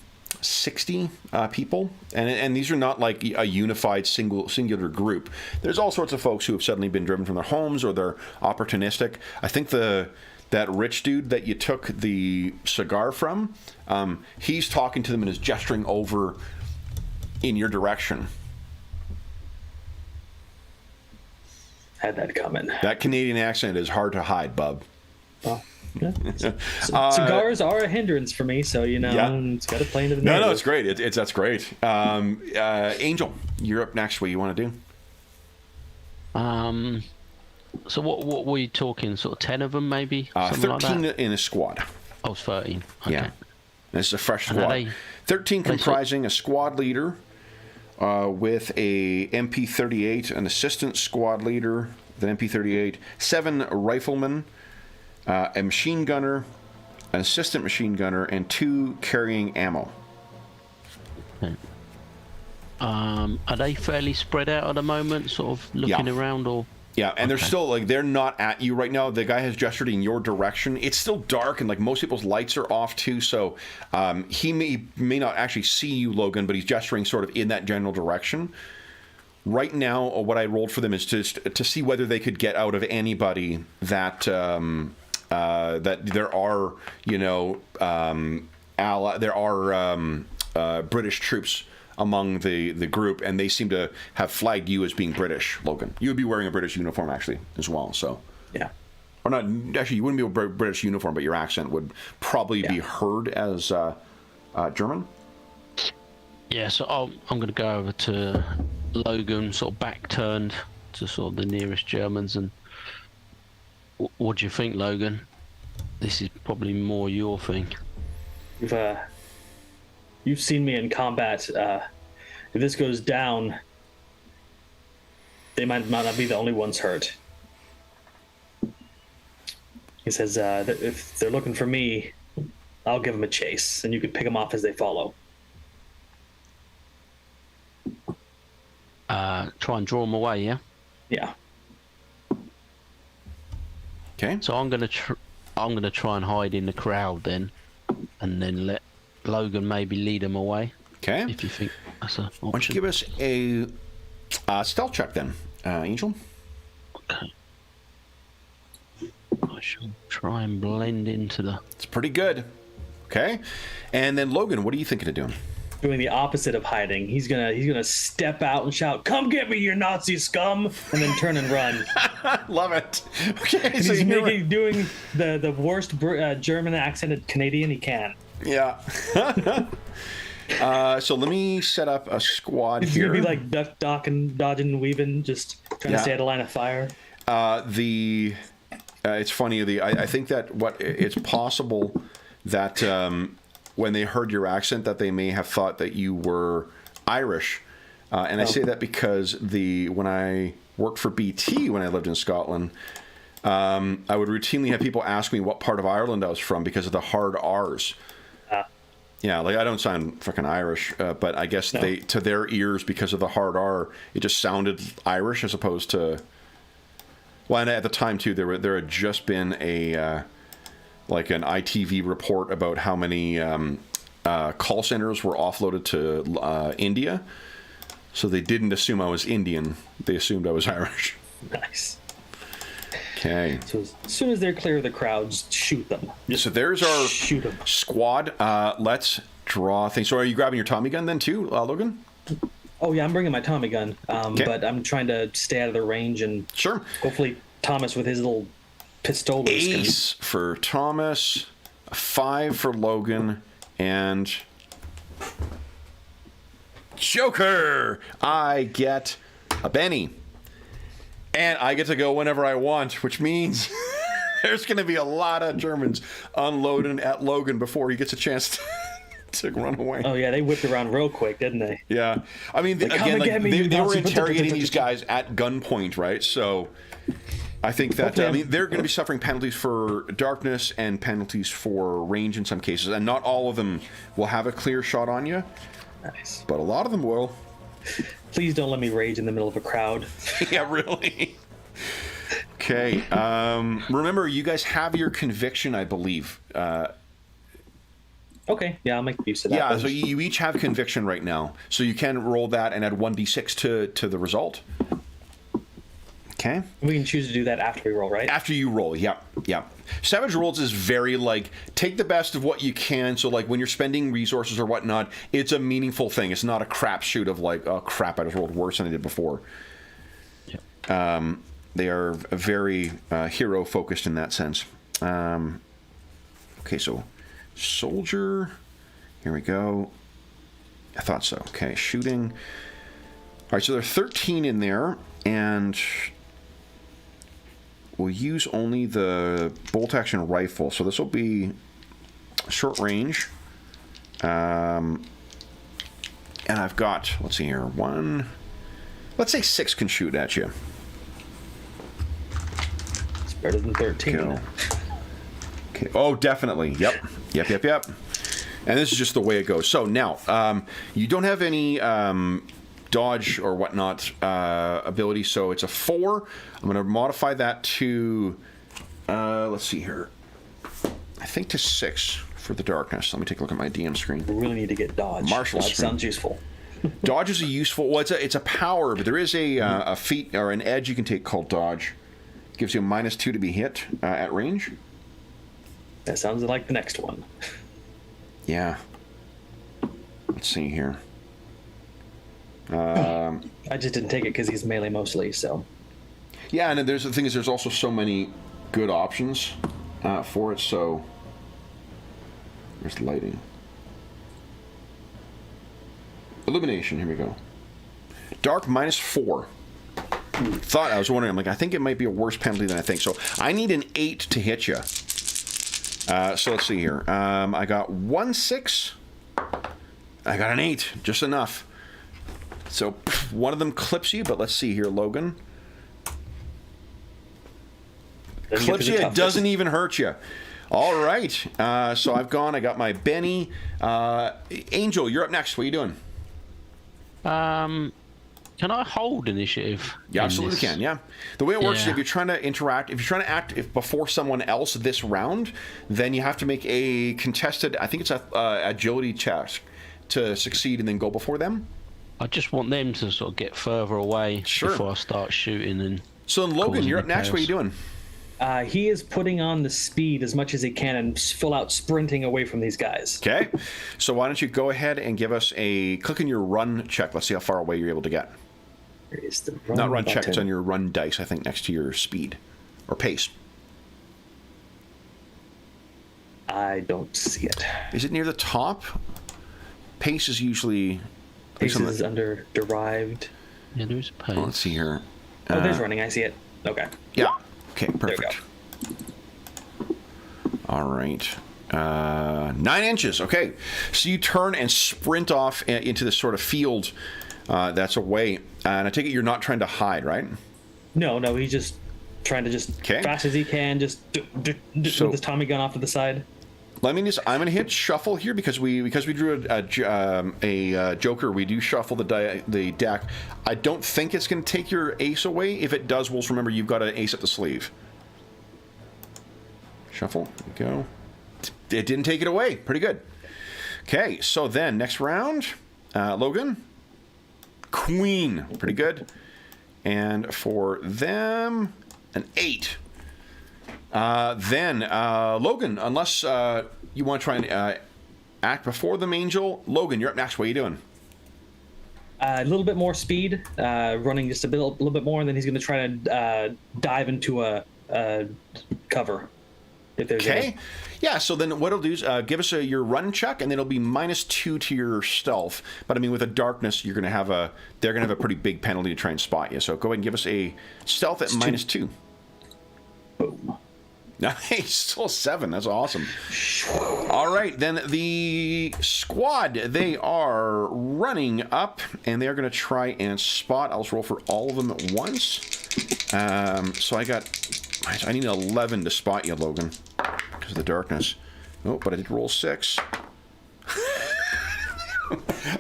60 people, and these are not like a unified singular group. There's all sorts of folks who have suddenly been driven from their homes, or they're opportunistic. I think that rich dude that you took the cigar from, he's talking to them and is gesturing over in your direction. Had that coming. That Canadian accent is hard to hide, bub. Well, yeah. Cigars are a hindrance for me, so it's got to play into the narrative. No, it's great. That's great. Angel, you're up next. What do you want to do? So what were you talking? Sort of 10 of them, maybe? 13 like that? in a squad. Oh, it's 13. Okay. Yeah. This is a fresh And squad. 13 comprising a squad leader with a MP38, an assistant squad leader with an MP38, 7 riflemen, a machine gunner, an assistant machine gunner, and 2 carrying ammo. Okay. Are they fairly spread out at the moment, sort of looking around, or? Yeah, and they're still, like, they're not at you right now. The guy has gestured in your direction. It's still dark, and, like, most people's lights are off, too, so he may not actually see you, Logan, but he's gesturing sort of in that general direction. Right now, what I rolled for them is to see whether they could get out of anybody that that there are, British troops among the group, and they seem to have flagged you as being British, Logan. You would be wearing a British uniform, actually, as well, so. Yeah. Or not, actually, you wouldn't be a British uniform, but your accent would probably be heard as German. Yeah, so I'm going to go over to Logan, sort of back turned to sort of the nearest Germans, and what do you think, Logan? This is probably more your thing. You've seen me in combat. If this goes down, they might not be the only ones hurt. He says that if they're looking for me, I'll give them a chase, and you can pick them off as they follow. Try and draw them away, yeah? Yeah. Okay. So I'm gonna try and hide in the crowd then, and then let Logan maybe lead them away. Okay. If you think that's an option. Why don't you give us a stealth check then, Angel? Okay. I shall try and blend into the... It's pretty good. Okay. And then Logan, what are you thinking of doing? Doing the opposite of hiding. He's gonna step out and shout, "Come get me, you Nazi scum!" and then turn and run. Love it. Okay. And So he's doing the worst German accented Canadian he can. Yeah. So let me set up a squad He's here. gonna be like dodging and weaving, just trying to stay at a line of fire. It's funny. I think that it's possible that when they heard your accent, that they may have thought that you were Irish, and I say that because when I worked for BT when I lived in Scotland, I would routinely have people ask me what part of Ireland I was from because of the hard R's. Yeah, like I don't sound fucking Irish, but I guess to their ears, because of the hard R, it just sounded Irish as opposed to. Well, and at the time too, there had just been an ITV report about how many call centers were offloaded to India, so they didn't assume I was Indian; they assumed I was Irish. Nice. Okay. So as soon as they're clear of the crowds, shoot them. So there's our Shoot them. squad. Let's draw things. So are you grabbing your Tommy gun then too, Logan? Oh yeah, I'm bringing my Tommy gun, but I'm trying to stay out of the range and hopefully Thomas with his little pistol. Ace for Thomas, 5 for Logan, and Joker. I get a Benny. And I get to go whenever I want, which means there's going to be a lot of Germans unloading at Logan before he gets a chance to run away. Oh, yeah, they whipped around real quick, didn't they? Yeah. I mean, they were interrogating these guys at gunpoint, right? So I think that, they're going to be suffering penalties for darkness and penalties for range in some cases. And not all of them will have a clear shot on you. Nice. But a lot of them will. Please don't let me rage in the middle of a crowd. Yeah, really. Okay. Remember, you guys have your conviction, I believe. Okay, yeah, I'll make use of that. Yeah, so you each have conviction right now. So you can roll that and add 1d6 to the result. Okay. We can choose to do that after we roll, right? After you roll, yep. Savage Rolls is very, like, take the best of what you can, so, like, when you're spending resources or whatnot, it's a meaningful thing. It's not a crapshoot of, like, oh, crap, I just rolled worse than I did before. Yep. They are very hero-focused in that sense. Okay, so soldier, here we go. I thought so. Okay, shooting. All right, so there are 13 in there, and we'll use only the bolt-action rifle. So this will be short range. And I've got, let's see here, let's say 6 can shoot at you. It's better than 13. Okay. Oh, definitely. Yep. And this is just the way it goes. So now, you don't have any dodge or whatnot ability, so it's a 4. I'm going to modify that to, let's see here, I think to 6 for the darkness. Let me take a look at my DM screen. We really need to get dodge. Marshall's Dodge sounds useful. Dodge is a useful, well, it's a power, but there is a feat or an edge you can take called dodge. It gives you a -2 to be hit at range. That sounds like the next one. Yeah. Let's see here. I just didn't take it because he's melee mostly, so. Yeah, and there's the thing is there's also so many good options for it, so there's lighting. Illumination, here we go. Dark -4. I was wondering, I'm like, I think it might be a worse penalty than I think. So I need an 8 to hit you. So let's see here. I got 1 6. I got an 8, just enough. So one of them clips you, but let's see here, Logan. Clips you, it doesn't even hurt you. All right. So I've gone. I got my Benny. Angel, you're up next. What are you doing? Can I hold initiative? Yeah, absolutely can. Yeah. The way it works is if you're trying to interact, if you're trying to act before someone else this round, then you have to make a contested, I think it's a agility check to succeed and then go before them. I just want them to sort of get further away before I start shooting. And so then, Logan, you're up next. What are you doing? He is putting on the speed as much as he can and full out sprinting away from these guys. Okay. So why don't you go ahead and give us a click on your run check. Let's see how far away you're able to get. Where is the run Not run button? check, it's on your run dice, I think, next to your speed or pace. I don't see it. Is it near the top? Pace is usually... Pace is under derived. Yeah, there's a pace. Let's see here. Oh, there's running. I see it. Okay. Yeah. Okay, perfect. There we go. All right. 9 inches. Okay. So you turn and sprint off into this sort of field that's away. And I take it you're not trying to hide, right? No, he's just trying to fast as he can, just with his Tommy gun off to the side. I'm going to hit shuffle here because we drew a joker. We do shuffle the deck. I don't think it's going to take your ace away. If it does, we'll remember you've got an ace up the sleeve. Shuffle. There we go. It didn't take it away. Pretty good. Okay, so then next round, Logan. Queen. Pretty good. And for them, an 8. Then, Logan, unless you want to try and act before them, Angel. Logan, you're up next. What are you doing? A little bit more speed, running just a little bit more, and then he's going to try to dive into a cover. If there's any. Yeah, so then what it'll do is give us your run check, and then it'll be -2 to your stealth. But I mean, with the darkness, they're going to have a pretty big penalty to try and spot you. So go ahead and give us a stealth at -2. Boom. Nice, still 7. That's awesome. All right, then the squad, they are running up, and they're going to try and spot. I'll just roll for all of them at once. So I need 11 to spot you, Logan, because of the darkness. Oh, but I did roll 6.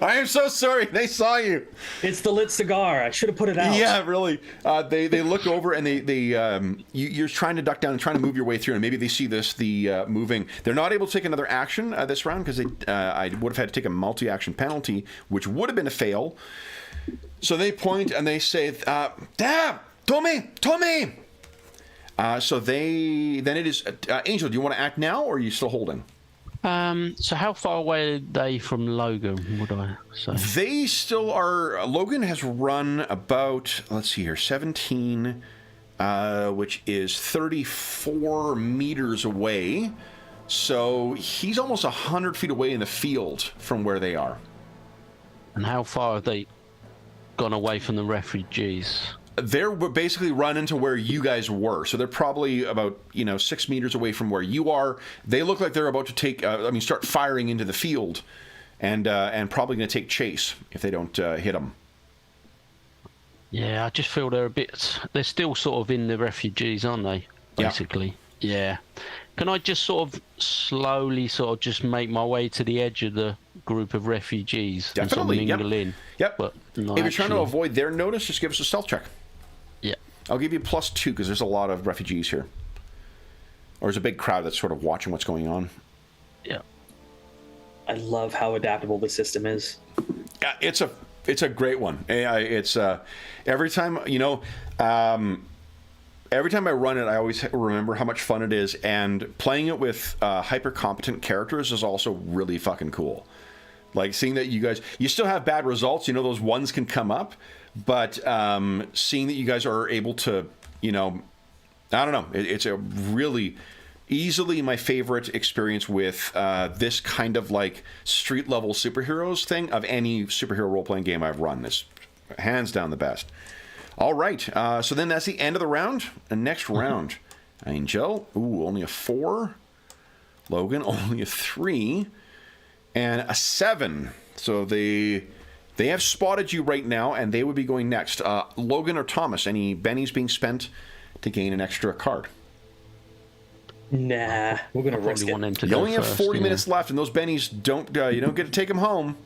I am so sorry. They saw you. It's the lit cigar. I should have put it out. Yeah, really. They look over and you're trying to duck down and trying to move your way through, and maybe they see the moving. They're not able to take another action this round because I would have had to take a multi-action penalty, which would have been a fail. So they point and they say, "Dad, Tommy." So then it is Angel. Do you want to act now, or are you still holding? So how far away are they from Logan, would I say? They still are. Logan has run about, let's see here, 17, which is 34 meters away. So he's almost 100 feet away in the field from where they are. And how far have they gone away from the refugees? They're basically run into where you guys were, so they're probably about 6 meters away from where you are. They look like they're about to start firing into the field, and probably going to take chase if they don't hit them. Yeah, I just feel they're still sort of in the refugees, aren't they? Basically, yeah. Can I just sort of slowly just make my way to the edge of the group of refugees? Definitely, and sort of mingle in? Yep. But if you're trying to avoid their notice, just give us a stealth check. Yeah. I'll give you +2 because there's a lot of refugees here. Or there's a big crowd that's sort of watching what's going on. Yeah. I love how adaptable the system is. Yeah, it's a great one. It's every time every time I run it, I always remember how much fun it is, and playing it with hyper competent characters is also really fucking cool. Like seeing that you still have bad results, those ones can come up, but seeing that you guys are able to, I don't know, it's a really easily my favorite experience with this kind of like street level superheroes thing of any superhero role-playing game I've run. It's hands down the best. All right, so then that's the end of the round. The next round, Angel, only a 4. Logan, only a 3. And a 7. So they have spotted you right now, and they would be going next. Logan or Thomas, any bennies being spent to gain an extra card? Nah, we're gonna risk it. You only have 40 minutes left, and those bennies you don't get to take them home.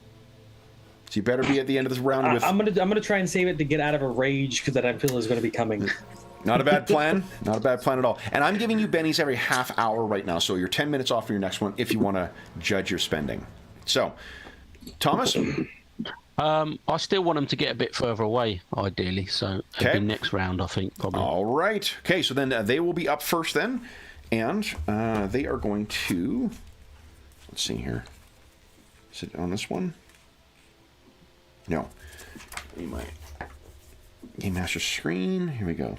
So you better be at the end of this round with. I'm gonna try and save it to get out of a rage because that I feel is going to be coming. Not a bad plan. Not a bad plan at all. And I'm giving you bennies every half hour right now, so you're 10 minutes off for your next one if you want to judge your spending. So, Thomas? I still want them to get a bit further away, ideally. So, the next round, I think, probably. All right. Okay, so then they will be up first then. And they are going to... Let's see here. Is it on this one? No. We might... Game Master screen. Here we go.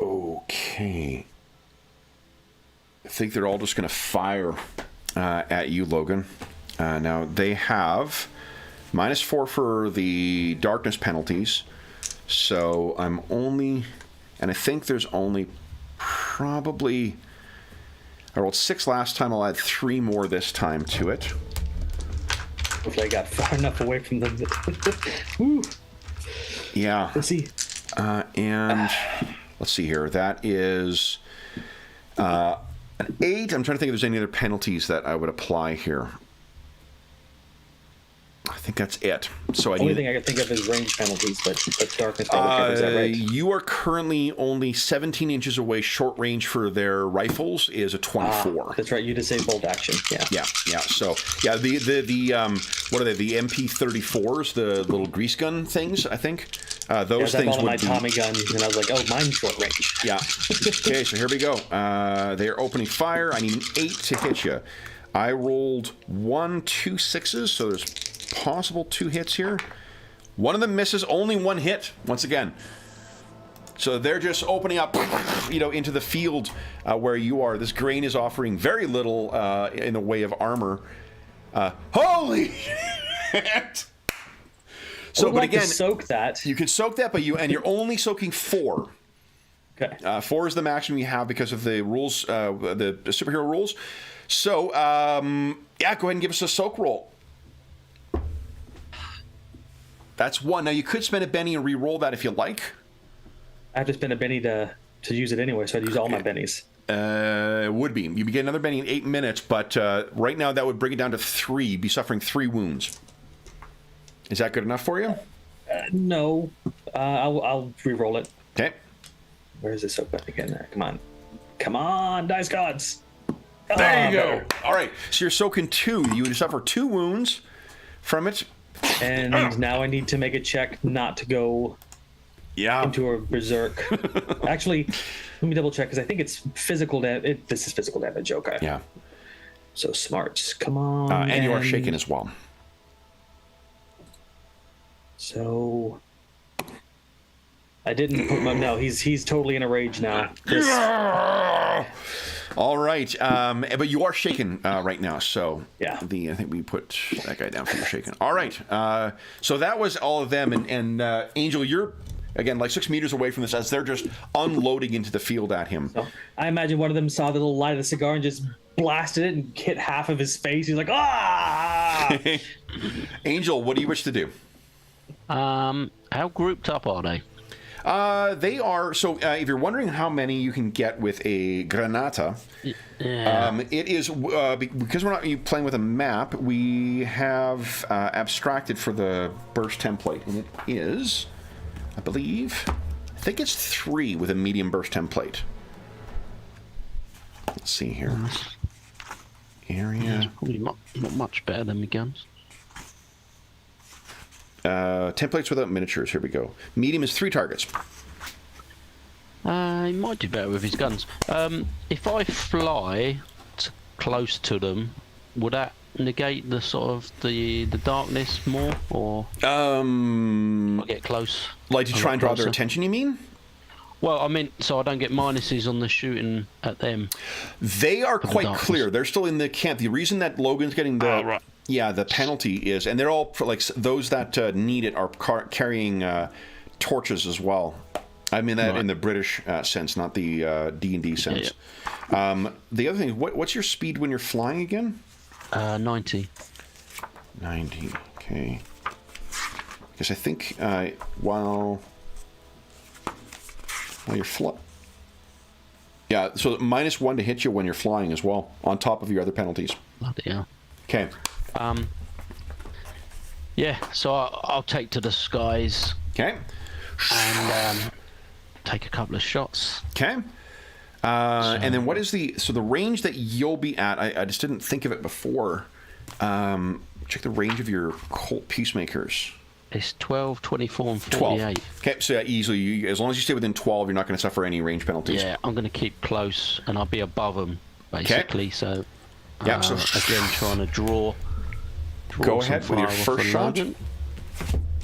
Okay. I think they're all just going to fire at you, Logan. Now, they have -4 for the darkness penalties. So I'm only... And I think there's only probably... I rolled 6 last time. I'll add 3 more this time to it. Hopefully I got far enough away from them. Woo. Yeah. Let's see. And let's see here. That is an 8. I'm trying to think if there's any other penalties that I would apply here. I think that's it. So the only thing I can think of is range penalties, but darkness is that right? You are currently only 17 inches away. Short range for their rifles is a 24. That's right. You disabled action. Yeah. So the what are they? The MP34s, the little grease gun things. I think those things would my be Tommy gun, and I was like, oh, mine's short range. Yeah. Okay, so here we go. They are opening fire. I need an 8 to hit you. I rolled 1, 2 6s, so there's possible 2 hits here. One of them misses. Only 1 hit once again. So they're just opening up, into the field where you are. This grain is offering very little in the way of armor. Holy shit! So, but again, soak that. You can soak that, but you're only soaking 4. Okay. 4 is the maximum you have because of the rules, the superhero rules. So, go ahead and give us a soak roll. That's 1. Now, you could spend a Benny and re-roll that if you like. I have to spend a Benny to to use it anyway, so I'd use all my bennies. It would be. You get another benny in 8 minutes, but right now that would bring it down to 3. You'd be suffering 3 wounds. Is that good enough for you? No. I'll re-roll it. Okay. Where is this open again? Come on. Come on, dice gods. There you go. All right. So you're soaking 2. You would suffer 2 wounds from it. And now I need to make a check not to go into a berserk. Actually, let me double check because I think it's physical damage. This is physical damage. Okay. Yeah. So smarts. Come on. And you are shaken as well. So I didn't put my. No, he's totally in a rage now. All right, but you are shaken right now. So yeah, I think we put that guy down for your shaken. All right, so that was all of them, and Angel, you're again like 6 meters away from this as they're just unloading into the field at him. So I imagine one of them saw the little light of the cigar and just blasted it and hit half of his face. He's like, ah! Angel, what do you wish to do? How grouped up are they? They are, so if you're wondering how many you can get with a granata, it is, because we're not playing with a map, we have abstracted for the burst template, and it is, I think it's 3 with a medium burst template. Let's see here. Area. It's probably not much better than my guns. Templates without miniatures. Here we go. Medium is 3 targets. He might do better with his guns. If I fly close to them, would that negate the sort of the darkness more, or I get close? Like to try and draw their attention, you mean? Well, I mean, so I don't get minuses on the shooting at them. They are quite clear. They're still in the camp. The reason that Logan's getting the right. Yeah, the penalty is, and they're all like those that need it are carrying torches as well. I mean that in the British sense, not the D&D sense. Yeah. The other thing is, what's your speed when you're flying again? 90. 90. Okay. Because I think while you're flying. Yeah, so -1 to hit you when you're flying as well, on top of your other penalties. Bloody hell. Okay. Yeah, so I'll take to the skies. Okay. And take a couple of shots. Okay. And then what is the range that you'll be at? I just didn't think of it before. Check the range of your Colt Peacemakers. It's 12, 24, and 48. 12. Okay, so easily, as long as you stay within 12, you're not going to suffer any range penalties. Yeah, I'm going to keep close, and I'll be above them, basically. Okay. So, so again, trying to draw go ahead with your first shot.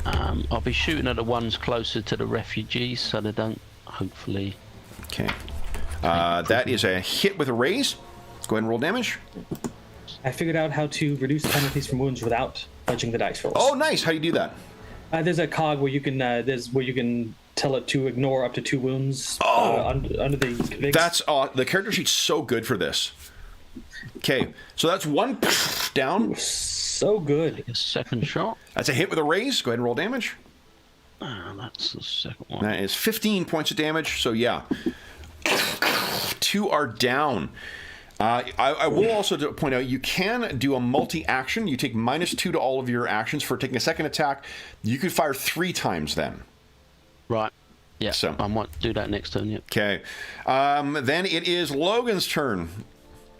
I'll be shooting at the ones closer to the refugees, so they don't, hopefully... Okay. That is a hit with a raise. Let's go ahead and roll damage. I figured out how to reduce penalties from wounds without punching the dice rolls. Oh, nice. How do you do that? There's a cog where you can tell it to ignore up to 2 wounds under the convigs. That's the character sheet's so good for this. Okay, so that's 1 down. So good. A second shot. That's a hit with a raise. Go ahead and roll damage. That's the second one. That is 15 points of damage. So yeah, 2 are down. I will also point out you can do a multi-action. You take -2 to all of your actions for taking a second attack. You could fire 3 times then. Right. Yeah. So I might do that next turn. Yep. Okay. Then it is Logan's turn.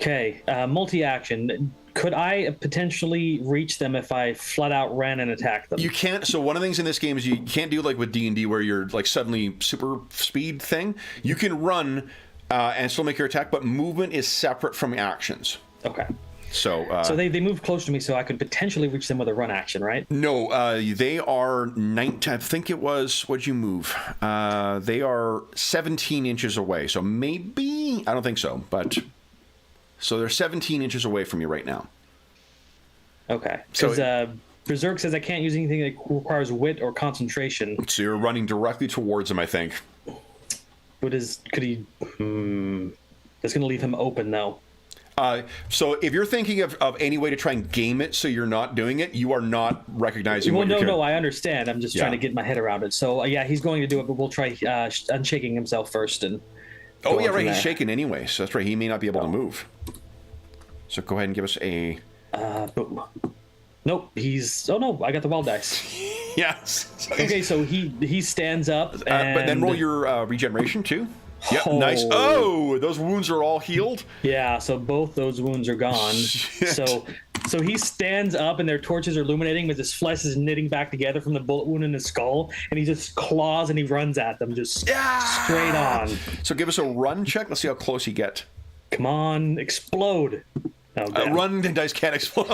Okay. Multi-action. Could I potentially reach them if I flat out ran and attacked them? You can't. So one of the things in this game is you can't do like with D&D where you're like suddenly super speed thing. You can run and still make your attack, but movement is separate from actions. Okay. So they move close to me, so I could potentially reach them with a run action, right? No, they are 19. I think it was. What'd you move? They are 17 inches away. So maybe I don't think so, but so they're 17 inches away from you right now. Okay. Because Berserk says I can't use anything that requires wit or concentration. So you're running directly towards him, I think. Could he? That's going to leave him open, though. So if you're thinking of any way to try and game it so you're not doing it, you are not recognizing what you're doing. No, I understand. I'm just trying to get my head around it. So, yeah, he's going to do it, but we'll try unshaking himself first. And Oh, yeah, from right. He's there. shaken anyway, so that's right. He may not be able to move. So go ahead and give us a... Boom. Nope, he's... Oh, no, I got the wild dice. Yes. Okay, so he stands up and... But then roll your regeneration, too. Yep, Oh. nice. Oh, those wounds are all healed. Yeah, so both those wounds are gone. Shit. So he stands up and their torches are illuminating, but his flesh is knitting back together from the bullet wound in his skull, and he just claws and he runs at them, just straight on. So give us a run check. Let's see how close you get. Come on, explode. Oh, damn. Run and dice can't explode.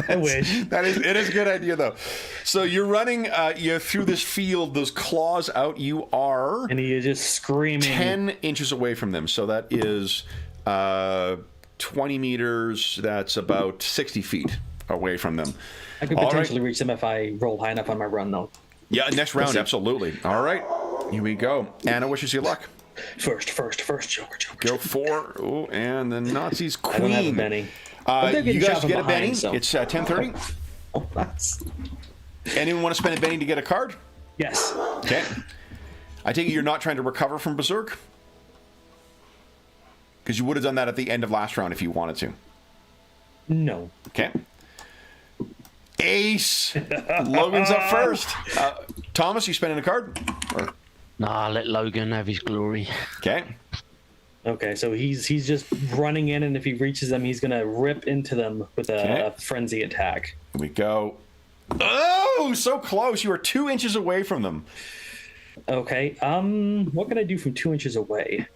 I wish. It is a good idea, though. So you're running you're through this field, those claws out. You are And he is just screaming. 10 inches away from them. So that is 20 meters. That's about 60 feet away from them. I could All right. potentially reach them if I rolled high enough on my run, though. Yeah, next round, see. absolutely. All right, here we go. Anna wishes you luck. First, Joker. Go for, oh, and the Nazis queen. I don't have a Benny. But they're You getting guys shot from get a behind, Benny. so- It's 10:30. Oh, that's... Anyone want to spend a Benny to get a card? Yes. Okay. I take it you're not trying to recover from Berserk? Because you would have done that at the end of last round if you wanted to. No. Okay. Ace! Logan's up first. Thomas, you spending a card? Or- Nah, let Logan have his glory. Okay. Okay, so he's just running in, and if he reaches them, he's gonna rip into them with a frenzy attack. Here we go. Oh, so close. You are 2 inches away from them. Okay. What can I do from 2 inches away?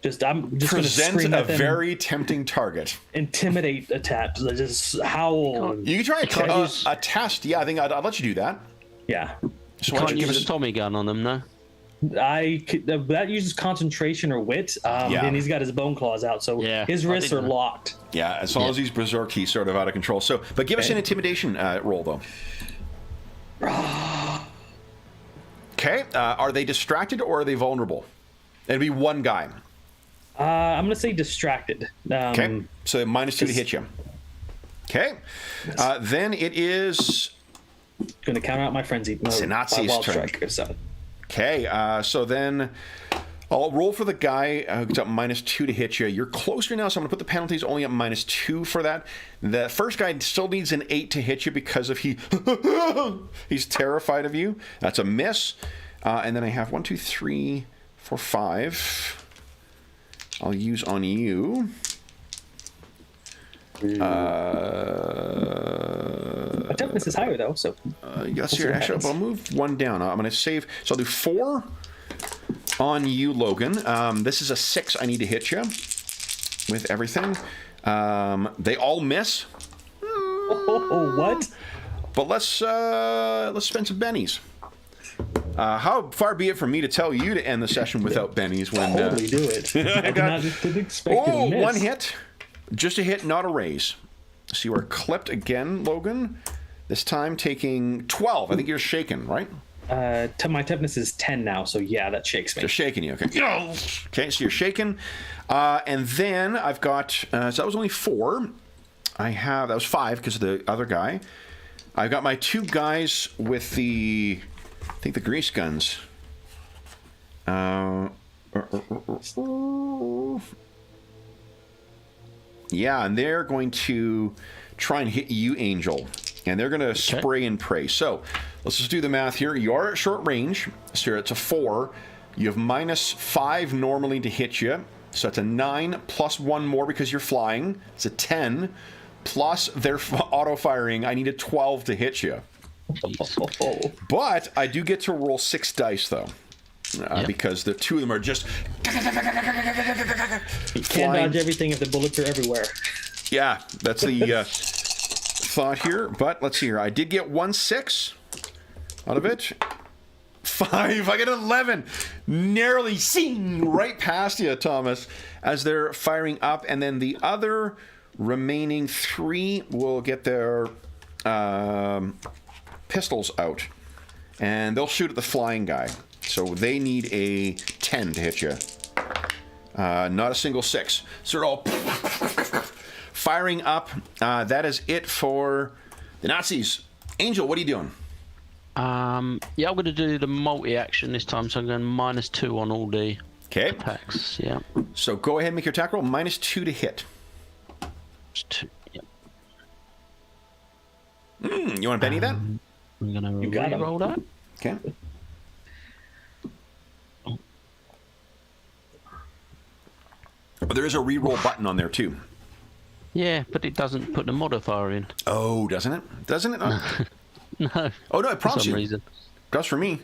I'm just gonna Present scream a at them. very tempting target. Intimidate attack. Just howl. And, You can try Can't use- a test. Yeah, I think I'd let you do that. yeah. So why don't Can't you give use us... a Tommy gun on them, no? That uses concentration or wit. Yeah. And he's got his bone claws out, so Yeah, his I wrists are didn't know. locked. Yeah, as long as he's berserk, he's sort of out of control. So, but give us an intimidation roll, though. Okay. Are they distracted or are they vulnerable? It'd be one guy. I'm gonna say distracted. Okay. So -2 to hit you. Okay. Then it is... Gonna count out my frenzy. No, Nazis' my wild turn. strike. So. Okay, so then I'll roll for the guy who's up -2 to hit you. You're closer now, so I'm going to put the penalties only at -2 for that. The first guy still needs an 8 to hit you because of he's terrified of you. That's a miss. And then I have 1, 2, 3, 4, 5. I'll use on you. My toughness is higher though, so. Yes, here. Actually, I'll move one down. I'm going to save. So I'll do 4 on you, Logan. This is a 6. I need to hit you with everything. They all miss. Oh, what? But let's spend some bennies. How far be it from me to tell you to end the session without bennies when... Totally do it. I didn't expect Oh, to miss. 1 hit. Just a hit, not a raise. So you are clipped again, Logan. This time taking 12. I think you're shaken, right? My toughness is 10 now, so yeah, that shakes me. Just shaking you, okay. Okay, so you're shaken. And then I've got... so that was only 4. That was 5 because of the other guy. I've got my 2 guys with the... I think the grease guns. Yeah, and they're going to try and hit you, Angel. And they're going to spray and pray. So let's just do the math here. You are at short range. So it's a 4. You have -5 normally to hit you. So it's a 9 plus 1 more because you're flying. It's a 10 plus their auto-firing. I need a 12 to hit you. But I do get to roll 6 dice, though. Because the 2 of them are just... You can't dodge everything if the bullets are everywhere. Yeah, that's the thought here. But let's see here. I did get 1 6 out of it. 5. I get 11. Narrowly sing right past you, Thomas, as they're firing up. And then the other remaining 3 will get their pistols out. And they'll shoot at the flying guy. So they need a 10 to hit you. Not a single 6. So they're all firing up. That is it for the Nazis. Angel, what are you doing? Yeah, I'm going to do the multi-action this time, so I'm going -2 on all the Okay. attacks. Yeah. So go ahead and make your attack roll. -2 to hit. Yep. You want to Benny that? I'm gonna got him. re-roll that. Okay. But there is a re-roll button on there too. Yeah, but it doesn't put the modifier in. Oh, doesn't it? Doesn't it? No. Oh no, it For prompts some you. reason. Does for me.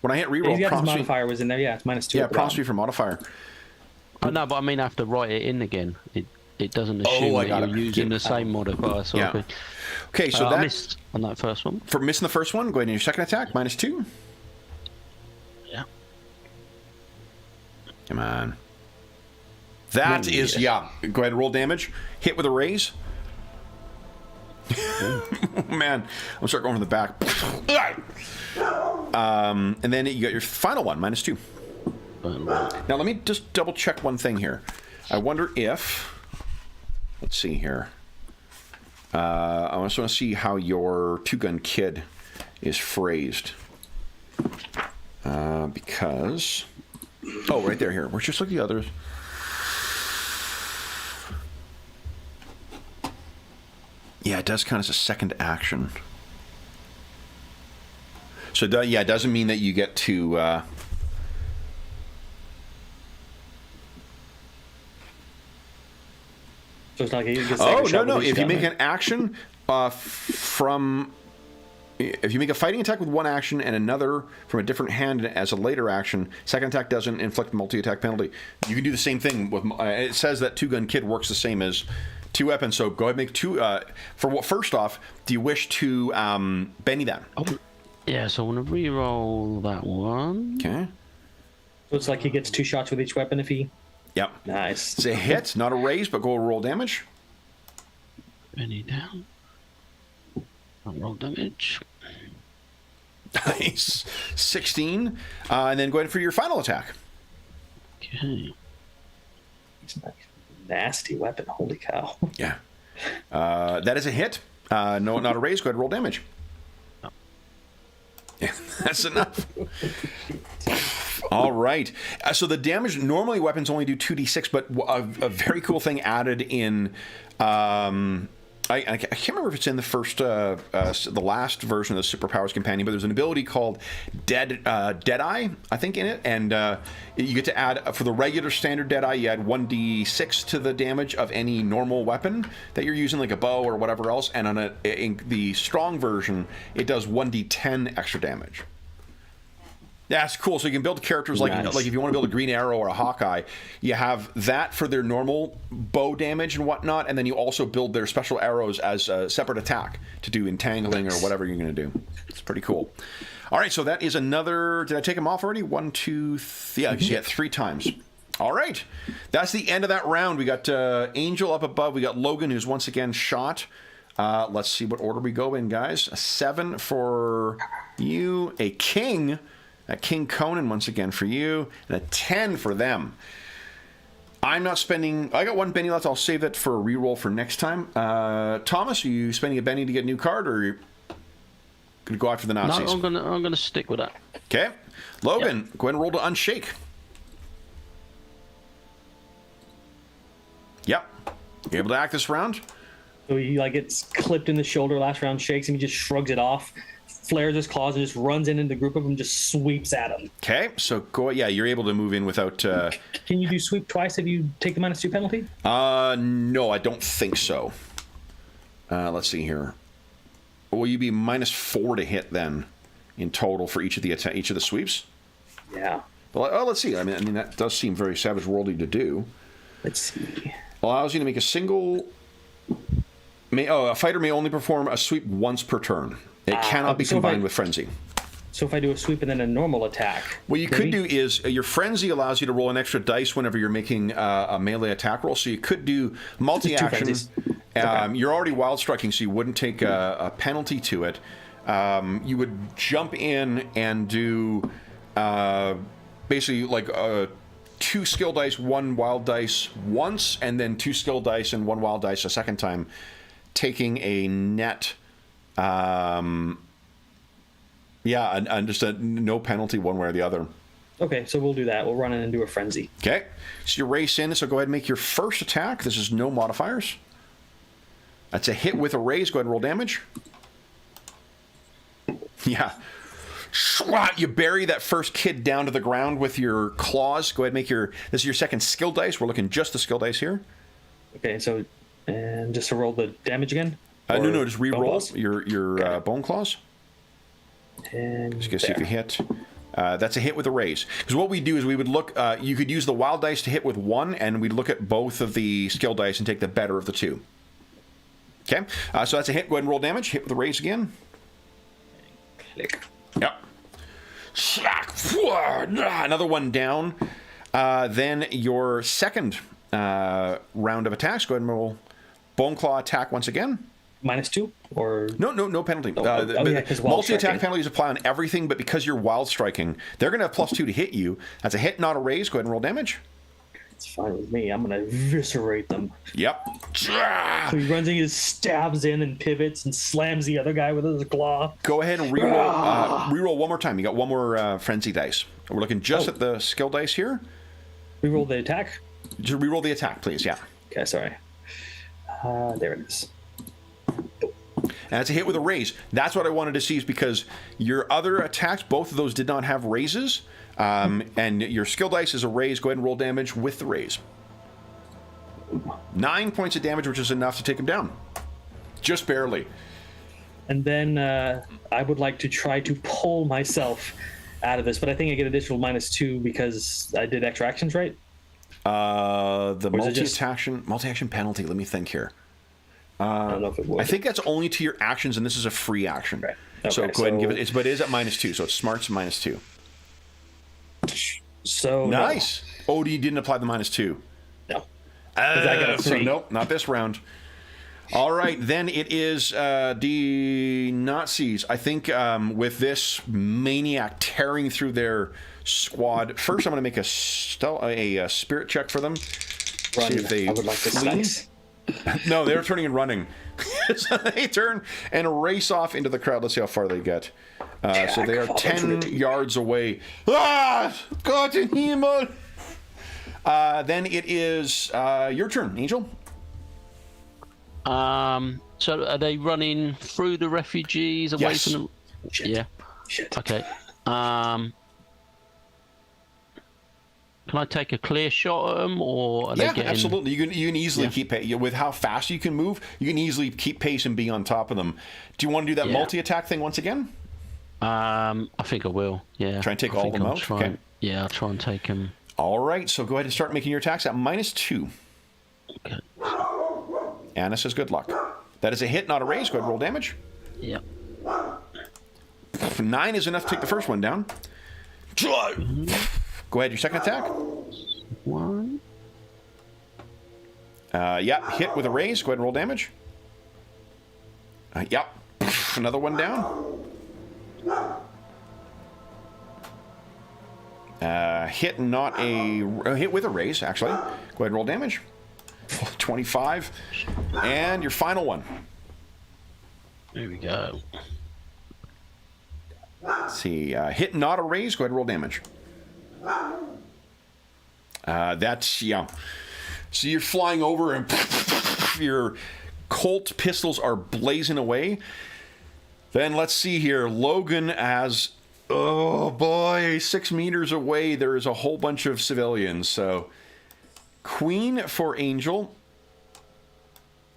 When I hit re-roll, He's got his prompts me. modifier was in there. Yeah, it's -2. Yeah, at the prompts bottom. me for modifier. Oh, no, but I mean, I have to write it in again. It doesn't assume I that got you're it. using the same modifier. So Yeah. Okay, so I that missed on that first one. for missing the first one, go ahead and your second attack, -2. Yeah. Come on. That is, yeah. Go ahead and roll damage. Hit with a raise. Man, I'm start going from the back. And then you got your final one, -2. Now let me just double check one thing here. I wonder if, let's see here. I just want to see how your two-gun kid is phrased. Because, oh, right there, here. Where's just like the others? Yeah, it does count as a second action. So, yeah, it doesn't mean that you get to... So it's not like he gets Oh, no. If you make an action if you make a fighting attack with one action and another from a different hand as a later action, second attack doesn't inflict multi-attack penalty. You can do the same thing with... it says that two-gun kid works the same as two weapons, so go ahead and make two... for what? First off, do you wish to Benny that? Oh, yeah, so I want to re-roll that one. Okay. So it's like he gets 2 shots with each weapon if he... Yep. Nice. It's a hit, not a raise, but go roll damage. Benny down. I'll roll damage. Nice. 16. And then go ahead for your final attack. Okay. It's a nasty weapon. Holy cow. Yeah. That is a hit. No, not a raise. Go ahead and roll damage. Oh. Yeah, that's enough. All right. So the damage, normally weapons only do 2d6, but a very cool thing added in... I can't remember if it's in the first, the last version of the Superpowers Companion, but there's an ability called Deadeye, I think, in it, and you get to add, for the regular standard Deadeye, you add 1d6 to the damage of any normal weapon that you're using, like a bow or whatever else, and on in the strong version, it does 1d10 extra damage. That's cool. So you can build characters like if you want to build a Green Arrow or a Hawkeye, you have that for their normal bow damage and whatnot, and then you also build their special arrows as a separate attack to do entangling or whatever you're going to do. It's pretty cool. All right, so that is another... Did I take them off already? 1, 2, 3... Yeah, because you had 3 times. All right. That's the end of that round. We got Angel up above. We got Logan, who's once again shot. Let's see what order we go in, guys. A 7 for you. A King... King Conan once again for you, and a 10 for them. I'm not spending... I got 1 Benny left. I'll save that for a reroll for next time. Thomas, are you spending a Benny to get a new card, or are you going to go after the Nazis? No, I'm gonna stick with that. Okay. Logan, go ahead and roll to unshake. Yep. You able to act this round? So he gets clipped in the shoulder last round, shakes him, he just shrugs it off, flares his claws, and just runs into the group of them, just sweeps at him. Okay, so go. Yeah, you're able to move in without... Can you do sweep twice if you take the -2 penalty? No, I don't think so. Let's see here. Will you be -4 to hit then, in total for each of the sweeps? Yeah. Well, let's see. I mean that does seem very Savage Worldy to do. Let's see. Allows you to make a single... a fighter may only perform a sweep once per turn. It cannot be combined with Frenzy. So if I do a sweep and then a normal attack... What you could do is, your Frenzy allows you to roll an extra dice whenever you're making a melee attack roll, so you could do multi-action. Okay. You're already wild striking, so you wouldn't take a penalty to it. You would jump in and do basically like 2 skill dice, 1 wild dice once, and then 2 skill dice and 1 wild dice a second time, taking a net... and just no penalty one way or the other. Okay, so we'll do that. We'll run in and do a frenzy. Okay. So you race in, so go ahead and make your first attack. This is no modifiers. That's a hit with a raise. Go ahead and roll damage. Yeah. Swat! You bury that first kid down to the ground with your claws. Go ahead and make your... This is your second skill dice. We're looking just the skill dice here. Okay, so... And just to roll the damage again? No, just re-roll your bone claws. And just see if you hit. That's a hit with a raise. Because what we do is we would look... you could use the wild dice to hit with one, and we'd look at both of the skill dice and take the better of the two. Okay, so that's a hit. Go ahead and roll damage. Hit with a raise again. Click. Yep. Another one down. Then your second round of attacks. Go ahead and roll Bone Claw attack once again. -2 or no penalty. Yeah, because multi-attack penalties apply on everything, but because you're wild striking, they're going to have +2 to hit you. That's a hit, not a raise. Go ahead and roll damage. It's fine with me. I'm going to eviscerate them. Yep. So he runs in, he stabs in and pivots and slams the other guy with his claw. Go ahead and reroll. Reroll one more time. You got one more frenzy dice. We're looking just at the skill dice here. Reroll the attack. Just reroll the attack, please. Yeah. Okay, sorry. There it is. And that's a hit with a raise. That's what I wanted to see, is because your other attacks, both of those did not have raises. And your skill dice is a raise. Go ahead and roll damage with the raise. 9 points of damage, which is enough to take him down. Just barely. And then I would like to try to pull myself out of this, but I think I get additional -2 because I did extra actions, right? The multi-action penalty. Let me think here. I don't know if it would. I think that's only to your actions, and this is a free action. Right. Okay, so go ahead and give it. But it is at -2, so it's smarts -2. So nice. No. Oh, you didn't apply the -2. No. I got a 3. So nope, not this round. All right, then it is the Nazis. I think with this maniac tearing through their squad. First, I'm going to make a spirit check for them. Run. See if they I would like to slice. No, they're turning and running. So they turn and race off into the crowd. Let's see how far they get. So they are 10 yards away. Ah! Gott in Himmel! Then it is your turn, Angel. So are they running through the refugees away Yes. from them? Shit. Yeah. Shit. Okay. Can I take a clear shot at them, or are they getting... absolutely. You can easily keep pace. With how fast you can move, you can easily keep pace and be on top of them. Do you want to do that multi-attack thing once again? I think I will. Yeah. Try and take all of them out. Okay. Yeah, I'll try and take them. All right. So go ahead and start making your attacks at -2. Okay. Anna says good luck. That is a hit, not a raise. Go ahead and roll damage. Yeah. 9 is enough to take the first one down. Go ahead, your second attack. 1. Hit with a raise. Go ahead and roll damage. Another one down. Hit, not a hit with a raise, actually. Go ahead and roll damage. 25. And your final one. There we go. Let's see. Hit, not a raise. Go ahead and roll damage. So you're flying over and your Colt pistols are blazing away. Then let's see here. Logan has, oh boy, 6 meters away, there is a whole bunch of civilians. So Queen for Angel.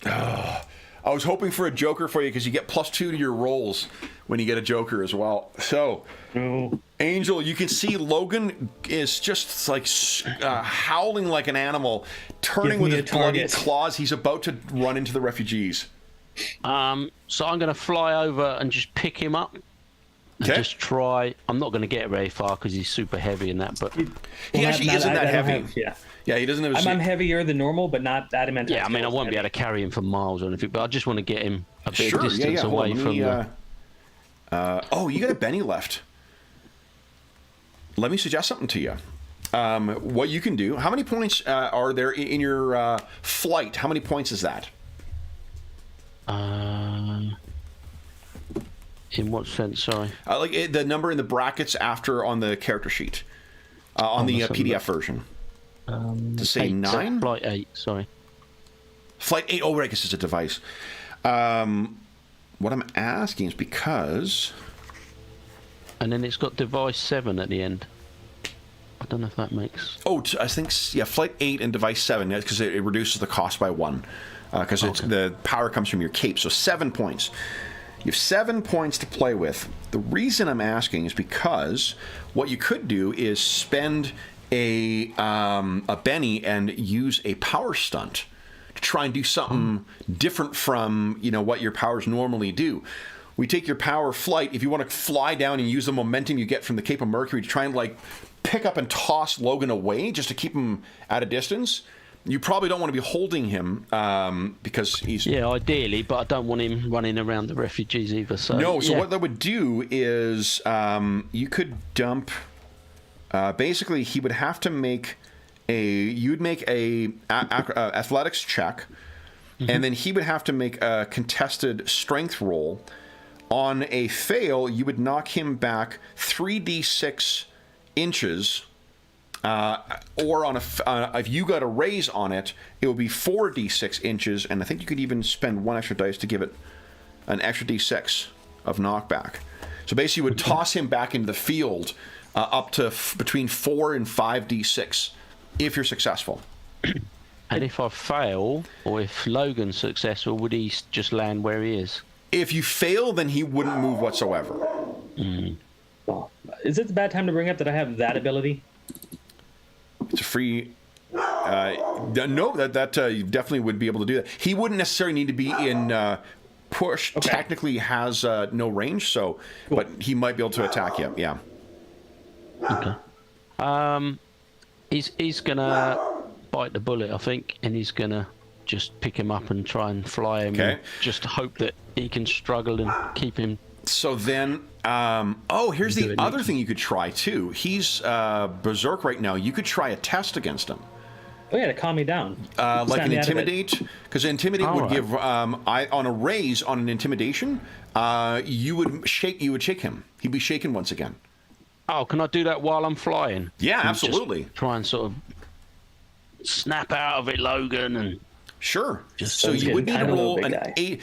I was hoping for a Joker for you because you get +2 to your rolls when you get a Joker as well. So, Angel, you can see Logan is just like howling like an animal, turning with his bloody claws. He's about to run into the refugees. So I'm going to fly over and just pick him up. And just try. I'm not going to get very far because he's super heavy and that, but he actually isn't that heavy. Yeah, he doesn't have. I'm heavier than normal, but not adamant. Yeah, I mean, I won't be able to carry him for miles or anything, but I just want to get him a bit of distance away from the... oh, you got a Benny left. Let me suggest something to you. What you can do, how many points are there in your flight? How many points is that? In what sense, sorry? Like the number in the brackets after on the character sheet. on the let's have a PDF look. version. To say 8, 9? Flight 8, sorry. Flight 8, oh, right, I guess it's a device. What I'm asking is because... And then it's got device 7 at the end. I don't know if that makes... Oh, I think, yeah, Flight 8 and device 7, because it reduces the cost by 1. Because the power comes from your cape, so 7 points. You have 7 points to play with. The reason I'm asking is because what you could do is spend a Benny and use a power stunt to try and do something different from what your powers normally do. We take your power flight. If you want to fly down and use the momentum you get from the Cape of Mercury to try and pick up and toss Logan away just to keep him at a distance, you probably don't want to be holding him because he's... Yeah, ideally, but I don't want him running around the refugees either. So No, so what that would do is you could dump... basically, he would have to make you'd make a athletics check, and then he would have to make a contested strength roll. On a fail, you would knock him back 3d6 inches, or on if you got a raise on it, it would be 4d6 inches, and I think you could even spend 1 extra dice to give it an extra d6 of knockback. So basically, you would toss him back into the field up to between 4 and 5d6 if you're successful. And if I fail, or if Logan's successful, would he just land where he is? If you fail, then he wouldn't move whatsoever. Well, is it a bad time to bring up that I have that ability? It's a free... no, that you definitely would be able to do that. He wouldn't necessarily need to be in push. Okay. Technically has no range, so but he might be able to attack you. Yeah. Okay. He's gonna bite the bullet, I think, and he's gonna just pick him up and try and fly him. Okay. And just hope that he can struggle and keep him. So then, here's the other thing you could try too. He's berserk right now. You could try a test against him. Oh yeah, to calm me down. Like an me out of it. intimidate, because intimidate would give on a raise on an intimidation. You would shake him. He'd be shaken once again. Oh, can I do that while I'm flying? Yeah, And absolutely. just try and sort of snap out of it, Logan, and Sure. Just so you would need to kind of a roll big an guy. 8.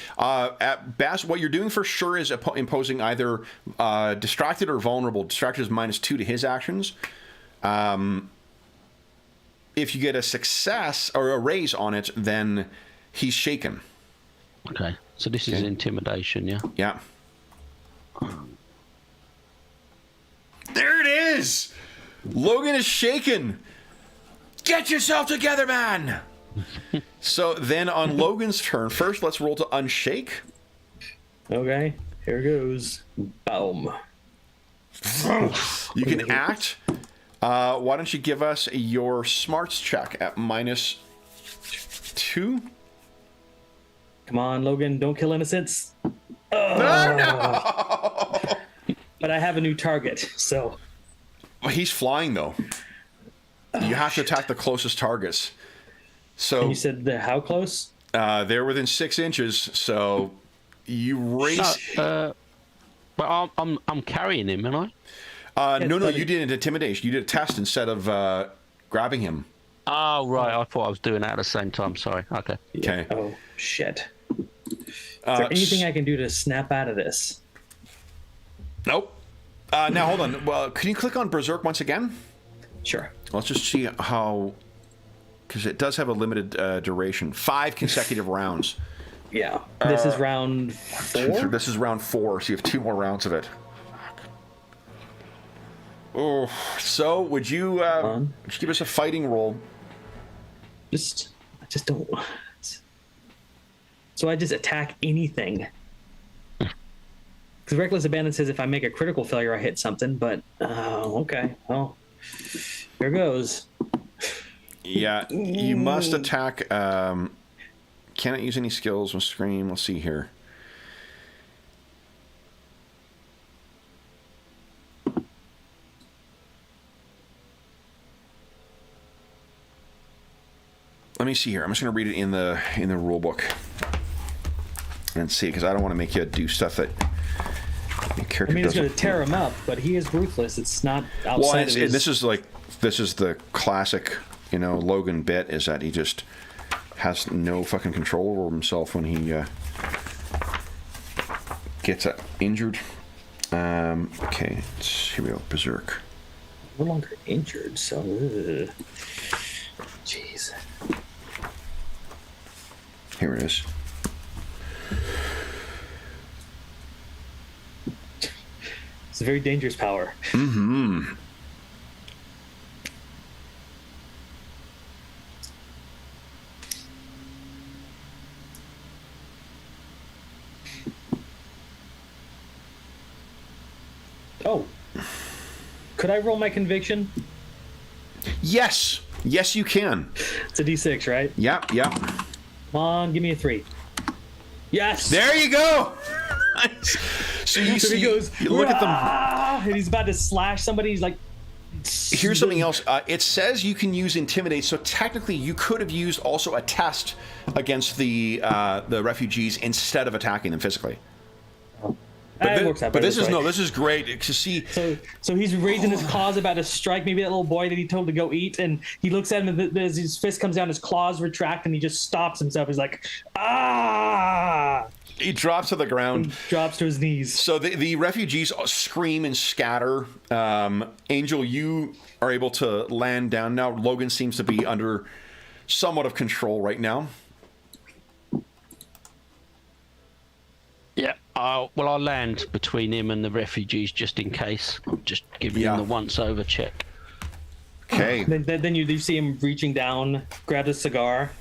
At best, what you're doing for sure is imposing either distracted or vulnerable. Distracted is -2 to his actions. If you get a success or a raise on it, then he's shaken. okay. So this is intimidation, yeah. Yeah. There it is! Logan is shaken! Get yourself together, man! So then on Logan's turn, first let's roll to unshake. Okay, here goes. Boom. You can act. Why don't you give us your smarts check at -2? Come on, Logan, don't kill innocents. No! But I have a new target, so... Well, he's flying, though. You have to attack the closest targets. So And you said how close? they're within 6 inches, so you race... But I'm carrying him, am I? no, you did an intimidation. You did a test instead of grabbing him. Oh, right. I thought I was doing that at the same time. Sorry. Okay. Okay. Oh, shit. Is there anything I can do to snap out of this? Nope. Now, hold on. Well, can you click on Berserk once again? Sure. Let's just see how... Because it does have a limited duration. 5 consecutive rounds. Yeah. This is round 4? This is round 4, so you have 2 more rounds of it. Oh, so would you give us a fighting roll? I just don't... So I just attack anything. Because Reckless Abandon says if I make a critical failure, I hit something, but... okay. Well, here goes. Yeah, you must attack... cannot use any skills with Scream. Let's see here. Let me see here. I'm just going to read it in the rule book and see, because I don't want to make you do stuff that I mean, it's going to tear him up, but he is ruthless. It's not outside well, of his... this is the classic, Logan bit, is that he just has no fucking control over himself when he gets injured. Okay, here we go. Berserk. No longer injured, so... Jeez. Here it is. It's a very dangerous power. Mm-hmm. Oh. Could I roll my conviction? Yes. Yes, you can. It's a D6, right? Yep. Come on, give me a 3. Yes! There you go! So you so see, he goes, you look at them. And he's about to slash somebody. He's like... Here's something else. It says you can use Intimidate, so technically you could have used also a test against the refugees instead of attacking them physically. But this is great to see. So he's raising his claws, about to strike maybe that little boy that he told to go eat, and he looks at him, and as his fist comes down, his claws retract, and he just stops himself. He's like, ah! He drops to the ground. He drops to his knees. So the refugees scream and scatter. Angel, you are able to land down now. Logan seems to be under somewhat of control right now. Yeah. I'll land between him and the refugees just in case. I'm just giving him the once-over check. Okay. Then you see him reaching down, grabs a cigar,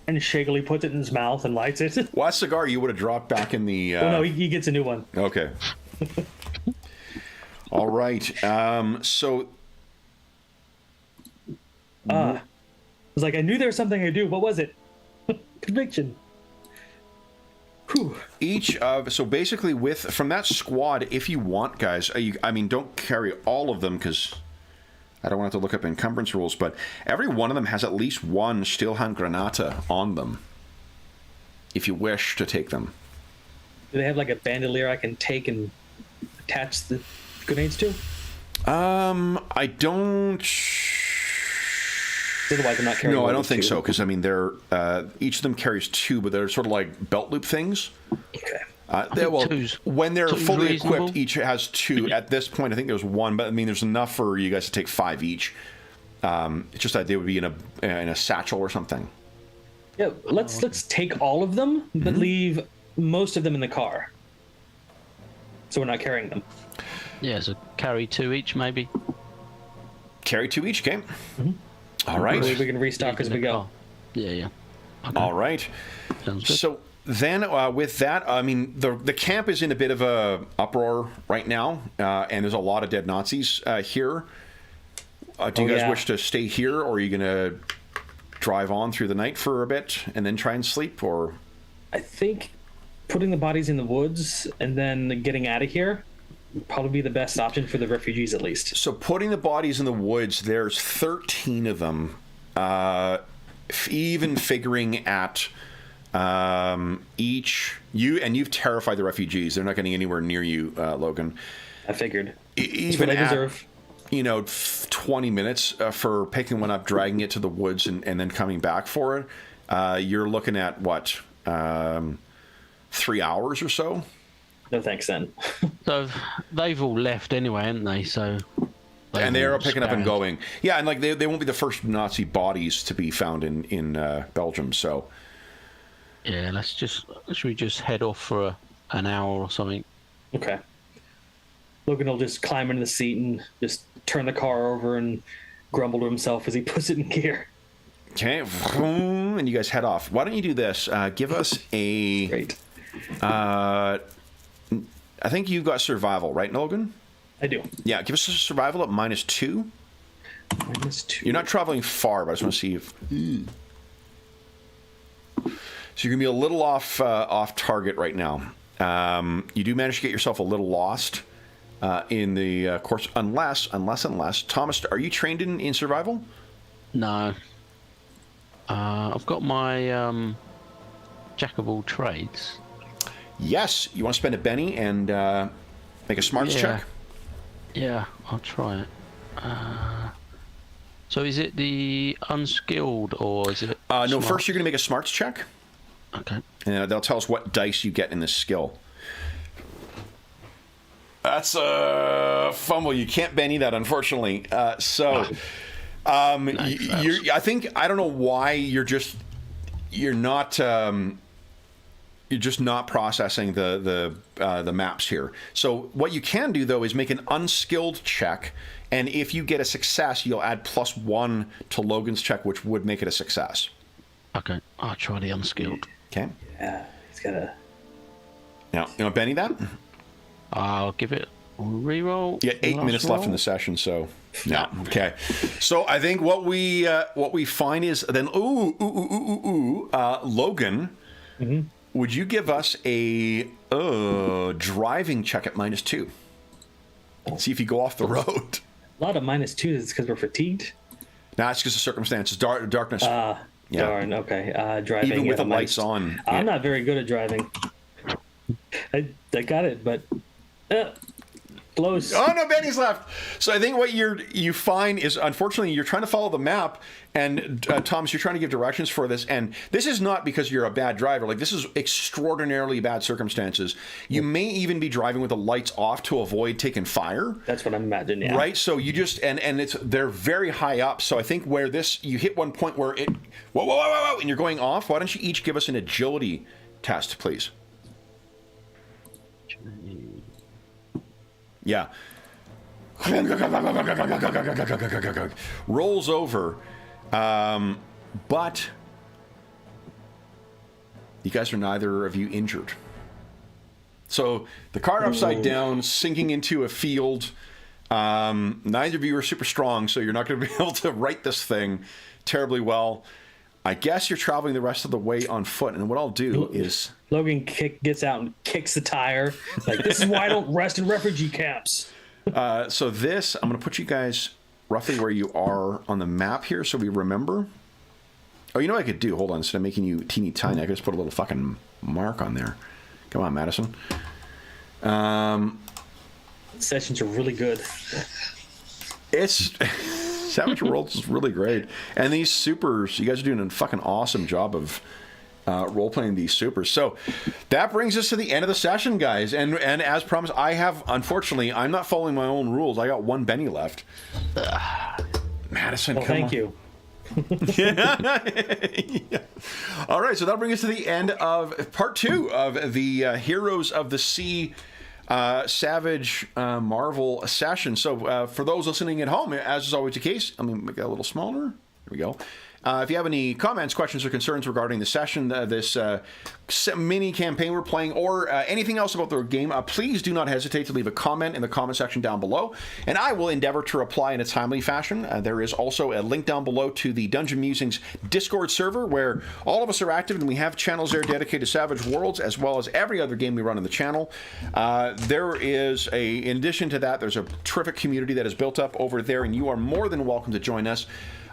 and shakily puts it in his mouth and lights it. Well, that cigar you would have dropped back in the... Oh, no, he gets a new one. Okay. All right. So... I was like, I knew there was something I do. What was it? Conviction. Whew. So basically from that squad, if you want, guys, don't carry all of them because I don't want to have to look up encumbrance rules, but every one of them has at least one Stillhand Granata on them if you wish to take them. Do they have like a bandolier I can take and attach the grenades to? I don't... Otherwise, I'm not carrying. No, I don't think so, because they're each of them carries 2, but they're sort of like belt loop things. Okay. When they're fully reasonable. equipped, each has 2. At this point, I think there's 1, but there's enough for you guys to take 5 each. It's just that they would be in a satchel or something. Yeah, let's take all of them, but leave most of them in the car, so we're not carrying them. Yeah, so carry 2 each, maybe. Carry 2 each, okay. Mm-hmm. All right. We can restock as we go. Yeah. Okay. All right. Sounds good. So then, with that, the camp is in a bit of a uproar right now, and there's a lot of dead Nazis here. Do you guys wish to stay here, or are you going to drive on through the night for a bit and then try and sleep? Or I think putting the bodies in the woods and then getting out of here would probably be the best option for the refugees, at least. So putting the bodies in the woods, there's 13 of them, even figuring at each. You've terrified the refugees. They're not getting anywhere near you, Logan. I figured. Even That's what they deserve. 20 minutes for picking one up, dragging it to the woods, and then coming back for it. You're looking at what, 3 hours or so? No thanks, then. So they've all left anyway, haven't they? So. And they are picking up and going. Yeah, and they won't be the first Nazi bodies to be found in Belgium. So. Yeah, should we just head off for an hour or something? Okay. Logan will just climb into the seat and just turn the car over and grumble to himself as he puts it in gear. Okay, and you guys head off. Why don't you do this? Give us a... Great. I think you got survival, right, Logan? I do. Yeah, give us a survival at -2. -2. You're not traveling far, but I just want to see if... So you're going to be a little off target right now. You do manage to get yourself a little lost in the course, unless... Thomas, are you trained in survival? No. I've got my Jack of all trades. Yes. You want to spend a Benny and Make a smarts check. Yeah, I'll try it. So is it the unskilled or is it? No, smart? first you're going to make a smarts check. Okay. And they'll tell us what dice you get in this skill. That's a fumble. You can't Benny that, unfortunately. I think, I don't know why you're just not processing the maps here. So what you can do, though, is make an unskilled check, and if you get a success, you'll add +1 to Logan's check, which would make it a success. Okay, I'll try the unskilled. Okay. Yeah, he's got to... Now, you want Benny that? I'll give it a reroll. Yeah, 8 minutes left in the session, so no. Okay. So I think what we find is then Logan, would you give us a driving check at -2? See if you go off the road. A lot of -2 is because we're fatigued. No, it's just the circumstances. Darkness. Yeah. Darn. Okay. Driving. Even with the lights -2. on. I'm not very good at driving. I got it, but close. Oh no, Benny's left. So I think what you find is, unfortunately, you're trying to follow the map, and Thomas, you're trying to give directions for this, and this is not because you're a bad driver. Like, this is extraordinarily bad circumstances. You may even be driving with the lights off to avoid taking fire. That's what I'm imagining. Yeah. Right. So you just and they're very high up. So I think where you hit one point where it whoa, and you're going off. Why don't you each give us an agility test, please? Yeah. Rolls over. But you guys are neither of you injured. So the car upside down, sinking into a field. Neither of you are super strong, so you're not going to be able to right this thing terribly well. I guess you're traveling the rest of the way on foot, and what I'll do is... Logan gets out and kicks the tire. Like, this is why I don't rest in refugee camps. So this, I'm going to put you guys roughly where you are on the map here so we remember. Oh, you know what I could do? Hold on. Instead of making you teeny tiny, I could just put a little fucking mark on there. Come on, Madison. Sessions are really good. It's... Savage Worlds is really great. And these supers, you guys are doing a fucking awesome job of role-playing these supers. So that brings us to the end of the session, guys. And as promised, unfortunately, I'm not following my own rules. I got one Benny left. Madison, well, come on. thank you. Yeah. All right, so that'll bring us to the end of part 2 of the Heroes of the Sea Savage Marvel session. So for those listening at home, as is always the case, let me make that a little smaller. There we go. If you have any comments, questions, or concerns regarding the session, this mini campaign we're playing, or anything else about the game, please do not hesitate to leave a comment in the comment section down below, and I will endeavor to reply in a timely fashion. There is also a link down below to the Dungeon Musings Discord server, where all of us are active, and we have channels there dedicated to Savage Worlds, as well as every other game we run on the channel. In addition to that, there's a terrific community that is built up over there, and you are more than welcome to join us.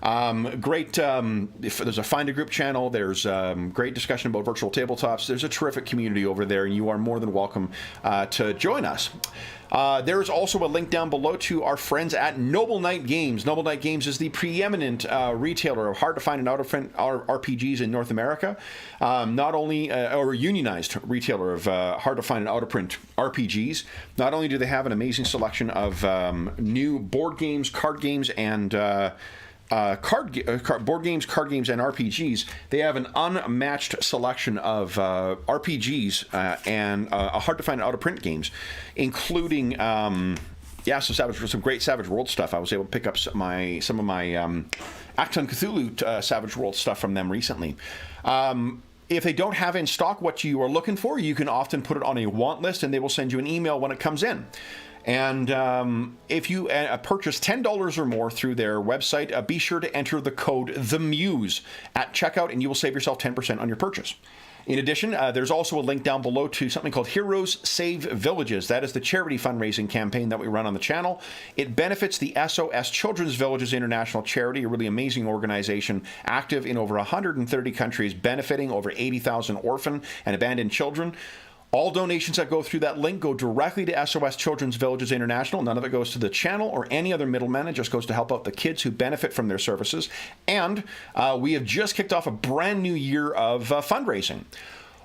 If there's a Find a Group channel, there's great discussion about virtual tabletops. There's a terrific community over there, and you are more than welcome to join us. There is also a link down below to our friends at Noble Knight Games. Noble Knight Games is the preeminent retailer of hard-to-find and out-of-print RPGs in North America. Not only, or unionized retailer of hard-to-find and out-of-print RPGs. Not only do they have an amazing selection of new board games, card games, and board games, card games, and RPGs. They have an unmatched selection of RPGs and hard-to-find out-of-print games, including some great Savage World stuff. I was able to pick up some of my Acton Cthulhu Savage World stuff from them recently. If they don't have in stock what you are looking for, you can often put it on a want list, and they will send you an email when it comes in. And if you purchase $10 or more through their website, be sure to enter the code THEMUSE at checkout, and you will save yourself 10% on your purchase. In addition, there's also a link down below to something called Heroes Save Villages. That is the charity fundraising campaign that we run on the channel. It benefits the SOS Children's Villages International Charity, a really amazing organization active in over 130 countries, benefiting over 80,000 orphan and abandoned children. All donations that go through that link go directly to SOS Children's Villages International. None of it goes to the channel or any other middleman. It just goes to help out the kids who benefit from their services. And we have just kicked off a brand new year of fundraising.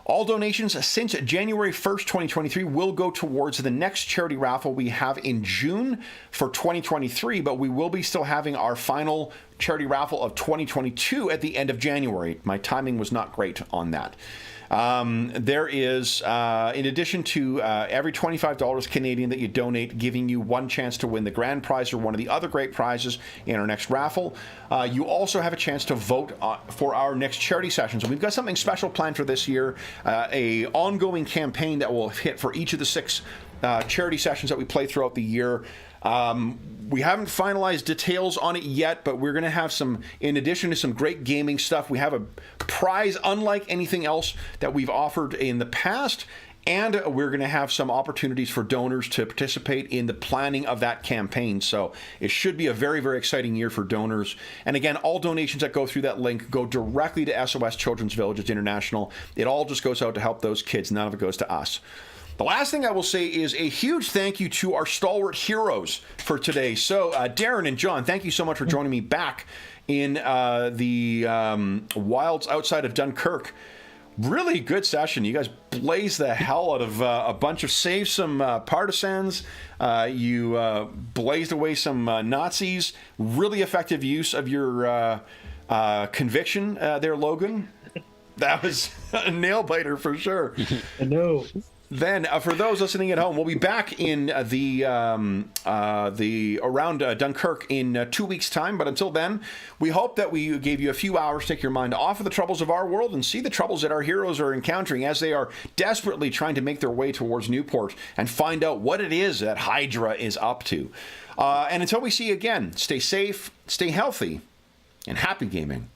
All donations since January 1st, 2023 will go towards the next charity raffle we have in June for 2023, but we will be still having our final charity raffle of 2022 at the end of January. My timing was not great on that. There is, in addition to every $25 Canadian that you donate, giving you one chance to win the grand prize or one of the other great prizes in our next raffle, you also have a chance to vote for our next charity sessions. And we've got something special planned for this year, a ongoing campaign that will hit for each of the 6 charity sessions that we play throughout the year. We haven't finalized details on it yet, but we're going to have some, in addition to some great gaming stuff, we have a prize unlike anything else that we've offered in the past, and we're going to have some opportunities for donors to participate in the planning of that campaign. So it should be a very, very exciting year for donors. And again, all donations that go through that link go directly to SOS Children's Villages International. It all just goes out to help those kids. None of it goes to us. The last thing I will say is a huge thank you to our stalwart heroes for today. So, Darren and John, thank you so much for joining me back in the wilds outside of Dunkirk. Really good session. You guys blazed the hell out of a bunch of, saved some partisans. You blazed away some Nazis. Really effective use of your conviction there, Logan. That was a nail biter for sure. I know. Then, for those listening at home, we'll be back in the around Dunkirk in 2 weeks' time. But until then, we hope that we gave you a few hours to take your mind off of the troubles of our world and see the troubles that our heroes are encountering as they are desperately trying to make their way towards Newport and find out what it is that Hydra is up to. And until we see you again, stay safe, stay healthy, and happy gaming.